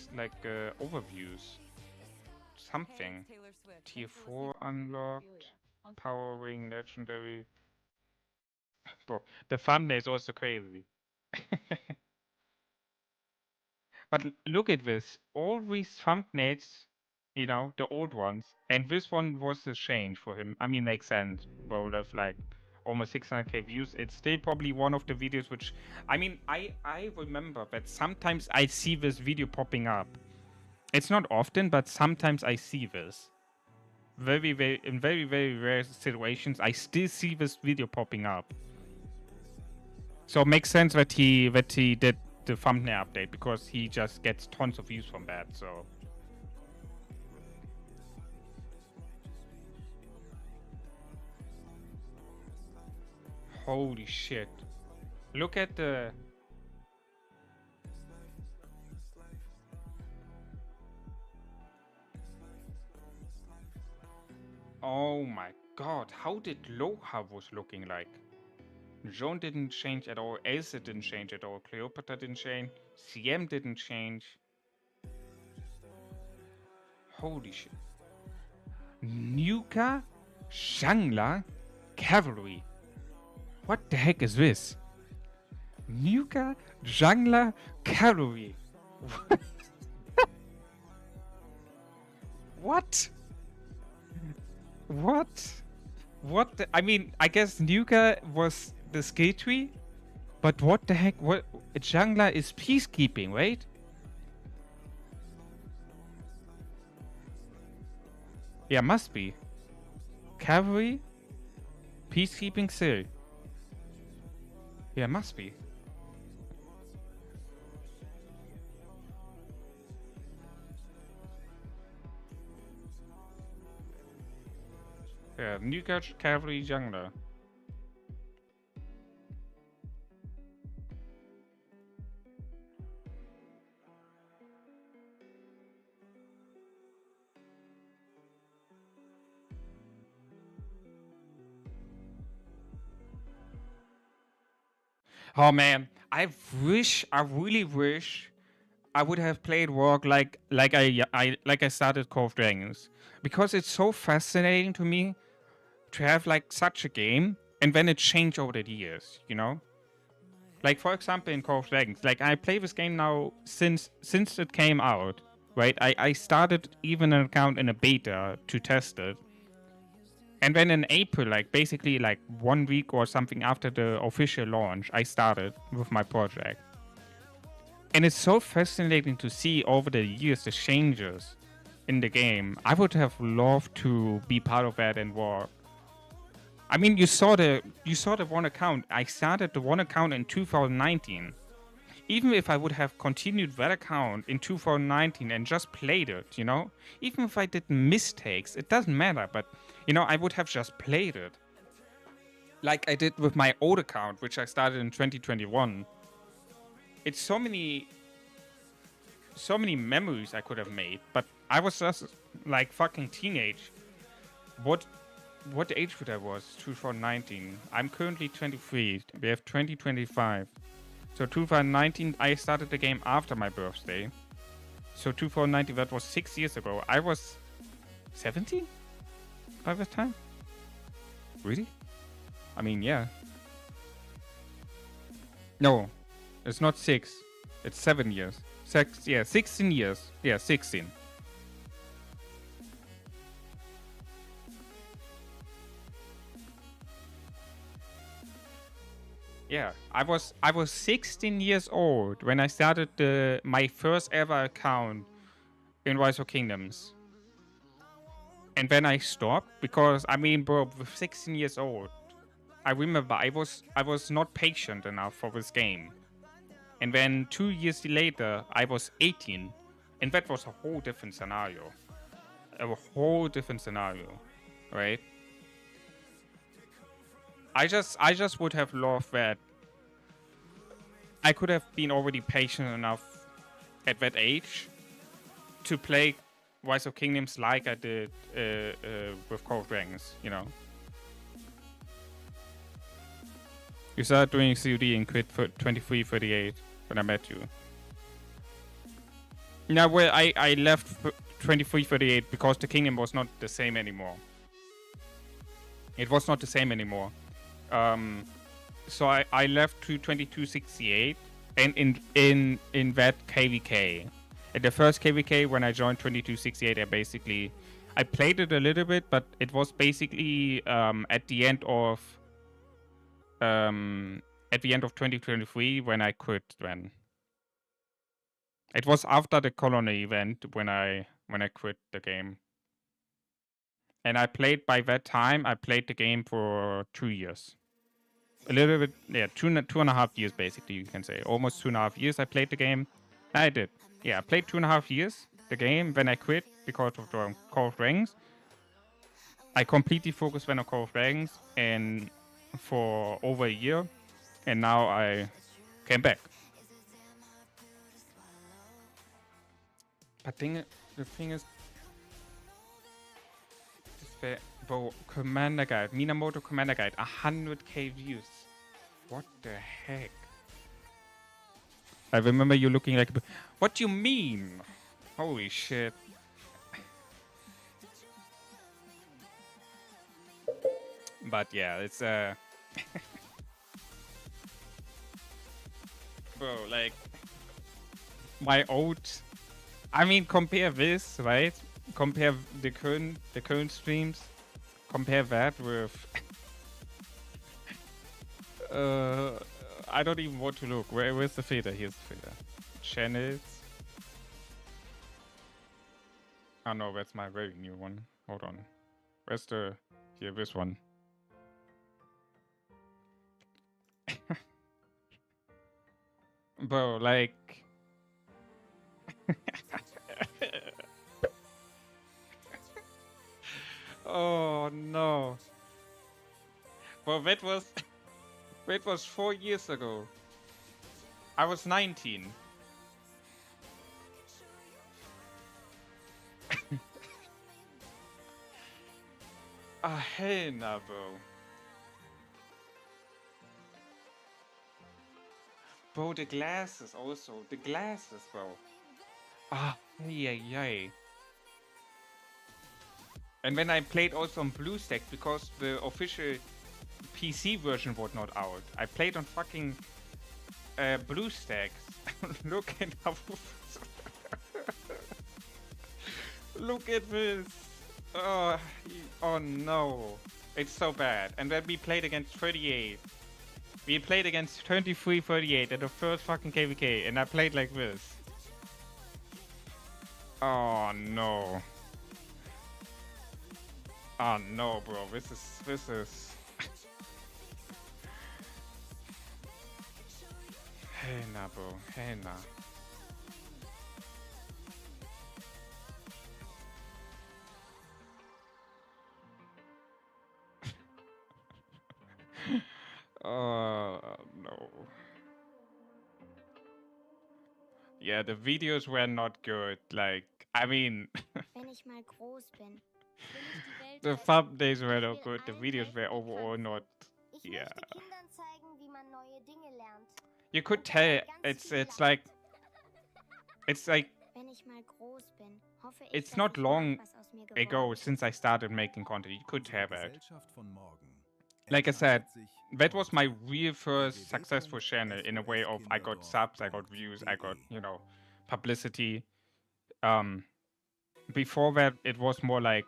S1: overviews. Something. Tier 4 unlocked. Power Ring Legendary. Bro, the thumbnail is also crazy. But look at this. All these thumbnails, you know, the old ones. And this one was a change for him. I mean, makes sense. Bro, that's like almost 600k views. It's still probably one of the videos which... I mean, I remember that sometimes I see this video popping up. It's not often, but sometimes I see this. In very, very rare situations, I still see this video popping up. So it makes sense that he did the thumbnail update, because he just gets tons of views from that, so... Holy shit. Look at the... Oh my god, how did Loha was looking like? Joan didn't change at all, Elsa didn't change at all, Cleopatra didn't change, CM didn't change. Holy shit. Nuka, Shangla, Cavalry. What the heck is this? Nuka, Jungler, Cavalry. What? What? What? I mean, I guess Nuka was the skill tree, but what the heck? What? Jungler is peacekeeping, right? Yeah, must be. Cavalry, peacekeeping still. Yeah, must be. Yeah, Nuka, Cavalry, Jungler. Oh man, I really wish I would have played Rogue like I started Call of Dragons, because it's so fascinating to me to have like such a game and then it changed over the years, you know? Like for example in Call of Dragons, like I play this game now since it came out, right? I started even an account in a beta to test it. And then in April, like basically like 1 week or something after the official launch, I started with my project. And it's so fascinating to see over the years the changes in the game. I would have loved to be part of that and work. I mean, you saw the one account. I started the one account in 2019. Even if I would have continued that account in 2019 and just played it, you know, even if I did mistakes, it doesn't matter. But you know, I would have just played it, like I did with my old account, which I started in 2021. It's so many memories I could have made, but I was just like fucking teenage. What age would I was? 2019. I'm currently 23. We have 2025. So 2019, I started the game after my birthday. So 2019, that was 6 years ago. I was 17 by that time. Really? I mean, yeah. No, it's not 6. It's 7 years. 16 years. Yeah, 16. Yeah, I was 16 years old when I started my first ever account in Rise of Kingdoms. And then I stopped because, I mean, bro, with 16 years old, I remember I was not patient enough for this game. And then 2 years later, I was 18. And that was a whole different scenario. A whole different scenario, right? I just would have loved that I could have been already patient enough at that age to play Rise of Kingdoms like I did with Call of Dragons, you know. You started doing COD and quit for 23:38 when I met you. Now, well, I left 23:38 because the kingdom was not the same anymore. It was not the same anymore. So I left to 22:68, and in that KVK, at the first KVK when I joined 22:68, I played it a little bit, but it was basically at the end of 2023 when I quit. Then it was after the colony event when I quit the game, and I played by that time. I played the game for 2 years. A little bit, yeah, two and a half years, basically, you can say. Almost 2.5 years I played the game. I did. Yeah, I played 2.5 years, the game, then I quit because of the Call of Dragons. I completely focused then on Call of Dragons and for over a year, and now I came back. But the thing is, bro, Commander Guide, Minamoto Commander Guide, 100k views. What the heck? I remember you looking like, what do you mean? Holy shit. But yeah, it's bro, like my old, I mean, compare this, right? Compare the current streams. Compare that with I don't even want to look. Where's the filter? Here's the filter. Channels. Oh no, that's my very new one. Hold on. Where's the here? This one. Bro, like. Oh no. Well, that was 4 years ago. I was 19. Ah, hell nah, bro. Bro, the glasses also. The glasses, bro. Ah, yay. And when I played also on BlueStack because the official PC version was not out. I played on fucking BlueStacks. Look at how... Look at this. Oh no. It's so bad. And then we played against 38. We played against 23-38 at the first fucking KVK. And I played like this. Oh no. Oh no, bro. This is. Hey, nah, bro. Hey, nah. No. Yeah, the videos were not good. Like, I mean,
S2: Wenn ich mal groß bin, will ich die Welt
S1: the
S2: retten.
S1: thumbnails were
S2: Ich
S1: not
S2: will
S1: good. The
S2: allen
S1: videos
S2: helfen,
S1: were
S2: die
S1: overall
S2: krank
S1: not.
S2: sind. Ich
S1: Yeah.
S2: möchte Kindern zeigen, wie man neue Dinge lernt.
S1: You could
S2: Und dabei
S1: tell
S2: ganz viel
S1: it's
S2: lacht.
S1: like
S2: Wenn ich mal groß bin, hoffe ich,
S1: it's
S2: dass
S1: not
S2: ich
S1: long
S2: mag, was aus mir
S1: ago
S2: geworden ist.
S1: since I started making content. You could tell that.
S9: Gesellschaft von morgen
S1: Like I said,
S9: entscheidet sich
S1: that was my
S9: heute.
S1: real first successful channel in a way of I got subs, I got views, I got, you know, publicity. Before that, it was more like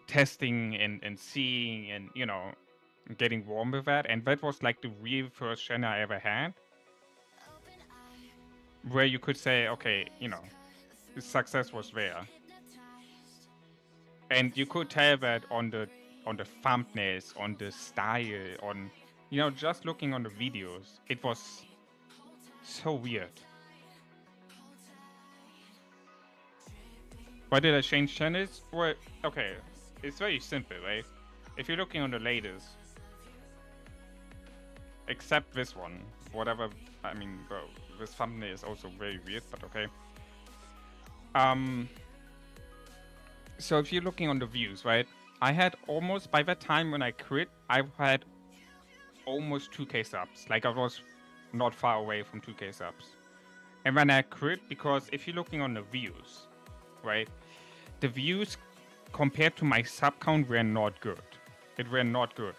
S1: testing and seeing and, you know, getting warm with that. And that was like the real first channel I ever had, where you could say, okay, you know, the success was there. And you could tell that on the thumbnails, on the style, on, you know, just looking on the videos, it was so weird. Why did I change channels? Well, okay, it's very simple, right? If you're looking on the latest, except this one, whatever, I mean, bro, this thumbnail is also very weird, but okay. So if you're looking on the views, right? I had almost, by that time when I quit, I had almost 2k subs. Like I was not far away from 2k subs. And when I quit, because if you're looking on the views, right? The views compared to my sub count were not good. It were not good.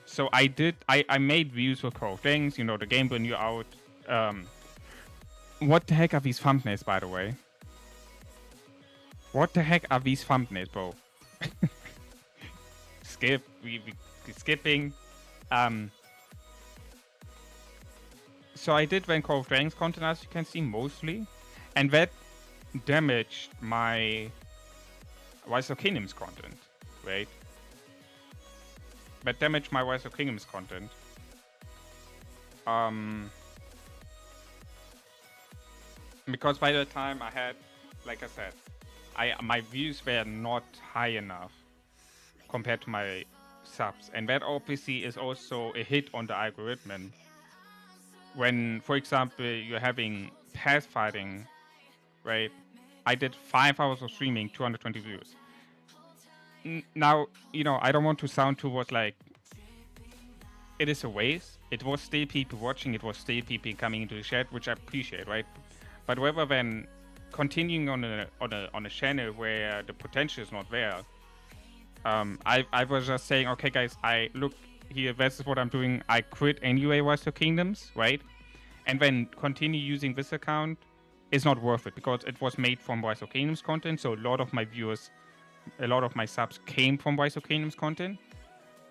S1: So I made views for Call of Things, you know, the game when you're out. What the heck are these thumbnails, by the way? What the heck are these thumbnails, bro? Skip. We skipping. So I did when Call of Dragons content, as you can see, mostly. And that damaged my Rise of Kingdoms content, right? That damaged my Rise of Kingdoms content. Because by the time I had, like I said, my views were not high enough compared to my subs, and that obviously is also a hit on the algorithm. When, for example, you're having pass fighting, right? I did 5 hours of streaming, 220 views. Now, you know, I don't want to sound towards like it is a waste. It was still people watching. It was still people coming into the chat, which I appreciate, right? But rather than continuing on a channel where the potential is not there, I was just saying, okay, guys, I look here. This is what I'm doing. I quit anyway. Rise of Kingdoms, right? And then continue using this account is not worth it because it was made from Rise of Kingdoms content. So a lot of my viewers, a lot of my subs came from Rise of Kingdoms content.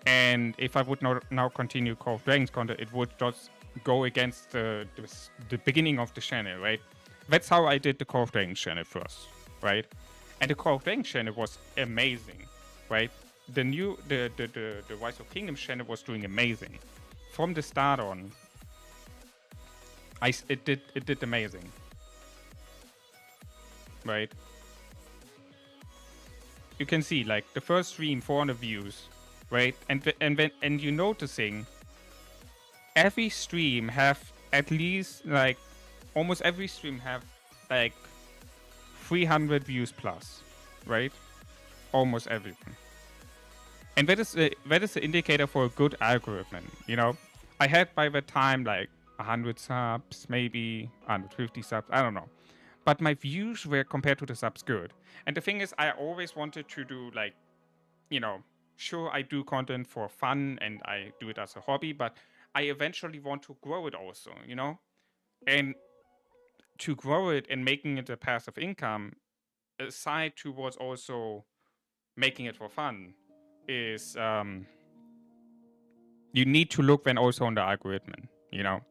S1: And if I would not now continue Call of Dragons content, it would just go against the beginning of the channel, right? That's how I did the Call of Dragons channel first, right? And the Call of Dragons channel was amazing, right? The Rise of Kingdoms channel was doing amazing. From the start on, it did amazing. Right? You can see like the first stream 400 views, right? And you're noticing every stream have at least like almost every stream have like 300 views plus, right? Almost everything. And that is the indicator for a good algorithm, you know? I had by the time like 100 subs, maybe 150 subs, I don't know. But my views were compared to the subs good. And the thing is, I always wanted to do like, you know, sure I do content for fun and I do it as a hobby, but I eventually want to grow it also, you know? And to grow it and making it a passive income, aside towards also making it for fun, is you need to look then also on the algorithm, you know?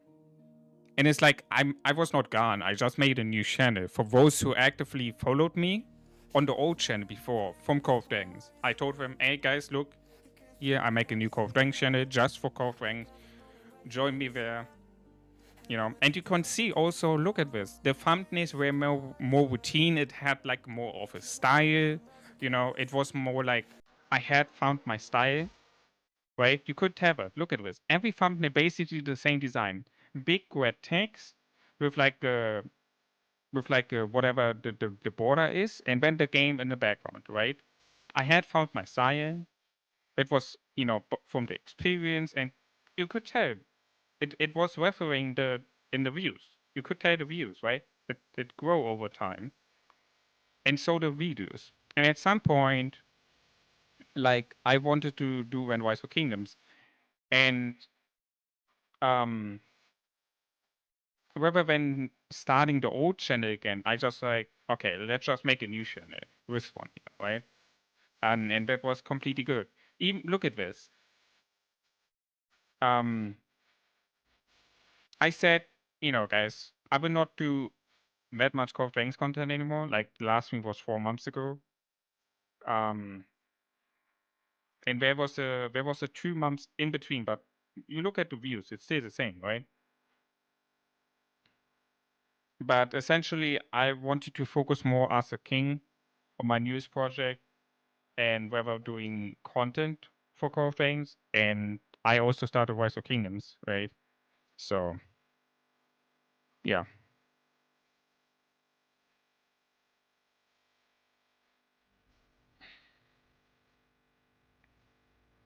S1: And it's like I was not gone. I just made a new channel. For those who actively followed me, on the old channel before from Call of Dragons. I told them, hey guys, look, here I make a new Call of Dragons channel just for Call of Dragons. Join me there. You know, and you can see also, look at this. The thumbnails were more routine. It had like more of a style. You know, it was more like I had found my style. Right? You could have it. Look at this. Every thumbnail basically the same design. Big red text with like whatever the border is, and then the game in the background, right? I had found my style. It was, you know, from the experience, and you could tell it was referring in the views. You could tell the views, right? It grow over time, and so the videos. And at some point, like I wanted to do When Rise for Kingdoms, and rather than starting the old channel again, I just like, okay, let's just make a new channel with one, right? And that was completely good. Even look at this. I said, you know, guys, I will not do that much Call of Dragons content anymore. Like the last one was 4 months ago. And there was a 2 months in between, but you look at the views, it's still the same, right? But essentially, I wanted to focus more as a king on my newest project and whether doing content for Call of Dragons. And I also started Rise of Kingdoms, right? So, yeah.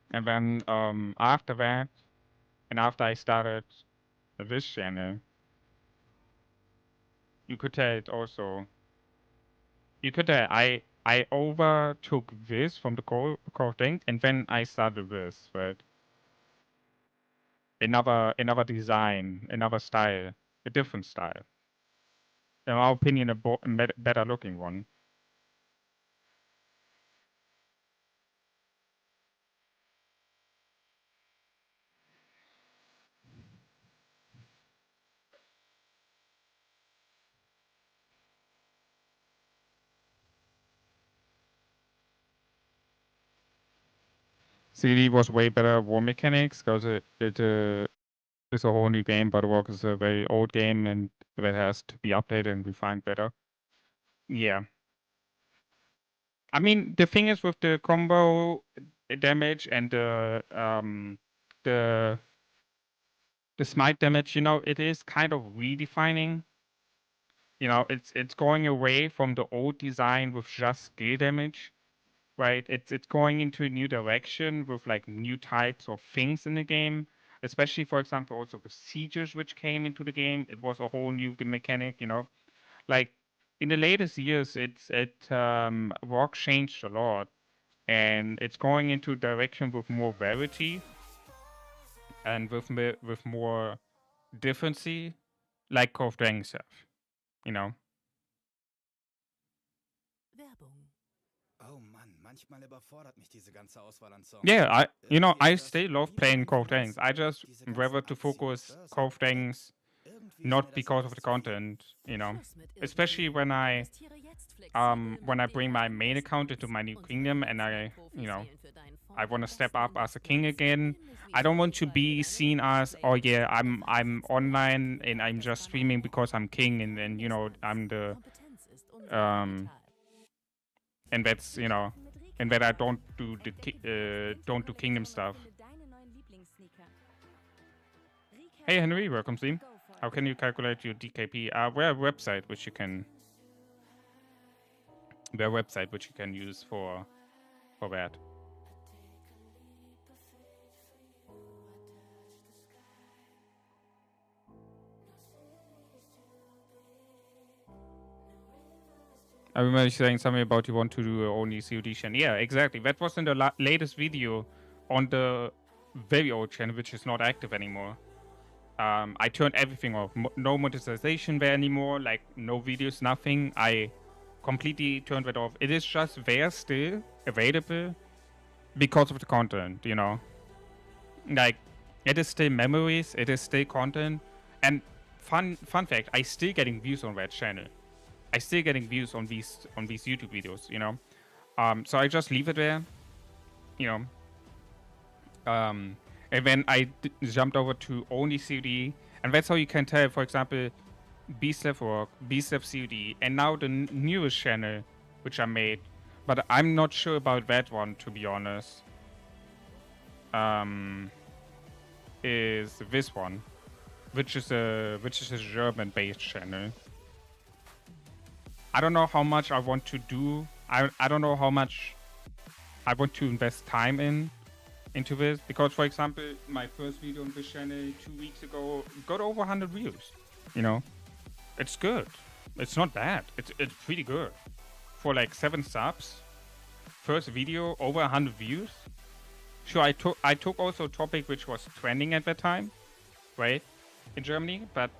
S1: And then after that, and after I started this channel, you could tell it also. You could tell I overtook this from the Call of Dragons, and then I started this, right? Another design, another style, a different style. In my opinion, a better looking one. CD was way better war mechanics because it's a whole new game, but Warcraft is a very old game and that has to be updated and refined better. Yeah. I mean, the thing is with the combo damage and the smite damage, you know, it is kind of redefining. You know, it's going away from the old design with just skill damage, right? It's going into a new direction with like new types of things in the game. Especially, for example, also the sieges which came into the game. It was a whole new mechanic, you know. Like in the latest years, Rock changed a lot, and it's going into a direction with more variety and with more differency, like Call of Dragons have, you know.
S9: Oh Mann, manchmal überfordert mich diese ganze Auswahl an Songs.
S1: Yeah, I still love playing Call of Dragons. I just rather to focus Call of Dragons, not because of the content, you know. Especially when I bring my main account into my new kingdom and I want to step up as a king again. I don't want to be seen as, oh yeah, I'm online and I'm just streaming because I'm king and then I'm the and that's and that I don't do kingdom stuff. Hey Henry, welcome stream. How can you calculate your DKP? We're a website which you can use for that. I remember you saying something about you want to do only COD channel. Yeah, exactly. That was in the latest video on the very old channel, which is not active anymore. I turned everything off. No monetization there anymore. Like no videos, nothing. I completely turned that off. It is just there still available because of the content, you know. Like it is still memories. It is still content. And fun fact, I still getting views on that channel. I still getting views on these YouTube videos, you know. So I just leave it there, you know. And then I jumped over to only COD, and that's how you can tell, for example, BeastSlef work, BeastSlef COD, and now the newest channel which I made, but I'm not sure about that one, to be honest. Is this one, which is a German-based channel. I don't know how much I want to do. I don't know how much I want to invest time into this, because, for example, my first video on this channel 2 weeks ago got over 100 views. You know, it's good. It's not bad. It's pretty good for like 7 subs. First video over 100 views. Sure, I took also a topic which was trending at that time, right, in Germany, but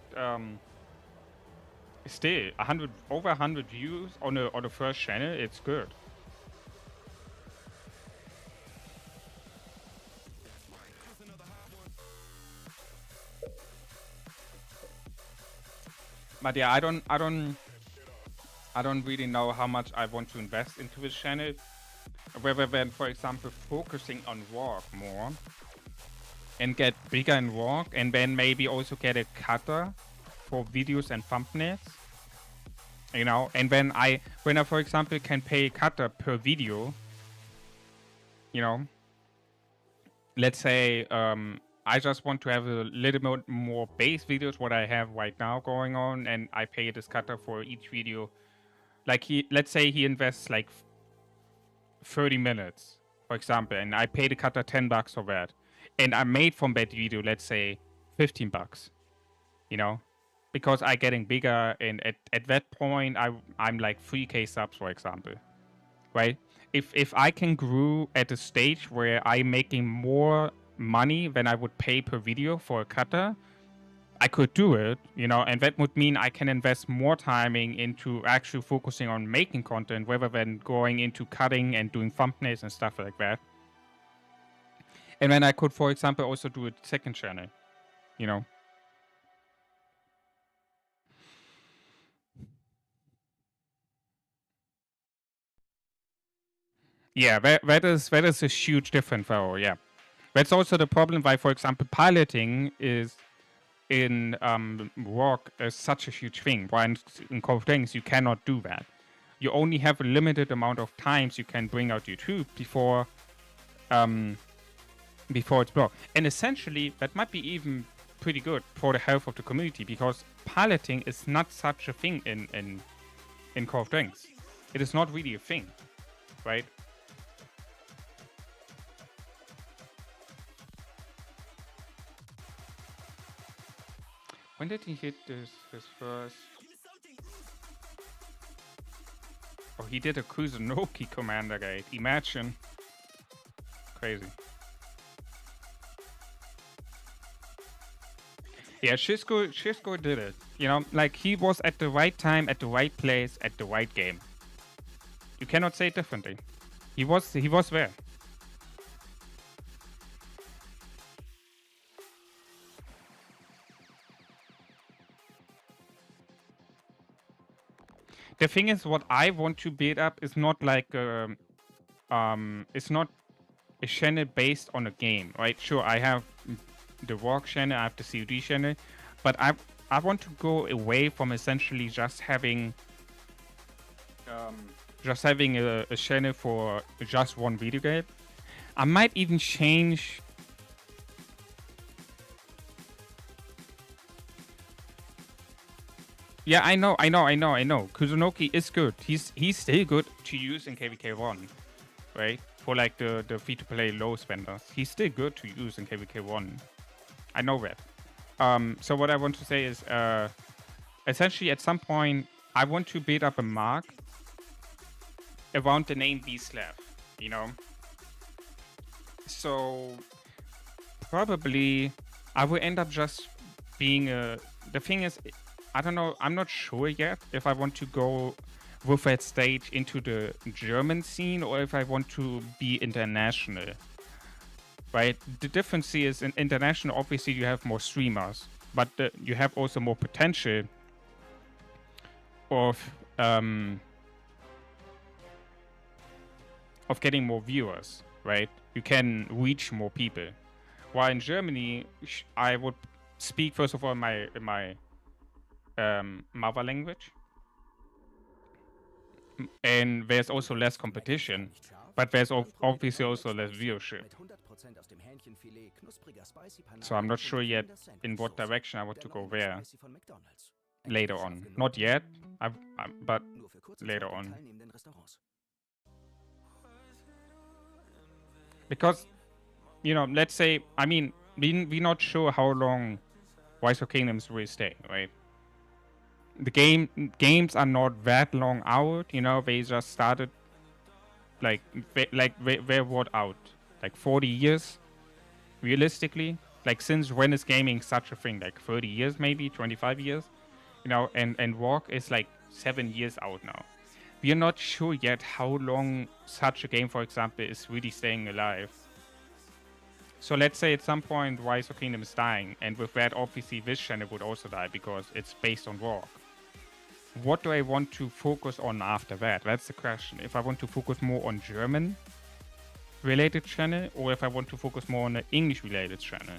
S1: still over 100 views on the first channel. It's good. But yeah, I don't really know how much I want to invest into this channel. Rather than, for example, focusing on work more and get bigger in work, and then maybe also get a cutter for videos and thumbnails, you know. And then when I, for example, can pay a cutter per video, you know, let's say I just want to have a little bit more base videos, what I have right now going on, and I pay this cutter for each video. Like let's say he invests like 30 minutes, for example, and I pay the cutter $10 for that, and I made from that video, let's say, $15, you know, because I getting bigger, and at that point I'm like 3K subs, for example, right? If I can grow at a stage where I'm making more money than I would pay per video for a cutter, I could do it, you know, and that would mean I can invest more timing into actually focusing on making content rather than going into cutting and doing thumbnails and stuff like that. And then I could, for example, also do a second channel, you know. Yeah, that is a huge difference, though. Yeah, that's also the problem why, for example, piloting is in work is such a huge thing. While in Call of Duty you cannot do that. You only have a limited amount of times you can bring out your troop before it's blocked. And essentially that might be even pretty good for the health of the community, because piloting is not such a thing in Call of Duty. It is not really a thing, right? When did he hit his first? Oh, he did a Kuzunoki commander gate. Imagine. Crazy. Yeah, Shisco did it. You know, like, he was at the right time, at the right place, at the right game. You cannot say it differently. He was there. The thing is, what I want to build up is not like it's not a channel based on a game, right? Sure, I have the work channel, I have the COD channel, but I want to go away from essentially just having a channel for just one video game. I might even change. Yeah, I know. Kuzunoki is good. He's still good to use in KVK1, right? For like the free-to-play low spenders. He's still good to use in KVK1. I know that. So what I want to say is, essentially at some point, I want to build up a mark around the name BeastSlef, you know? So probably I will end up just being the thing is, I don't know, I'm not sure yet if I want to go with that stage into the German scene or if I want to be international, right? The difference is in international, obviously you have more streamers, but you have also more potential of of getting more viewers, right? You can reach more people. While in Germany, I would speak first of all my mother language, and there's also less competition, but there's obviously also less viewership. So I'm not sure yet in what direction I want to go there later on. Not yet, but later on. Because, you know, let's say, I mean, we're not sure how long Rise of Kingdoms will stay, right? The games are not that long out, you know. They just started they're what out, like 40 years, realistically. Like, since when is gaming such a thing? Like 30 years, maybe 25 years, you know. And Walk is like 7 years out now. We are not sure yet how long such a game, for example, is really staying alive. So let's say at some point Rise of Kingdoms is dying, and with that obviously this channel would also die because it's based on Walk. What do I want to focus on after that? That's the question. If I want to focus more on German related channel, or if I want to focus more on an English related channel.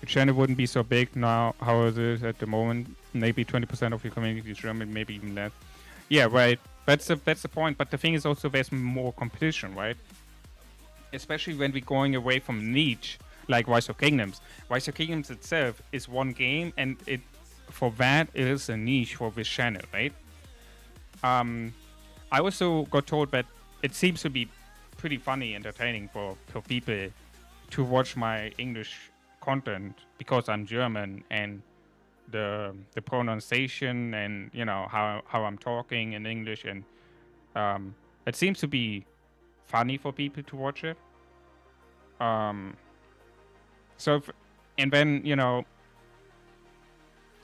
S1: The channel wouldn't be so big now how it is at the moment. Maybe 20% of your community is German, maybe even less. Yeah, right. That's the point. But the thing is also there's more competition, right? Especially when we're going away from niche like Rise of Kingdoms. Rise of Kingdoms itself is one game, and it is a niche for this channel, right? I also got told that it seems to be pretty funny, entertaining for people to watch my English content because I'm German, and the pronunciation, and you know how I'm talking in English, and it seems to be funny for people to watch it. And then, you know,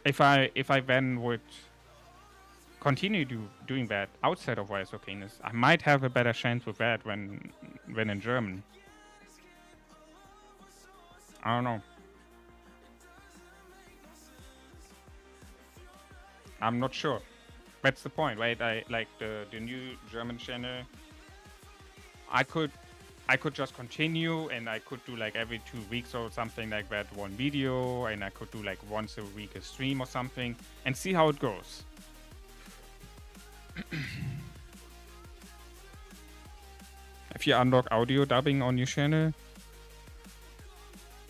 S1: if I then would continue doing that outside of Rise of Kingdoms, I might have a better chance with that when in German. I don't know. I'm not sure. That's the point, right? I like the new German channel. I could just continue, and I could do like every 2 weeks or something like that, one video, and I could do like once a week a stream or something, and see how it goes. If you unlock audio dubbing on your channel,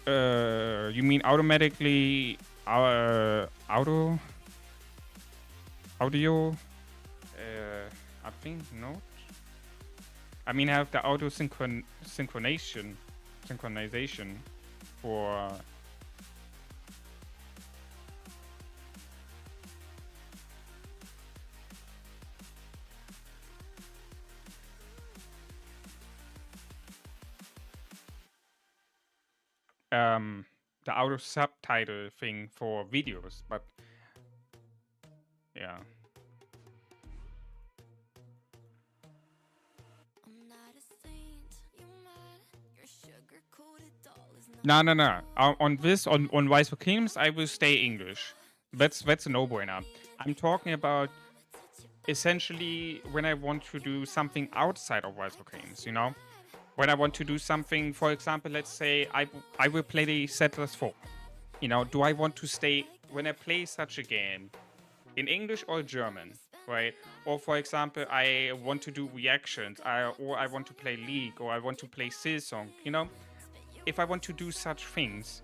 S1: you mean automatically audio? I think not. I mean, I have the auto synchronization for the auto subtitle thing for videos, but yeah. No. On Rise of Kingdoms, I will stay English. That's a no-brainer. I'm talking about essentially when I want to do something outside of Rise of Kingdoms, you know? When I want to do something, for example, let's say I will play the Settlers 4. You know, do I want to stay, when I play such a game, in English or German, right? Or for example, I want to do reactions, or I want to play League, or I want to play Silsong, you know? If I want to do such things,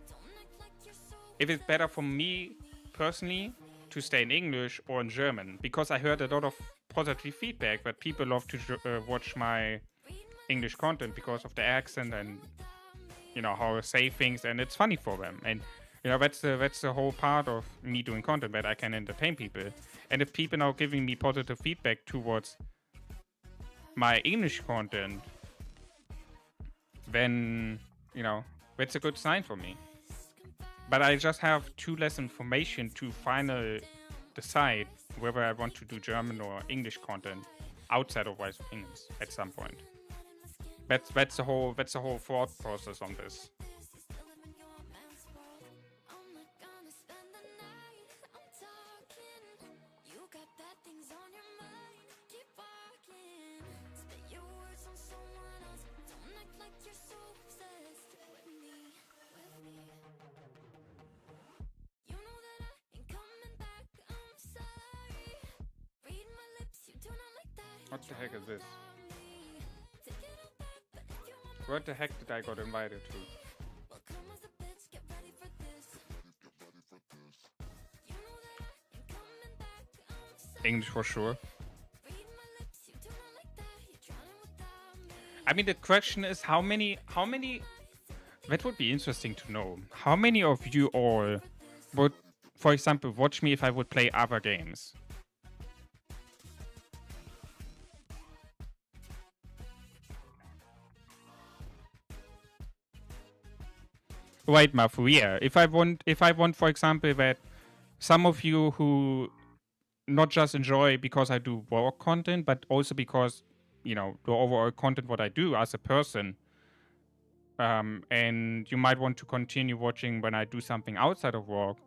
S1: if it's better for me personally to stay in English or in German, because I heard a lot of positive feedback that people love to watch my English content because of the accent and, you know, how I say things, and it's funny for them. And, you know, that's the whole part of me doing content, that I can entertain people. And if people are giving me positive feedback towards my English content, then, you know, that's a good sign for me. But I just have too less information to finally decide whether I want to do German or English content outside of Rise of Kingdoms at some point. That's the whole thought process on this. What the heck is this? What the heck did I got invited to? English for sure. I mean, the question is how many, that would be interesting to know. How many of you all would, for example, watch me if I would play other games? Right, Mafu, yeah. If I want, for example, that some of you who not just enjoy because I do work content, but also because, you know, the overall content what I do as a person, and you might want to continue watching when I do something outside of work,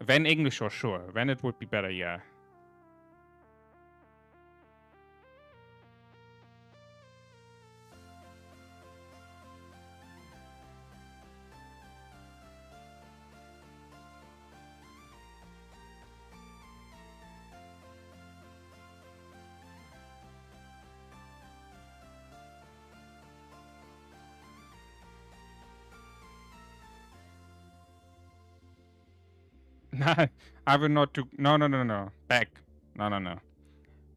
S1: then English for sure. Then it would be better, yeah. I will not do. No. Back. No.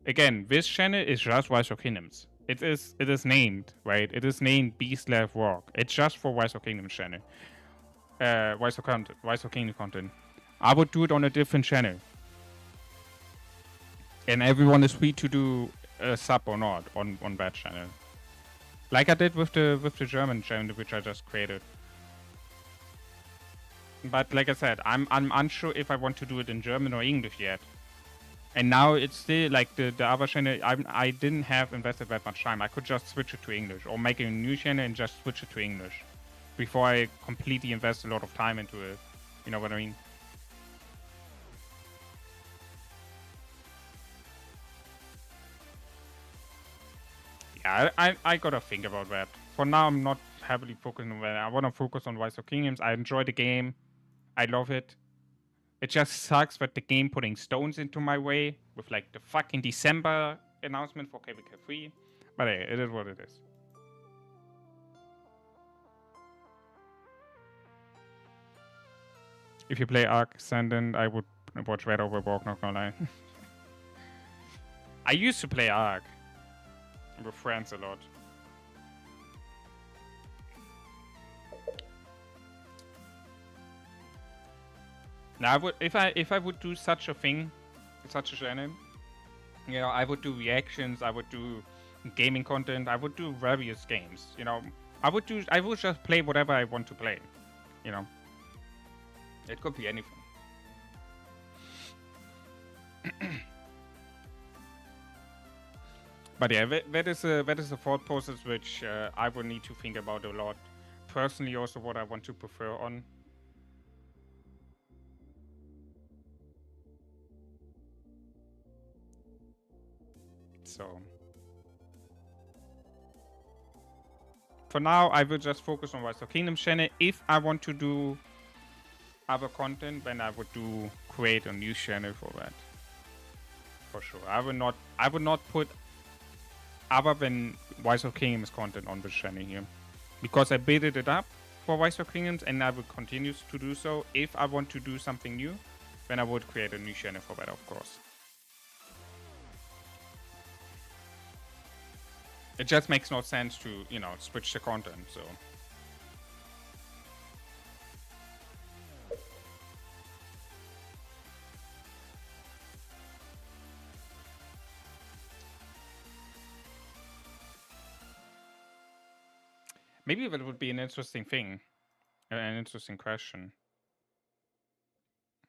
S1: Again, this channel is just Rise of Kingdoms. It is named, right? It is named BeastSlef Rock. It's just for Rise of Kingdoms channel. Rise of Kingdom content. I would do it on a different channel. And everyone is free to do a sub or not on that channel. Like I did with the German channel, which I just created. But like I said, I'm unsure if I want to do it in German or English yet. And now it's still like the other channel. I didn't have invested that much time. I could just switch it to English or make a new channel and just switch it to English before I completely invest a lot of time into it. You know what I mean? Yeah, I gotta think about that. For now, I'm not heavily focused on that. I want to focus on Rise of Kingdoms. I enjoy the game. I love it. It just sucks that the game putting stones into my way with like the fucking December announcement for KVK 3. But hey, it is what it is. If you play Ark Ascendant, I would watch Red over Borg, not gonna lie. I used to play Ark with friends a lot. Now, I would, if I would do such a thing, such a channel, you know, I would do reactions, I would do gaming content, I would do various games. You know, I would just play whatever I want to play. You know, it could be anything. But yeah, that is a thought process which I would need to think about a lot. Personally, also what I want to prefer on. So for now, I will just focus on Rise of Kingdoms channel. If I want to do other content, then I would create a new channel for that. For sure, I would not put other than Rise of Kingdoms content on this channel here, because I built it up for Rise of Kingdoms, and I will continue to do so. If I want to do something new, then I would create a new channel for that, of course. It just makes no sense to, you know, switch the content, so. Maybe that would be an interesting thing, an interesting question.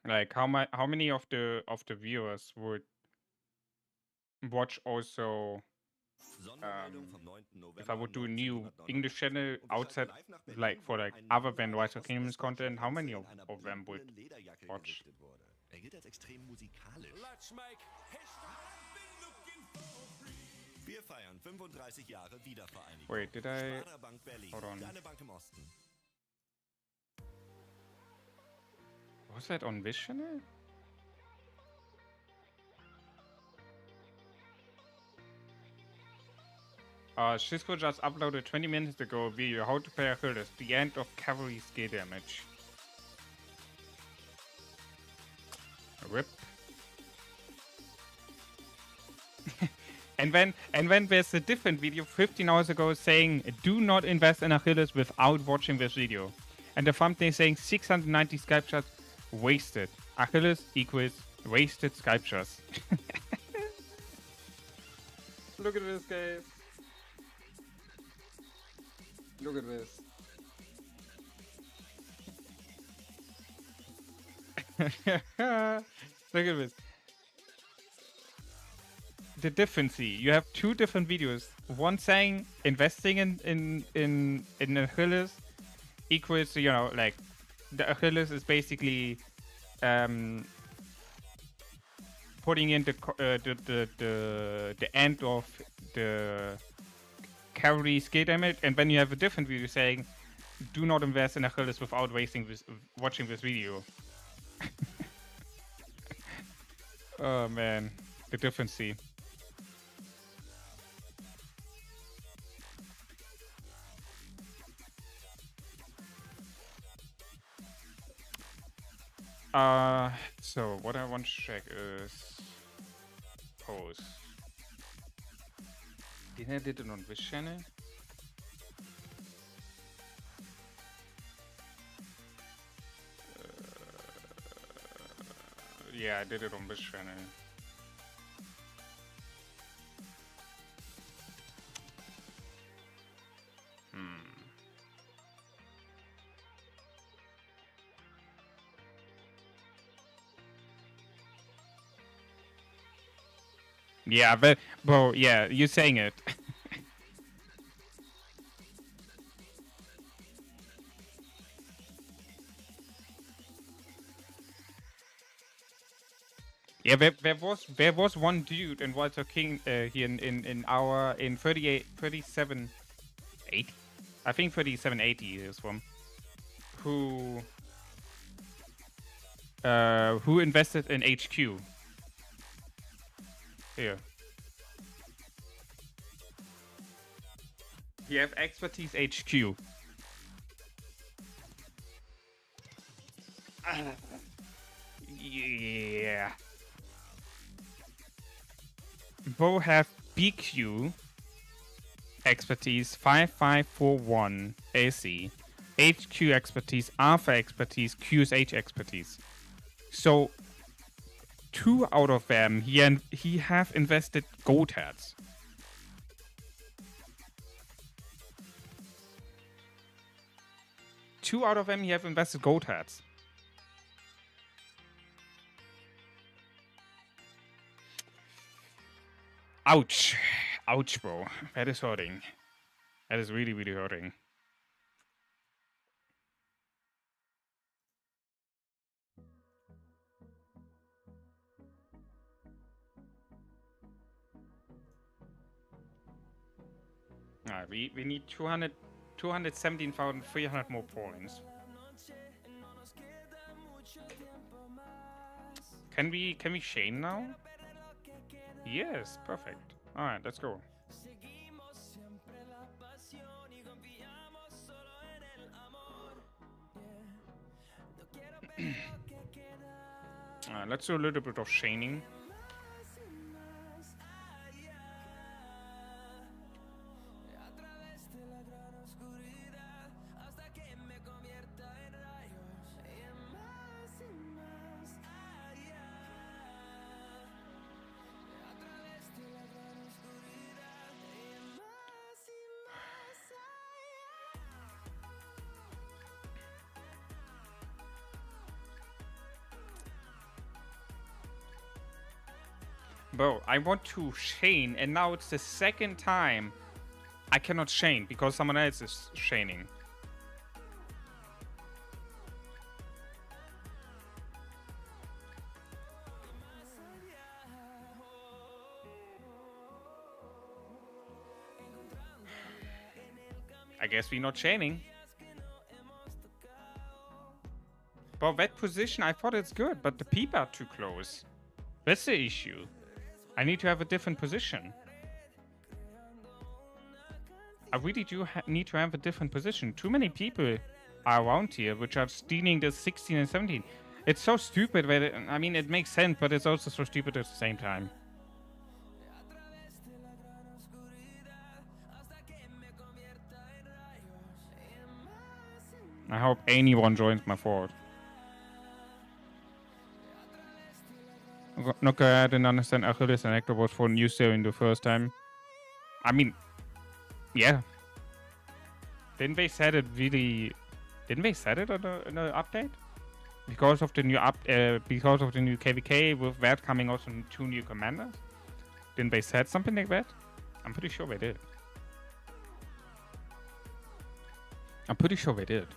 S1: Like how many of the viewers would watch also if I would do a new English channel outside, like for like other than Rise of Kingdoms content, how many of them would watch?
S4: Er gilt als extrem musikalisch. Wir feiern 35 Jahre Wiedervereinigung.
S1: Wait, did I?
S4: Sparda-Bank Berlin.
S1: Hold on.
S4: Deine Bank im Osten.
S1: Was that on this channel? Cisco just uploaded 20 minutes ago a video how to play Achilles, the end of cavalry skill damage. Rip. and then there's a different video 15 hours ago saying do not invest in Achilles without watching this video. And the thumbnail saying 690 Skype shots wasted. Achilles equals wasted Skype shots. Look at this, guys. Look at this. Look at this. The difference. You have two different videos. One saying investing in Achilles equals, you know, like the Achilles is basically putting in the end of the cavalry skill damage, and then you have a different video saying do not invest in Achilles without watching this video. Oh man, the difference. So what I want to check is pose. Did I did it on this channel? Yeah, I did it on this channel. Yeah, but well, yeah, you're saying it. Yeah, there was one dude in Walter King here in 3780. I think 3780 is from who invested in HQ. Here. You have expertise HQ. Yeah. Both have BQ expertise 5541 AC, HQ expertise, Alpha expertise, QSH expertise. So 2 out of them he have invested gold heads. Two out of them he have invested gold heads. Ouch. Ouch, bro. That is hurting. That is really, really hurting. We need 217,300 more points. Can we chain now? Yes, perfect. Alright, let's go. Let's do a little bit of chaining. Bro, I want to chain, and now it's the second time I cannot chain because someone else is chaining. I guess we're not chaining. But that position, I thought it's good, but the people are too close. That's the issue. I need to have a different position. I really do need to have a different position. Too many people are around here, which are stealing the 16 and 17. It's so stupid. That I mean, it makes sense, but it's also so stupid at the same time. I hope anyone joins my fort. Okay, I didn't understand Achilles and Hector was for new series the first time. I mean, yeah. Didn't they set it really? Didn't they set it on the update? Because of the new because of the new KVK, with that coming also 2 new commanders. Didn't they set something like that? I'm pretty sure they did. I'm pretty sure they did.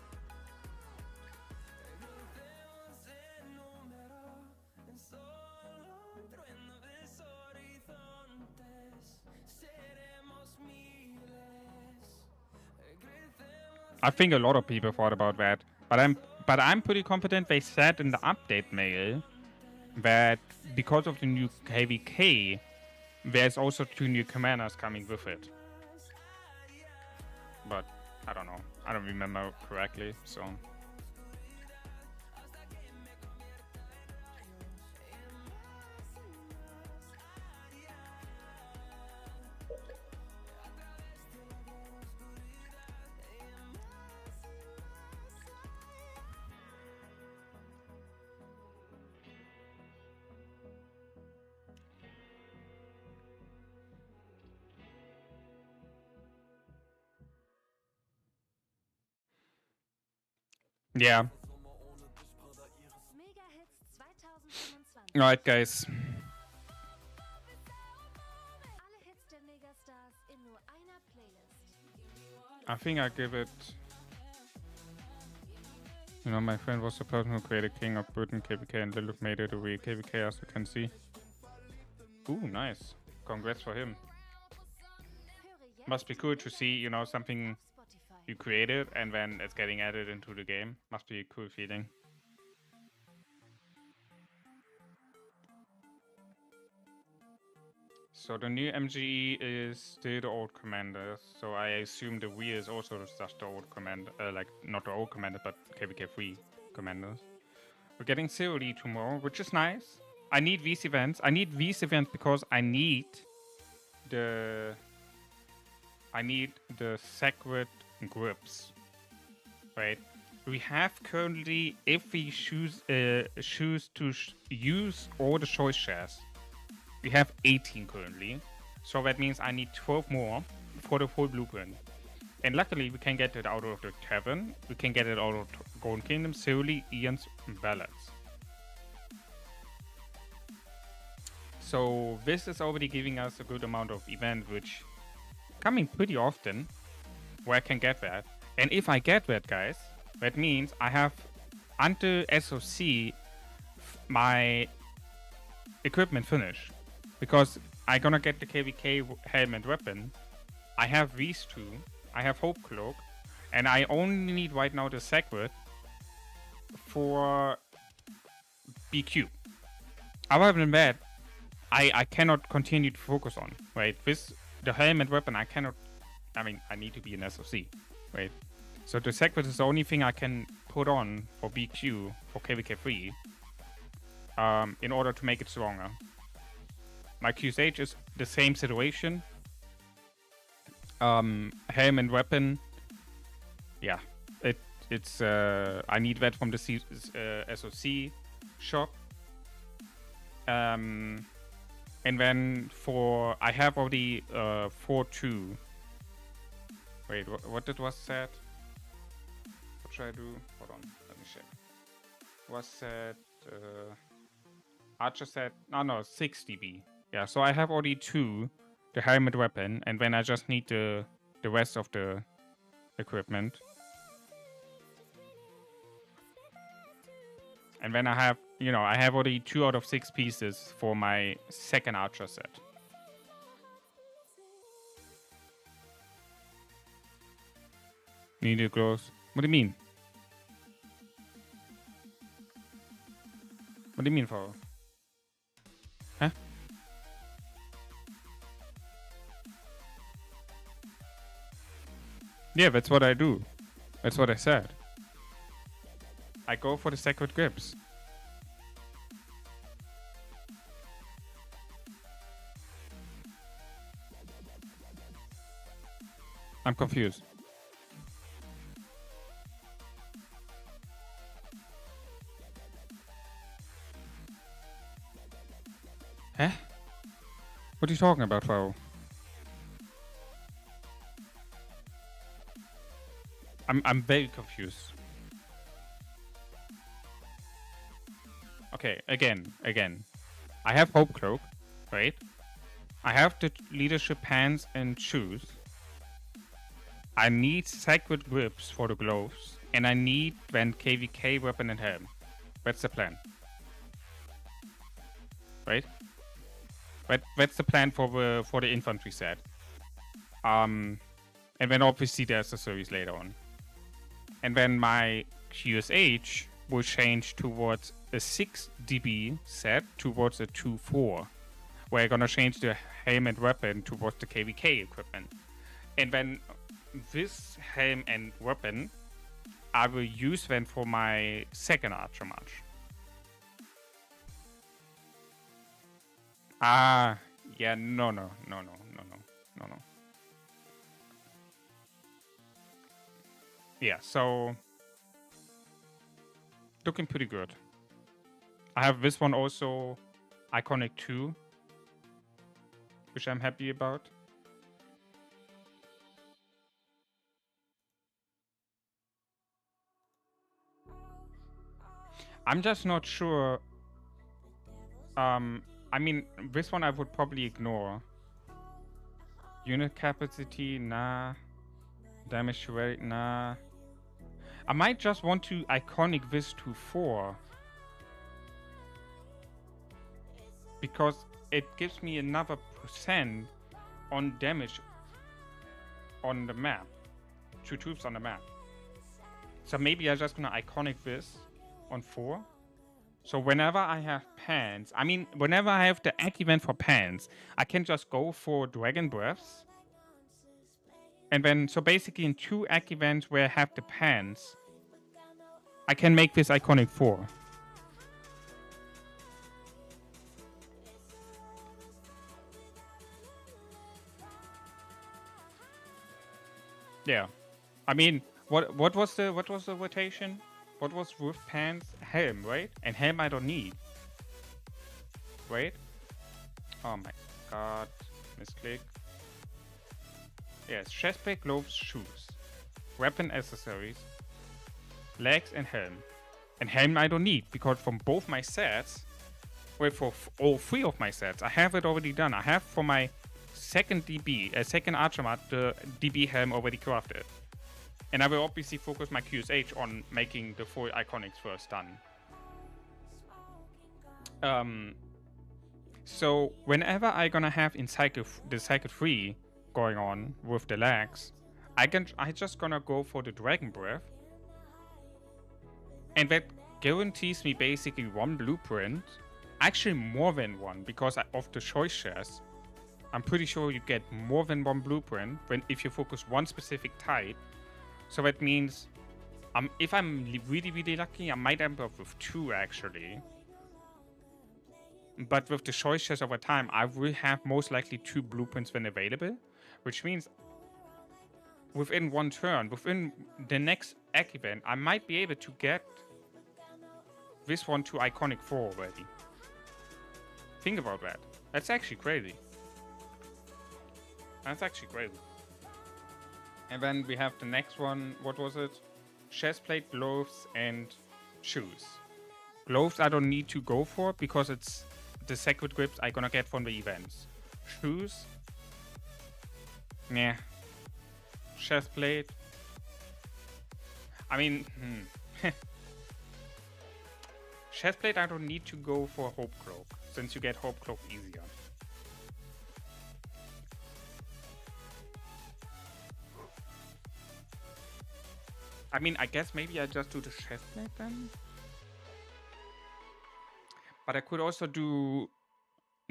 S1: I think a lot of people thought about that, but I'm pretty confident they said in the update mail that because of the new KVK, there's also 2 new commanders coming with it. But I don't know. I don't remember correctly, so. Yeah. Alright, guys. I think I give it. You know, my friend was the person who created King of Britain KVK and Lilith made it a real KVK, as you can see. Ooh, nice. Congrats for him. Must be cool to see, you know, something you created and then it's getting added into the game. Must be a cool feeling. So the new MGE is still the old commander. So I assume the Wii is also just the old commander, like not the old commander, but KVK3 commanders. We're getting COD tomorrow, which is nice. I need these events. I need these events because I need the sacred grips. Right? We have currently, if we choose to use all the choice shares, we have 18 currently. So that means I need 12 more for the full blueprint. And luckily we can get it out of the tavern. We can get it out of Golden Kingdom, Ceoli, Ian's Ballads. So this is already giving us a good amount of event, which coming pretty often, where I can get that. And if I get that, guys, that means I have until SOC my equipment finished. Because I'm gonna get the KVK helmet weapon. I have these 2. I have Hope Cloak. And I only need right now the Sacred for BQ. Other than that, I cannot continue to focus on, right? This, the helmet weapon, I cannot, I mean, I need to be an SOC, right? So the Sacred is the only thing I can put on for BQ, for KVK3, in order to make it stronger. My QSH is the same situation. Helmet weapon, yeah, it's I need that from the SOC shop. And then for, I have already 4-2. Wait, what it was said? What should I do? Hold on, let me check. Was said, Archer said, no, 6 dB. Yeah, so I have already 2, the helmet weapon, and then I just need the rest of the equipment. And then I have, you know, I have already 2 out of 6 pieces for my second archer set. Needed gloves. What do you mean? What do you mean, for? Huh? Yeah, that's what I do. That's what I said. I go for the sacred grips. I'm confused. Huh? What are you talking about, Faro? I'm very confused. Okay, again. I have Hope Cloak, right? I have the leadership pants and shoes. I need sacred grips for the gloves, and I need then KVK weapon and helm. That's the plan, right? That's the plan for the infantry set. And then obviously the accessories later on. And then my QSH will change towards a 6 DB set towards a 2-4. We're gonna change the helm and weapon towards the KVK equipment. And then this helm and weapon I will use then for my second archer march. Ah, yeah, no. Yeah, so looking pretty good. I have this one also, Iconic 2, which I'm happy about. I'm just not sure. I mean, this one I would probably ignore. Unit capacity, nah. Damage rate, nah. I might just want to iconic this to 4. Because it gives me another % on damage on the map. 2 troops on the map. So maybe I'm just gonna iconic this on 4. So whenever I have pants, I mean, whenever I have the egg event for pants, I can just go for Dragon Breaths. And then, so basically in 2 egg events where I have the pants, I can make this iconic 4. Yeah. I mean, what was the rotation? What was with pants? Helm, right? And helm I don't need. Right? Oh my god. Misclick. Yes, chestplate, gloves, shoes. Weapon accessories. Legs and helm. And helm I don't need, because from both my sets, well, for all 3 of my sets, I have it already done. I have for my second DB, second archer mat, the DB helm already crafted. And I will obviously focus my QSH on making the 4 iconics first done. So whenever I gonna have in the cycle 3 going on with the legs, I just gonna go for the Dragon Breath. And that guarantees me basically 1 blueprint. Actually more than 1, because of the choice shares. I'm pretty sure you get more than 1 blueprint if you focus 1 specific type. So that means, if I'm really lucky, I might end up with 2 actually. But with the choice shares over time, I will have most likely 2 blueprints when available. Which means, within 1 turn, within the next egg event, I might be able to get this one to Iconic 4 already. Think about that. That's actually crazy. That's actually crazy. And then we have the next one, what was it? Chestplate, gloves, and shoes. Gloves I don't need to go for because it's the sacred grips I'm gonna get from the events. Shoes? Nah. Chest plate? I mean, chest plate I don't need to go for Hope Cloak, since you get Hope Cloak easier. I mean, I guess maybe I just do the chest plate then? But I could also do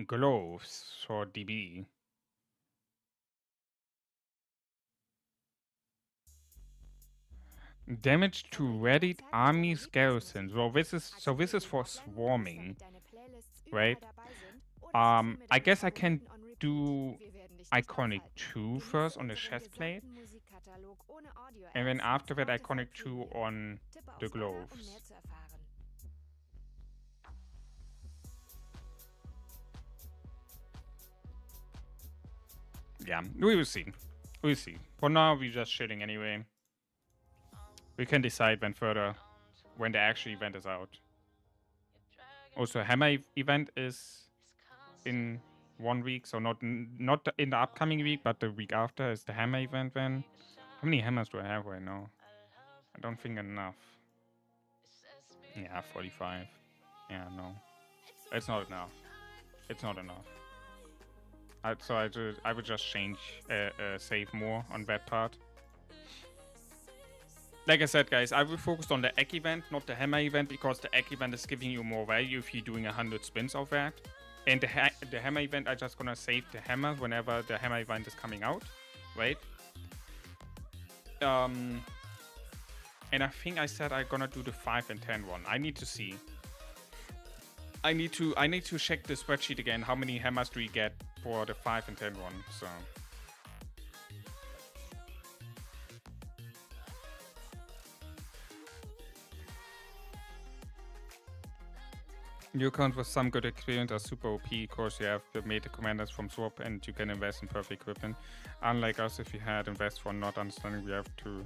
S1: gloves for DB. Damage to Reddit army's garrisons. Well, this is for swarming, right? I guess I can do Iconic 2 first on the chest plate, and then after that Iconic 2 on the gloves. Yeah, we will see. We'll see. For now, we're just chilling anyway. We can decide when the actual event is out. Also, Hammer event is in 1 week, so not in the upcoming week, but the week after is the Hammer event then. How many hammers do I have right now? I don't think enough. Yeah, 45. Yeah, no. It's not enough. It's not enough. I would just change, save more on that part. Like I said, guys, I will focus on the egg event, not the hammer event, because the egg event is giving you more value if you're doing 100 spins of that. And the hammer event, I'm just gonna save the hammer whenever the hammer event is coming out, right? And I think I said I'm gonna do the 5 and 10 one. I need to see. I need to check the spreadsheet again. How many hammers do we get for the 5 and 10 one? So. New account with some good experience are super OP. Of course, you have made the commanders from swap and you can invest in perfect equipment. Unlike us, if you had invest for not understanding, we have to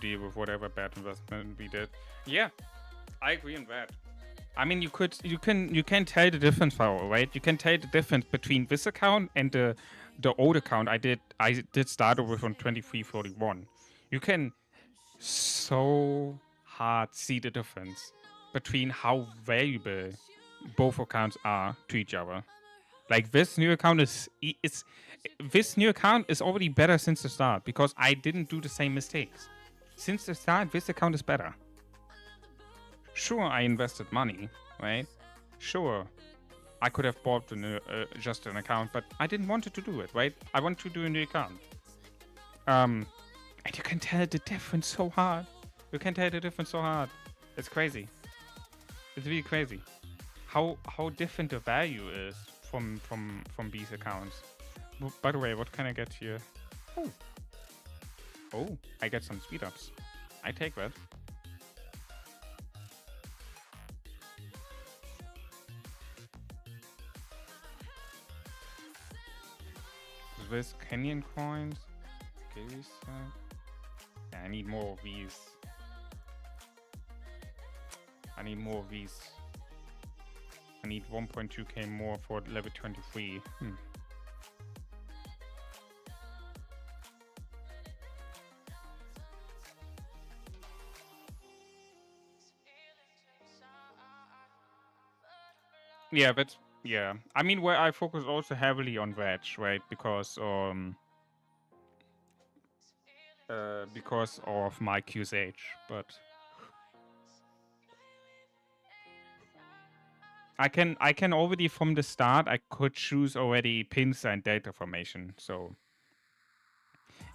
S1: deal with whatever bad investment we did. Yeah, I agree on that. I mean, you can tell the difference, right? You can tell the difference between this account and the old account I did start with on 2341. You can so hard see the difference between how valuable both accounts are to each other. Like this new account is already better since the start because I didn't do the same mistakes. Since the start, this account is better. Sure, I invested money, right? Sure, I could have bought just an account, but I didn't want to do it, right? I want to do a new account. And you can tell the difference so hard. You can tell the difference so hard. It's crazy. It's really crazy. How different the value is from these accounts. By the way, what can I get here? Oh, I get some speed ups. I take that. This Canyon coins. Okay, yeah, I need more of these. I need more of these. I need 1.2k more for level 23. Yeah, but yeah. I mean, where I focus also heavily on veg, right? Because of my QSH, but I can already from the start I could choose already pins and data formation. So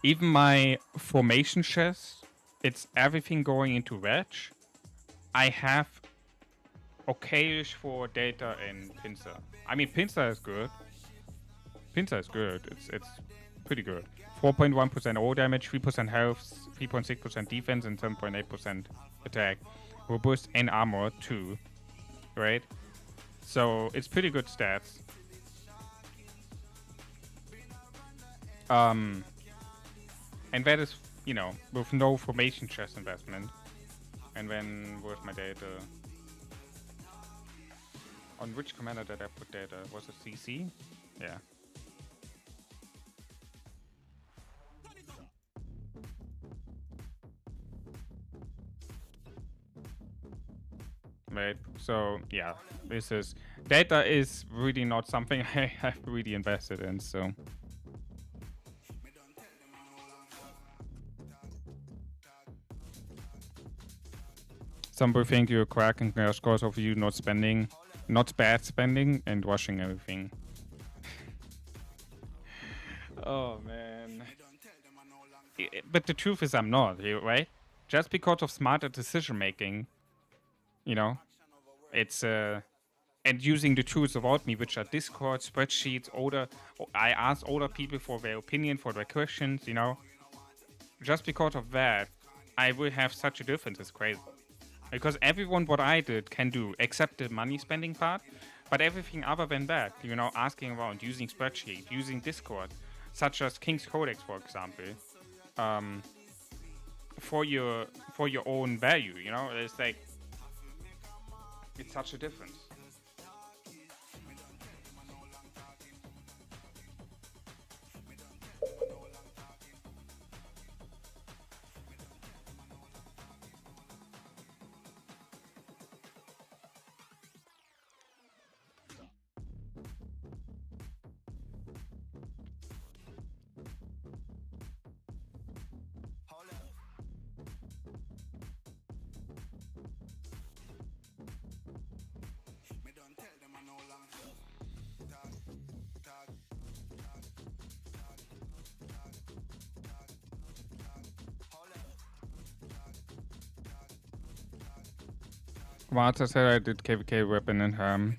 S1: even my formation chest, it's everything going into veg. I have okayish for data and pincer. I mean, pincer is good. Pincer is good. It's pretty good. 4.1% all damage, 3% health, 3.6% defense, and 7.8% attack. Robust and armor too, right? So it's pretty good stats. And that is, you know, with no formation chest investment. And then with my data. On which commander did I put data? Was it CC? Yeah. Right. So yeah, this is data is really not something I have really invested in. So. Some people think you're cracking because of you not spending, not bad spending, and washing everything. Oh man. But the truth is I'm not, right? Just because of smarter decision making, you know, it's and using the tools about me, which are Discord, spreadsheets, I ask older people for their opinion, for their questions, you know. Just because of that, I will have such a difference. It's crazy. Because everyone what I did can do, except the money spending part, but everything other than that, you know, asking around, using spreadsheet, using Discord, such as King's Codex, for example, for your own value, you know, it's like, it's such a difference. Martha said I did KVK weapon and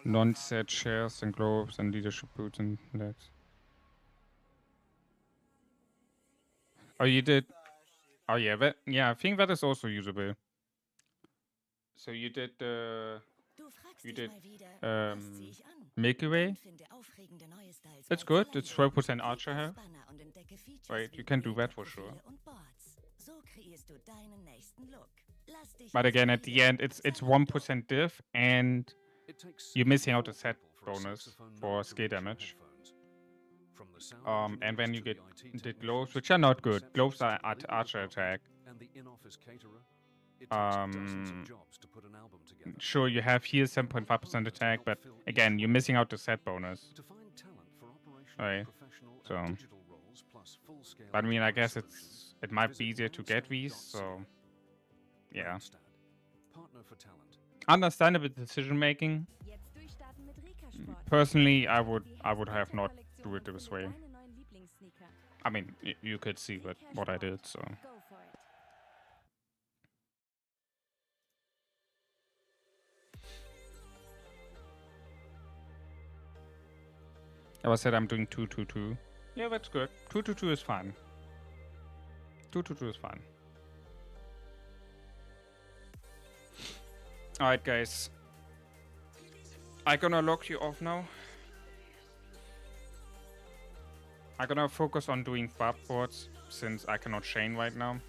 S1: non-set shares and globes and leadership boots and that. Oh, you did? Oh yeah, I think that is also usable. So you did Milky Way. It's good. It's 12% Archer health. Right, you can do that for sure. But again, at the end, it's 1% diff, and you're missing out a set bonus for skill damage. And then you get the gloves, which are not good. Gloves are at Archer attack. Sure, you have here 7.5% attack, but again, you're missing out the set bonus. Right. So, but I mean, I guess it might be easier to get these. So, yeah. Understandable decision making. Personally, I would have not do it this way. I mean, you could see what I did. So. I said I'm doing 2-2-2. Yeah, that's good. 2-2-2 is fine. 2-2-2 is fine. Alright, guys. I'm gonna lock you off now. I'm gonna focus on doing barb boards since I cannot chain right now.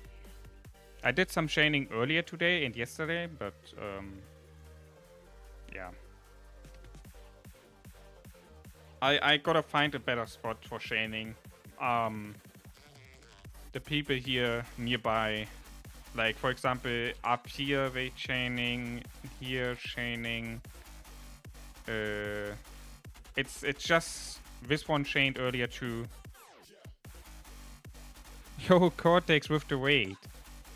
S1: I did some chaining earlier today and yesterday, but yeah. I gotta find a better spot for chaining. The people here nearby, like for example, up here they chaining, here chaining. It's just this one chained earlier too. Yo, Cortex with the weight.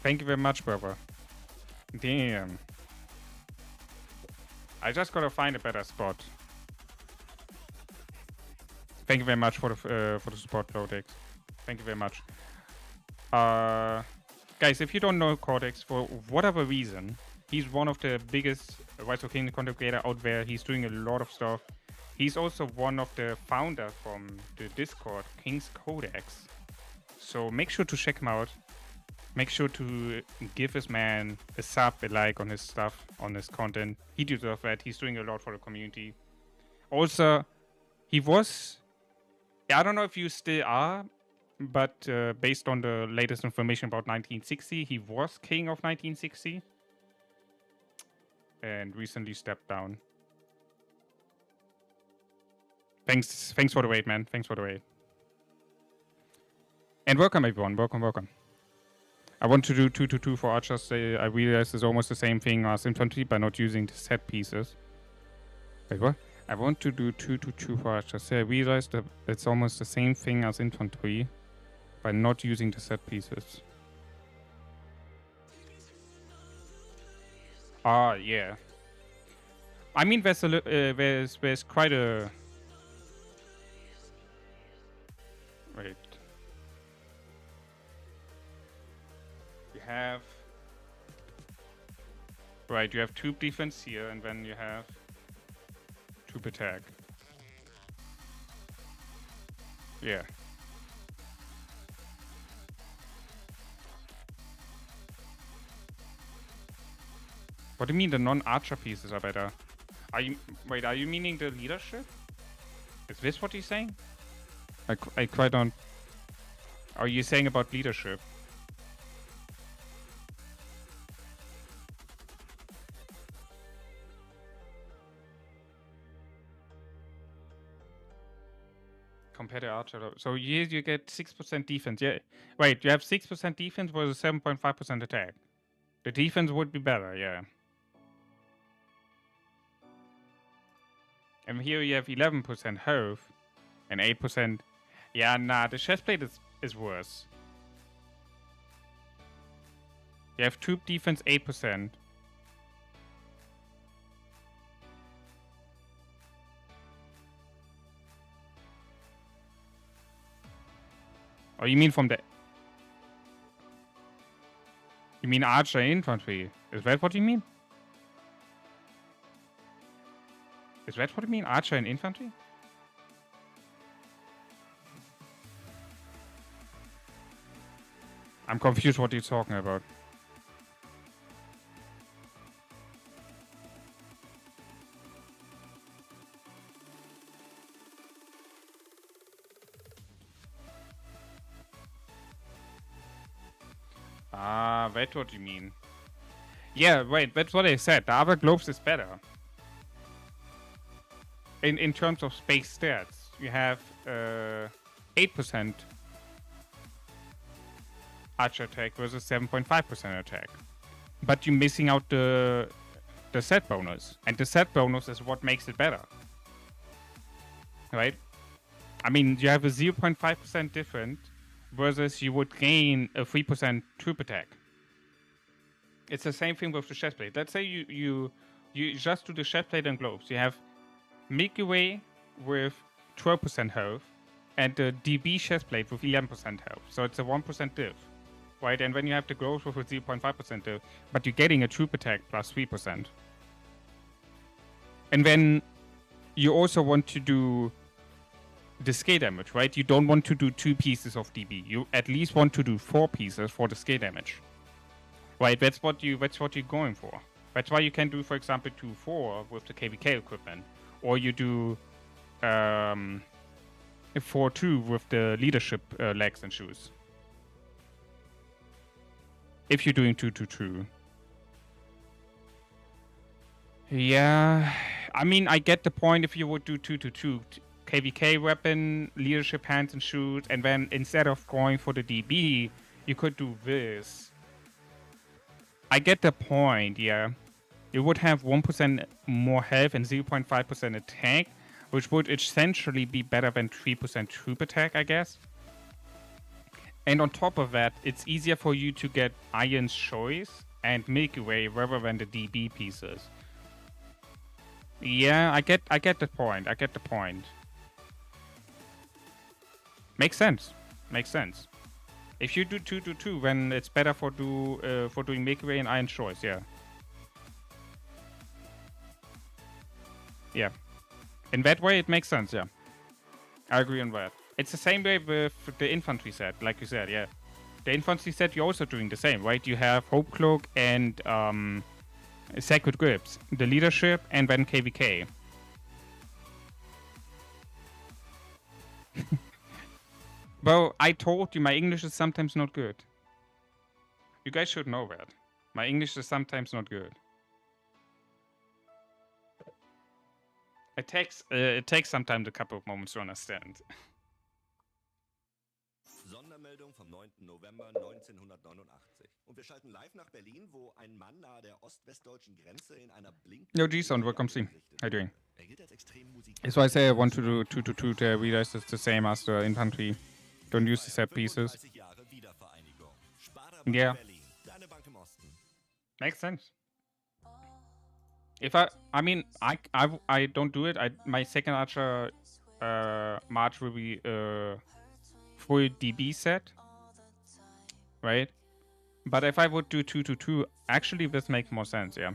S1: Thank you very much, brother. Damn. I just gotta find a better spot. Thank you very much for the support, Cortex. Thank you very much. Guys, if you don't know Cortex, for whatever reason, he's one of the biggest Rise of Kingdom content creator out there. He's doing a lot of stuff. He's also one of the founders from the Discord, King's Codex. So make sure to check him out. Make sure to give this man a sub, a like on his stuff, on his content. He deserves that. He's doing a lot for the community. Also, he was... I don't know if you still are, but based on the latest information about 1960, he was king of 1960 and recently stepped down. Thanks for the wait, man. Thanks for the wait. And welcome, everyone. Welcome. I want to do 2-2-2 for archers. I realize it's almost the same thing as infantry by not using the set pieces. Wait, what? I want to do 2-2-2 for archers. I realize that it's almost the same thing as infantry by not using the set pieces. Ah, yeah. I mean, there's quite a... Wait. You have... Right, you have troop defense here, and then you have troop attack. Yeah. What do you mean the non-archer pieces are better? Are you meaning the leadership? Is this what you're saying? I quite don't... Are you saying about leadership? Compared to archer. So here you get 6% defense. Yeah. Wait, you have 6% defense versus 7.5% attack. The defense would be better, yeah. And here you have 11% health and 8%. Yeah, nah, the chestplate is worse. You have troop defense 8%. Oh, you mean from the... You mean archer infantry? Is that what you mean? Is that what you mean? Archer and infantry? I'm confused what you're talking about. Ah, that's what you mean. Yeah, wait, that's what I said. The other globes is better. In terms of space stats, you have 8% archer attack versus 7.5% attack. But you're missing out the set bonus. And the set bonus is what makes it better. Right? I mean, you have a 0.5% difference versus you would gain a 3% troop attack. It's the same thing with the chestplate. Let's say you just do the chestplate and globes. You have Milky Way with 12% health and the DB chestplate with 11% health. So it's a 1% diff. Right? And then you have the globes with a 0.5% diff. But you're getting a troop attack plus 3%. And then you also want to do the scale damage, right? You don't want to do 2 pieces of DB. You at least want to do 4 pieces for the scale damage. Right, that's what you're going for. That's why you can do, for example, 2-4 with the KVK equipment. Or you do 4-2 with the leadership legs and shoes. If you're doing 2-2-2. Yeah, I mean, I get the point if you would do 2-2-2. KVK weapon, leadership hands and shoes, and then instead of going for the DB, you could do this. I get the point, yeah. You would have 1% more health and 0.5% attack, which would essentially be better than 3% troop attack, I guess. And on top of that, it's easier for you to get Iron's Choice and Milky Way rather than the DB pieces. Yeah, I get the point. I get the point. Makes sense. Makes sense. If you do 2-2-2, then it's better for doing Milky Way and Iron Choice, yeah. Yeah. In that way, it makes sense, yeah. I agree on that. It's the same way with the infantry set, like you said, yeah. The infantry set, you're also doing the same, right? You have Hope Cloak and Sacred Grips, the leadership, and then KVK. Well, I told you my English is sometimes not good. You guys should know that. My English is sometimes not good. It takes sometimes a couple of moments to understand.
S4: Sondermeldung vom 9. November 1989. Und wir schalten live nach Berlin, wo ein Mann nahe der ost-westdeutschen Grenze in einer blinkenden
S1: Yo, G-Sound, welcome stream. How you doing?
S4: Er gilt als extrem musikalisch.
S1: That's why I say I want to do 2-2-2 to realize it's the same as the infantry. Don't use the set pieces.
S4: 35 Jahre Wiedervereinigung. Sparda-Bank
S1: Yeah.
S4: Berlin. Deine Bank im Osten.
S1: Makes sense. If I mean, I don't do it. My second Archer March will be full DB set, right? But if I would do 2-2-2, actually this makes more sense, yeah.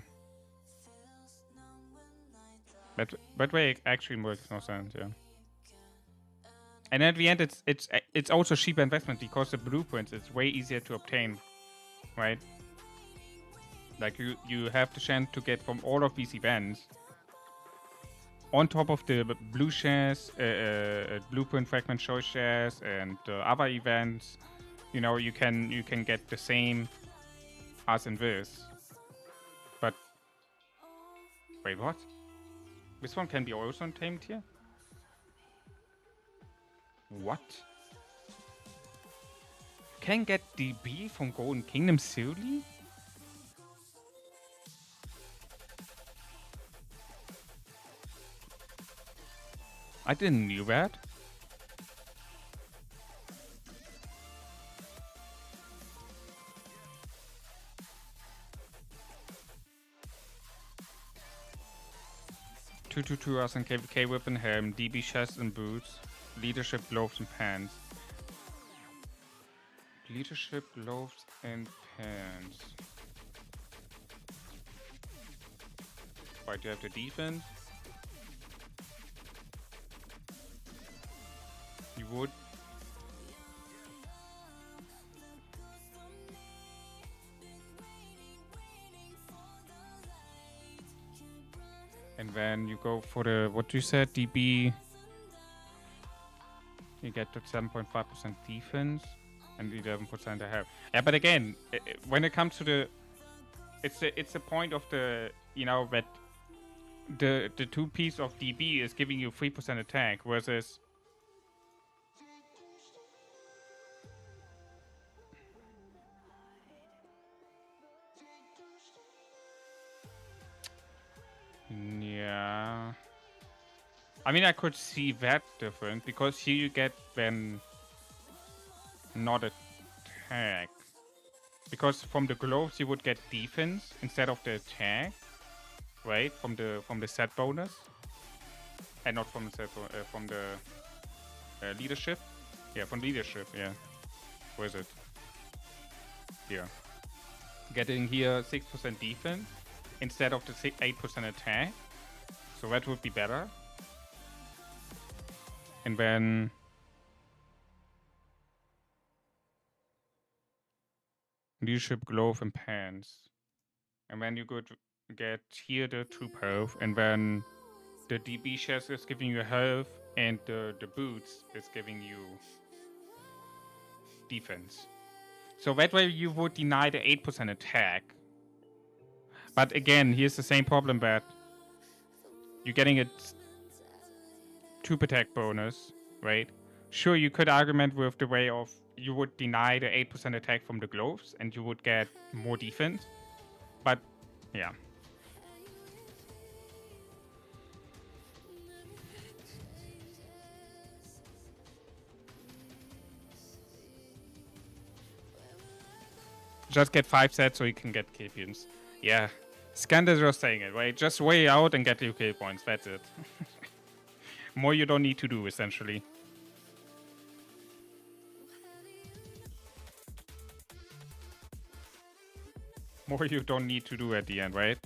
S1: That way it actually makes more sense, yeah. And at the end, it's also cheaper investment because the blueprints it's way easier to obtain, right? Like you have the chance to get from all of these events on top of the blue shares, blueprint fragment show shares, and other events. You know, you can get the same as in this. But wait, what? This one can be also tamed here? What? Can get DB from Golden Kingdom solely? I didn't knew that. Two as in KVK whip and helm, DB chest and boots, leadership gloves and pants. Leadership gloves and pants. Why do you have the defense? You would. And then you go for the, what you said, DB. You get to 7.5% defense and 11% I have. Yeah, but again, when it comes to the, it's the point of the, you know, that the two piece of DB is giving you 3% attack versus. Yeah. I mean, I could see that different because here you get then not attack. Because from the gloves you would get defense instead of the attack, right? From the set bonus, and not from the set from the leadership. Yeah, from leadership. Yeah. Where is it? Here. Getting here 6% defense instead of the 8% attack, so that would be better. And then leadership glove and pants, and then you could get here the troop health, and then the DB chest is giving you health, and the boots is giving you defense. So that way you would deny the 8% attack. But again, here's the same problem that you're getting a 2 attack bonus, right? Sure, you could argument with the way of you would deny the 8% attack from the gloves and you would get more defense. But yeah. Just get 5 sets so you can get kill points. Yeah. Skander just saying it, right? Just weigh out and get your kill points. That's it. More you don't need to do, essentially. More you don't need to do at the end, right?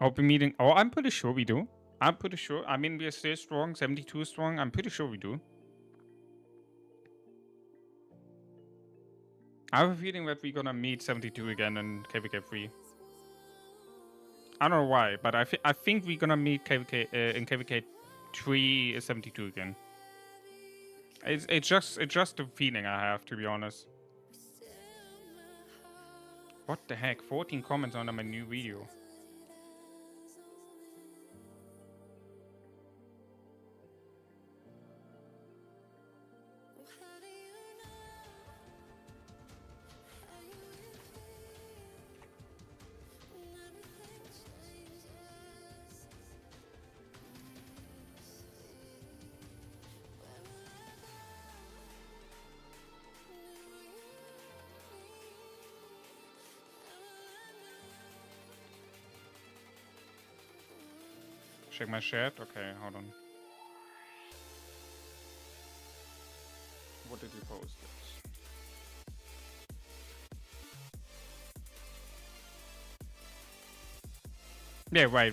S1: Open meeting. Oh, I'm pretty sure we do. I'm pretty sure. I mean, we are still strong. 72 strong. I'm pretty sure we do. I have a feeling that we're gonna meet 72 again in KVK 3. I don't know why, but I think we're gonna meet KVK in KVK 3 72 again. It's just a feeling I have, to be honest. What the heck? 14 comments on my new video. Check my chat. Okay, hold on. What did you post? Yeah, right.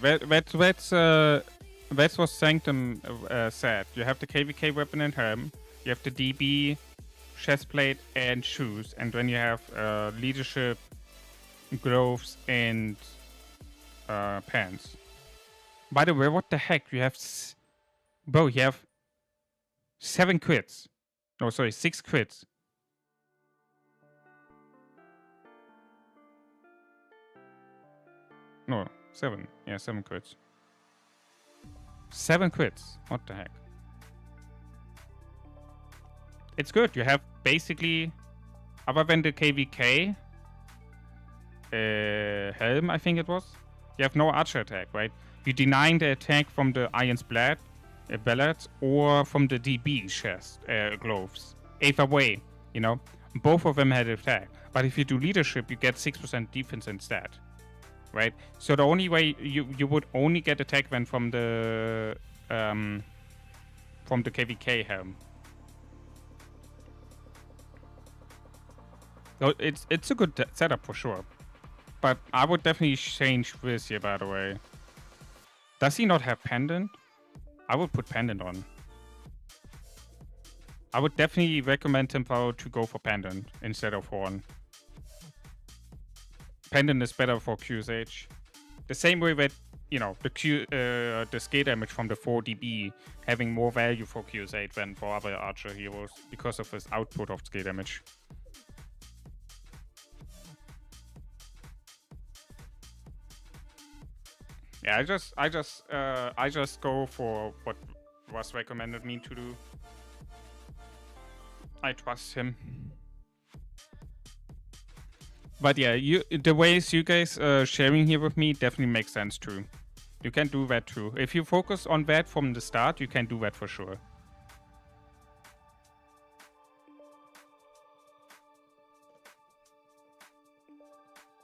S1: That's what Sanctum said. You have the KVK weapon and helm. You have the DB, chestplate, and shoes, and then you have leadership, gloves, and pants. By the way, what the heck? You have... Bro, you have 7 crits. No, sorry, 6 crits. No, 7. Yeah, 7 crits. 7 crits. What the heck? It's good. You have basically... Other than the KVK... helm, I think it was. You have no archer attack, right? You denying the attack from the Iron's Blade, Ballets, or from the DB chest, gloves. Either way, you know, both of them had attack. But if you do leadership, you get 6% defense instead, right? So the only way you would only get attack then from the KVK helm. So it's a good setup for sure. But I would definitely change this here, by the way. Does he not have pendant? I would put pendant on. I would definitely recommend him to go for pendant instead of horn. Pendant is better for QSH. The same way that, you know, the scale damage from the 4DB having more value for QSH than for other archer heroes because of his output of scale damage. Yeah, I just go for what was recommended me to do. I trust him. But yeah, the ways you guys sharing here with me definitely makes sense too. You can do that too. If you focus on that from the start, you can do that for sure.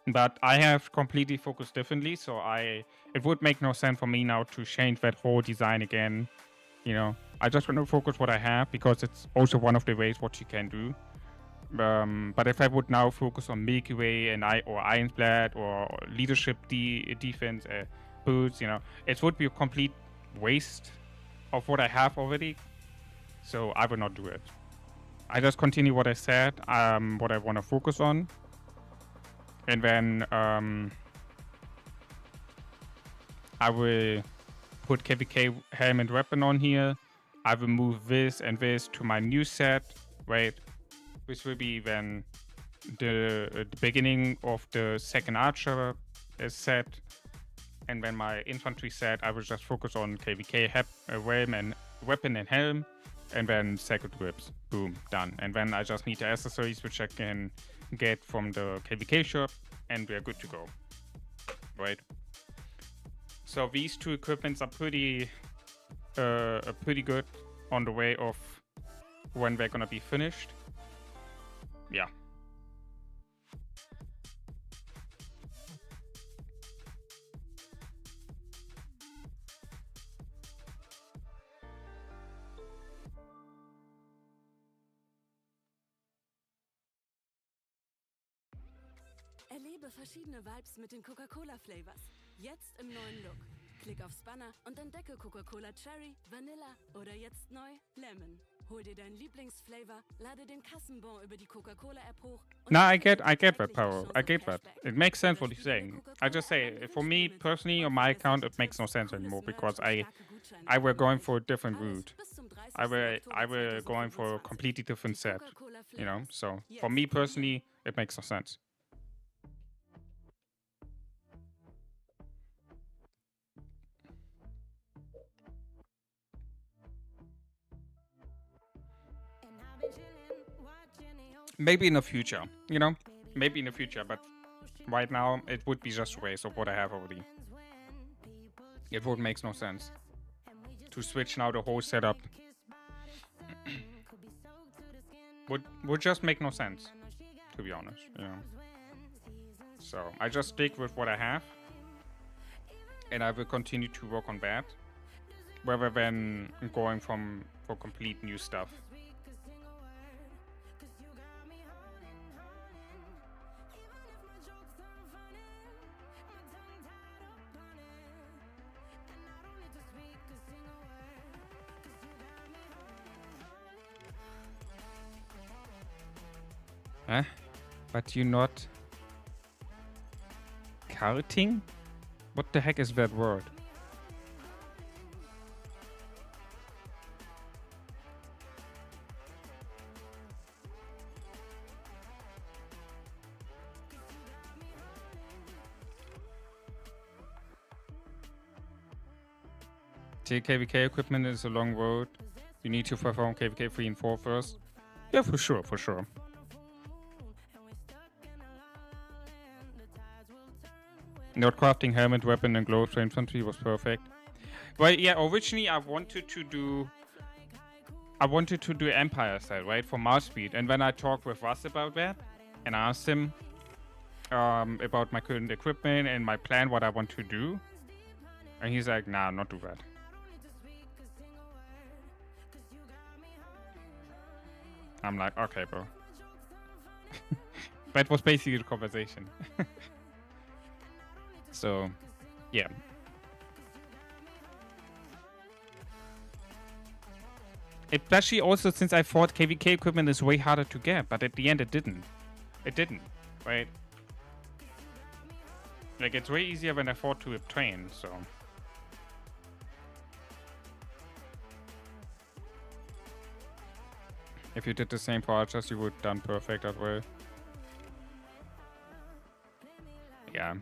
S1: But I have completely focused differently, so it would make no sense for me now to change that whole design again. You know, I just want to focus what I have because it's also one of the ways what you can do. But if I would now focus on Milky Way and Iron's Blade or leadership defense boots, you know, it would be a complete waste of what I have already. So I will not do it. I just continue what I said, what I want to focus on. And then I will put KVK helm and weapon on here. I will move this and this to my new set, right? Which will be then the beginning of the second archer set. And then my infantry set, I will just focus on KVK helm and weapon and helm. And then second whips. Boom, done. And then I just need the accessories, which I can get from the KVK shop, and we're good to go, right? So these two equipments are pretty good on the way of when they're gonna be finished. Yeah.
S10: Erlebe verschiedene Vibes mit den Coca-Cola Flavors. Jetzt im neuen Look. Klick aufs Banner und entdecke Coca-Cola Cherry, Vanilla oder jetzt neu Lemon. Hol dir deinen Lieblingsflavor, lade den Kassenbon über die Coca-Cola-App hoch.
S1: No, I get that, Power. I get that. It makes sense what you're saying. I just say, for me personally, on my account, it makes no sense anymore because I were going for a different route. I were going for a completely different set, you know. So for me personally, it makes no sense. Maybe in the future, you know? Maybe in the future, but right now it would be just a waste of what I have already. It would make no sense to switch now the whole setup. would just make no sense, to be honest, you know? So I just stick with what I have, and I will continue to work on that, rather than going for complete new stuff. Huh? But you not karting? What the heck is that word? Take KVK equipment is a long road. You need to perform KVK 3 and 4 first. Yeah, for sure, for sure. Not crafting helmet, weapon, and gloves for infantry was perfect. Well, yeah, originally I wanted to do Empire style, right, for mouse speed. And when I talked with Russ about that, and I asked him about my current equipment and my plan, what I want to do, and he's like, nah, not do that. I'm like, okay, bro. That was basically the conversation. So, yeah. Especially also since I thought KVK equipment is way harder to get, but at the end it didn't. It didn't, right? Like, it's way easier when I thought to obtain, so... If you did the same for archers, you would have done perfect as well. Yeah.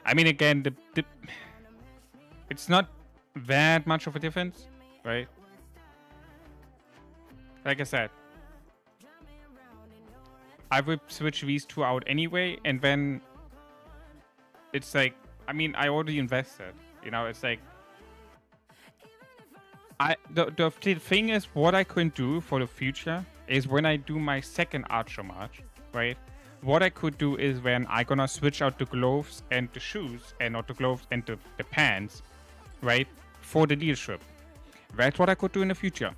S1: I mean, again, it's not that much of a difference, right? Like I said, I would switch these two out anyway, and then it's like, I mean, I already invested, you know, it's like, the thing is, what I could do for the future is when I do my second archer march, right? What I could do is when I gonna switch out the gloves and the shoes, and not the gloves and the pants, right? For the leadership. That's what I could do in the future.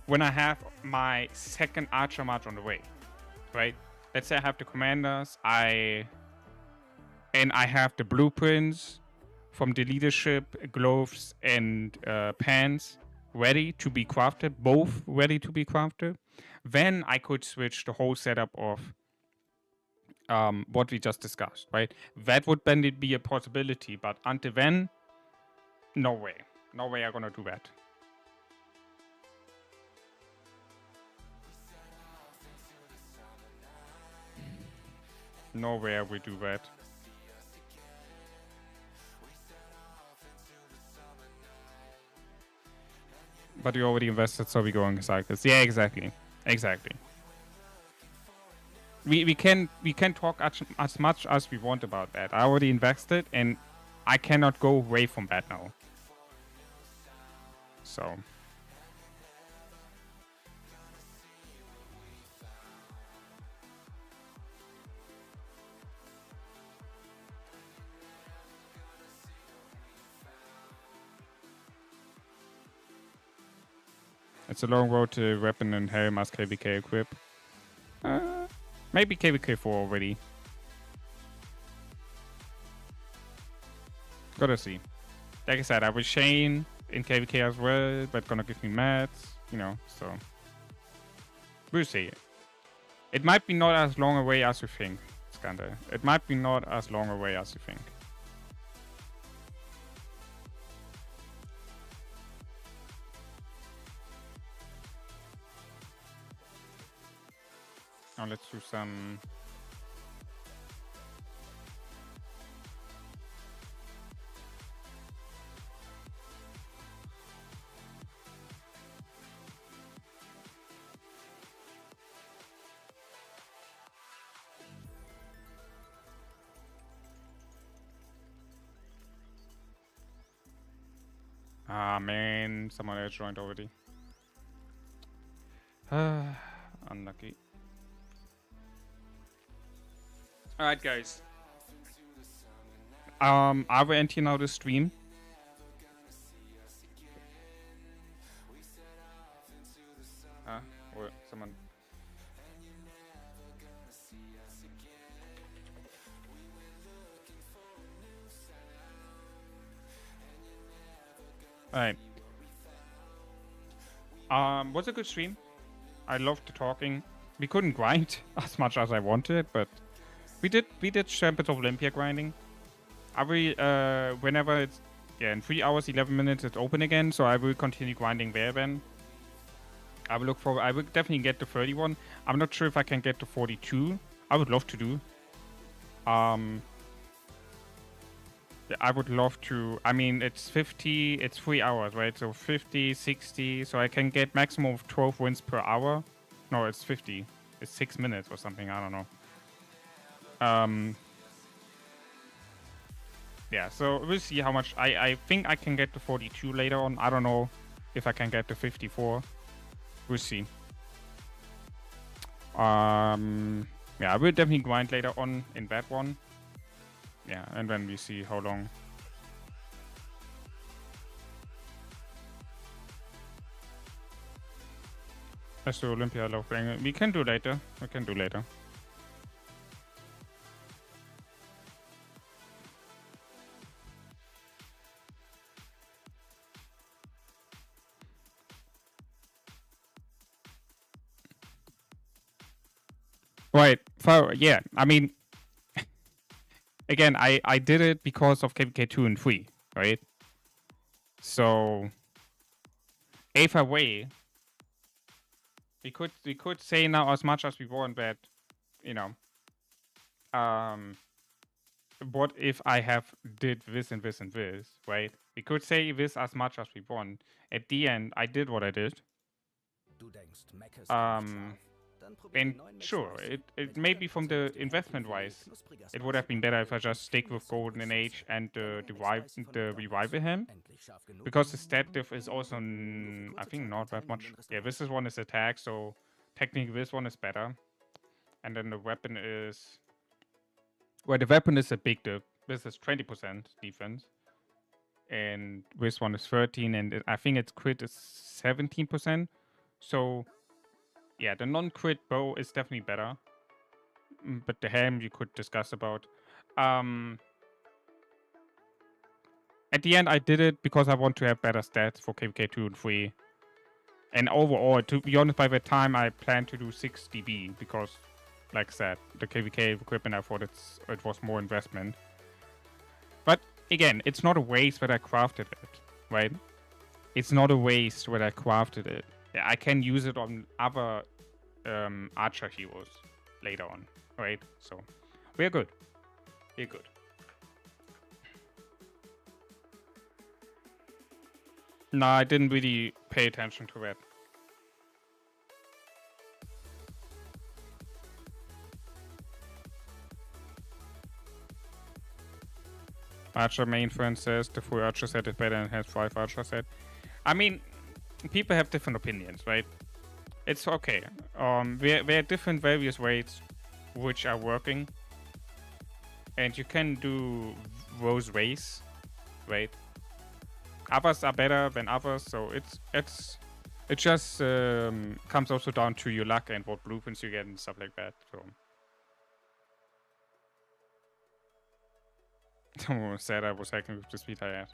S1: When I have my second archer march on the way, right? Let's say I have the commanders, and I have the blueprints from the leadership, gloves and pants ready to be crafted, both ready to be crafted. Then I could switch the whole setup of what we just discussed, right? That would then be a possibility, but until then, no way. No way I'm gonna do that. No way we do that. But you already invested, so we go in cycles. Yeah, exactly. Exactly. We can talk as much as we want about that. I already invested, and I cannot go away from that now. So. It's a long road to weapon and helm as KVK equip. Maybe KVK 4 already. Gotta see. like I said, I will Shane in KVK as well, but gonna give me mats, you know, so we'll see. It might be not as long away as you think, Skander. It might be not as long away as you think. Now let's do some... Ah man, someone else joined already. Unlucky. Alright guys. I will end here now the stream. Or someone. Alright. Was a good stream. I loved the talking. We couldn't grind as much as I wanted, but we did Champions of Olympia grinding. I will whenever it's in 3 hours 11 minutes it's open again, so I will continue grinding there then. I will look for I will definitely get to 31. I'm not sure if I can get to 42. I would love to do. Yeah, I would love to. I mean, it's 50, it's 3 hours, right? So 50, 60. So I can get maximum of 12 wins per hour. No, it's 50. It's 6 minutes or something. I don't know. Yeah, so we'll see how much. I think I can get to 42 later on. I don't know if I can get to 54. We'll see. Yeah, I will definitely grind later on in that one. Yeah, and then we see how long. Let's do Olympia. I love playing it. We can do later. We can do later. Right. Yeah, I mean, again, I did it because of KVK 2 and 3, right? So, either way, we could say now as much as we want that, you know, what if I have did this and this and this, right? We could say this as much as we want. At the end, I did what I did. And sure, it may be from the investment-wise, it would have been better if I just stick with Golden Age and the Revival Hem. Because the stat diff is also, I think, not that much. Yeah, this one is attack, so technically this one is better. And then the weapon is... Well, the weapon is a big diff. This is 20% defense. And this one is 13, and I think its crit is 17%. So... yeah, the non-crit bow is definitely better. But the ham you could discuss about. At the end, I did it because I want to have better stats for KVK 2 and 3. And overall, to be honest, by the time I plan to do 6 DB. Because, like I said, the KVK equipment, I thought it was more investment. But, again, it's not a waste that I crafted it, right? It's not a waste that I crafted it. Yeah, I can use it on other archer heroes later on, right? So, we're good. We're good. No, I didn't really pay attention to that. Archer main friend says the full archer set is better and has 5 archer set. I mean, people have different opinions, right? It's okay. There are different various ways which are working. And you can do those ways, right? Others are better than others, so it just comes also down to your luck and what blueprints you get and stuff like that. So someone said I was hacking with the speed I had.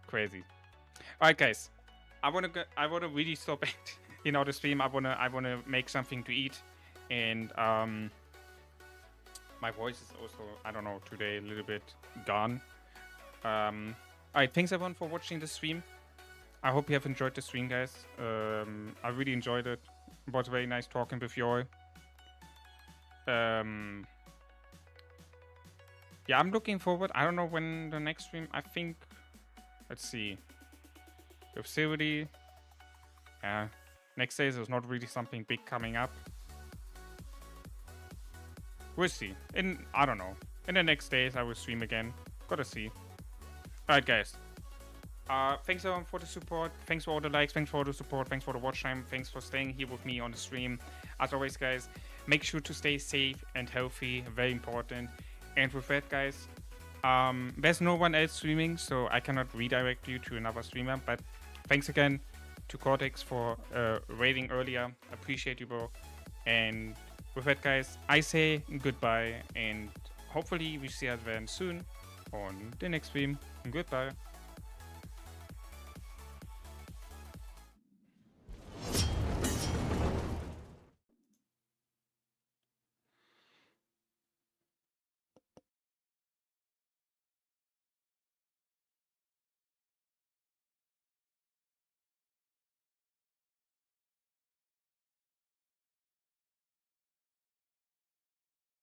S1: Crazy. All right, guys. I wanna really stop it. The stream. I wanna make something to eat, and my voice is also, I don't know, today a little bit gone. All right, thanks everyone for watching the stream. I hope you have enjoyed the stream, guys. I really enjoyed it. It was very nice talking with you all. Yeah, I'm looking forward. I don't know when the next stream. I think. Let's see. With Silvity. Yeah. Next days there's not really something big coming up. We'll see. I don't know. In the next days I will stream again. Gotta see. Alright, guys. Thanks everyone for the support. Thanks for all the likes. Thanks for all the support. Thanks for the watch time. Thanks for staying here with me on the stream. As always, guys, make sure to stay safe and healthy. Very important. And with that, guys, there's no one else streaming, so I cannot redirect you to another streamer. But thanks again to Cortex for raiding earlier. Appreciate you, bro. And with that, guys, I say goodbye, and hopefully we see us again soon on the next stream. Goodbye.